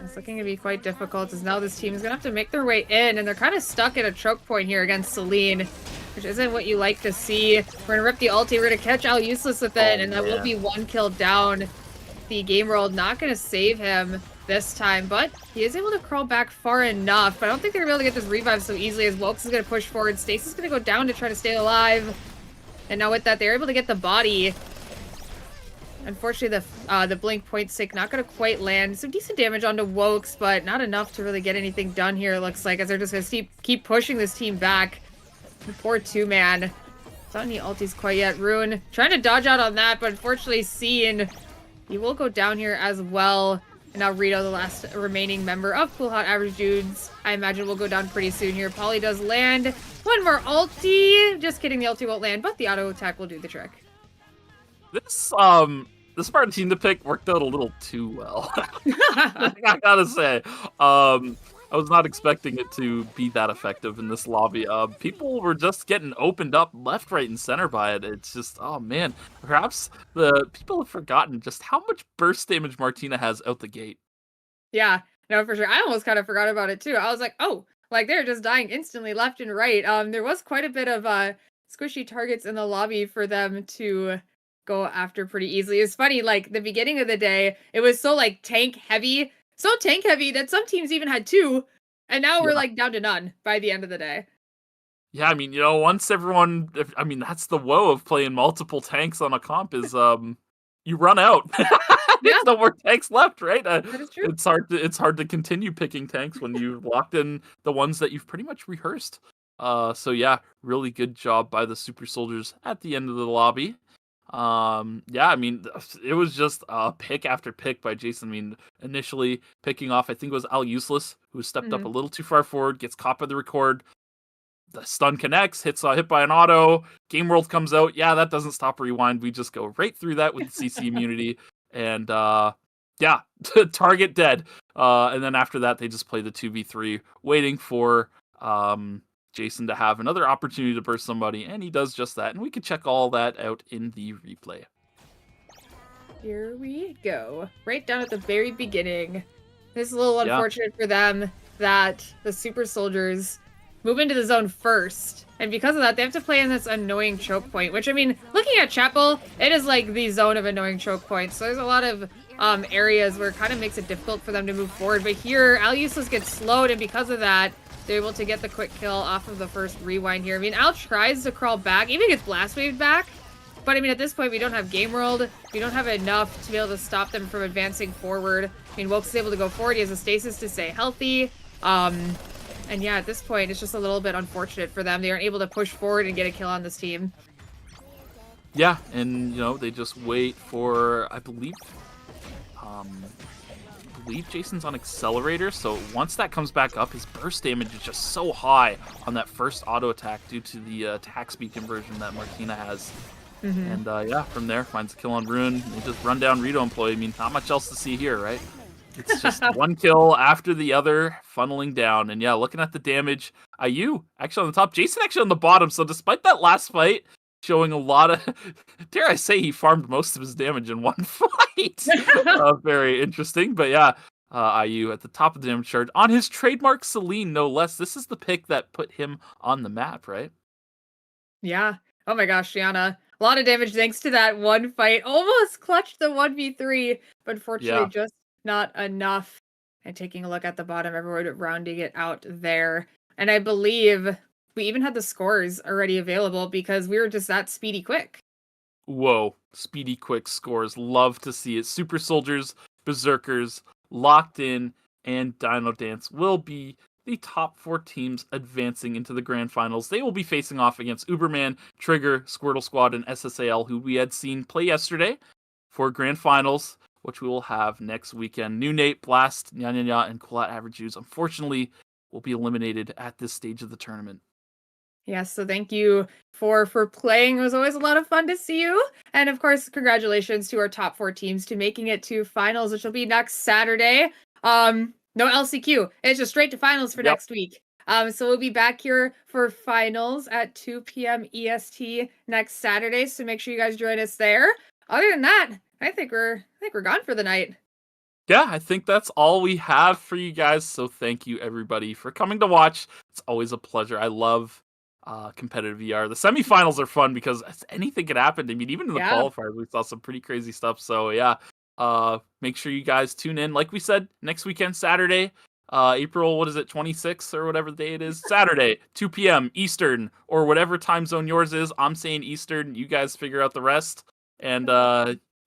It's looking to be quite difficult, as now this team is going to have to make their way in, and they're kind of stuck at a choke point here against Celine, which isn't what you like to see. We're going to rip the ulti, we're going to catch Al Useless with it, and that will be 1 kill down. The game world not going to save him this time, but he is able to crawl back far enough. But I don't think they're going to be able to get this revive so easily, as Wokes is going to push forward. Stacy's going to go down to try to stay alive. And now with that, they're able to get the body. Unfortunately, the blink point stick not going to quite land. Some decent damage onto Wokes, but not enough to really get anything done here, it looks like, as they're just going to keep pushing this team back. The poor 2-man. Not any ultis quite yet. Rune trying to dodge out on that, but unfortunately seen. He will go down here as well. And now Rito, the last remaining member of CoolHotAvgDudes, I imagine will go down pretty soon here. Polly does land. 1 more ulti. Just kidding, the ulti won't land, but the auto attack will do the trick. This Spartan team to pick worked out a little too well. I gotta say. I was not expecting it to be that effective in this lobby. People were just getting opened up left, right, and center by it. It's just, oh man. Perhaps the people have forgotten just how much burst damage Martina has out the gate. Yeah, no, for sure. I almost kind of forgot about it too. I was like, oh, like they're just dying instantly left and right. There was quite a bit of squishy targets in the lobby for them to go after pretty easily. It's funny, like the beginning of the day, it was so like tank heavy that some teams even had 2, and now we're like down to none by the end of the day. Yeah, I mean, you know, once everyone, I mean, that's the woe of playing multiple tanks on a comp is you run out. There's no more tanks left, right? That is true. It's hard to continue picking tanks when you've locked in the ones that you've pretty much rehearsed. So yeah, really good job by the Super Soldiers at the end of the lobby. Yeah, I mean, it was just pick after pick by Jason. I mean, initially picking off, I think it was Al Useless, who stepped up a little too far forward, gets caught by the record. The stun connects, hit by an auto. Game World comes out. Yeah, that doesn't stop rewind. We just go right through that with CC immunity. And yeah, target dead. And then after that, they just play the 2v3, waiting for Jason to have another opportunity to burst somebody, and he does just that. And we can check all that out in the replay. Here we go. Right down at the very beginning. This is a little unfortunate for them that the Super Soldiers move into the zone first. And because of that, they have to play in this annoying choke point, which, I mean, looking at Chapel, it is like the zone of annoying choke points. So there's a lot of areas where it kind of makes it difficult for them to move forward. But here, Al Useless gets slowed, and because of that, they're able to get the quick kill off of the first rewind here. I mean, Al tries to crawl back, even gets blast waved back. But I mean, at this point, we don't have Game World. We don't have enough to be able to stop them from advancing forward. I mean, Wokes is able to go forward. He has a stasis to stay healthy. And yeah, at this point, it's just a little bit unfortunate for them. They aren't able to push forward and get a kill on this team. Yeah, and, you know, they just wait for, I believe believe Jason's on Accelerator, so once that comes back up, his burst damage is just so high on that first auto attack due to the attack speed conversion that Martina has. And yeah, from there, finds a kill on Rune. They just run down Rito employee. I mean, not much else to see here, right? It's just one kill after the other, funneling down. And yeah, looking at the damage, IU actually on the top, Jason actually on the bottom. So despite that last fight, showing a lot of, dare I say, he farmed most of his damage in one fight. Very interesting. But yeah, IU at the top of the damage chart on his trademark Celine, no less. This is the pick that put him on the map, right? Yeah. Oh my gosh, Shiana. A lot of damage thanks to that one fight. Almost clutched the 1v3, but unfortunately just not enough. And taking a look at the bottom, everyone rounding it out there. And I believe we even had the scores already available because we were just that speedy quick. Whoa, speedy quick scores. Love to see it. Super Soldiers, Berzerkers, Locked In, and DinoDance will be the top 4 teams advancing into the grand finals. They will be facing off against Uberman, Trigger, Squirtle Squad, and SSAL, who we had seen play yesterday for grand finals, which we will have next weekend. NewNate, Blast, Nyanyanya, and CoolHotAvgDudes, unfortunately, will be eliminated at this stage of the tournament. Yes, so thank you for playing. It was always a lot of fun to see you. And of course, congratulations to our top 4 teams to making it to finals, which will be next Saturday. No LCQ. It's just straight to finals for next week. So we'll be back here for finals at 2 p.m. EST next Saturday. So make sure you guys join us there. Other than that, I think we're gone for the night. Yeah, I think that's all we have for you guys. So thank you everybody for coming to watch. It's always a pleasure. I love competitive VR. The semifinals are fun because anything could happen. I mean, even in the qualifiers, we saw some pretty crazy stuff. So yeah, make sure you guys tune in. Like we said, next weekend, Saturday, April, 26th or whatever the day it is, Saturday, 2 p.m. Eastern or whatever time zone yours is. I'm saying Eastern. You guys figure out the rest. And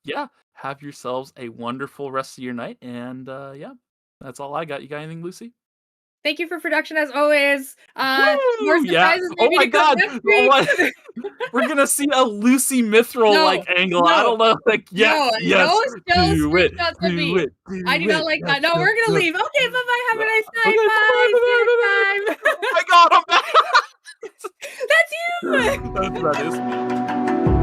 yeah, have yourselves a wonderful rest of your night. And yeah, that's all I got. You got anything, Lucy? Thank you for production as always. More surprises. Oh my god! We're gonna see a Lucy Mithril angle. I don't know. Yes, no screenshots of me. I do not like that. No, we're gonna leave. Okay, bye bye. Have a nice night. Bye. See you next time. Oh my god, I'm back. That's you. That is me.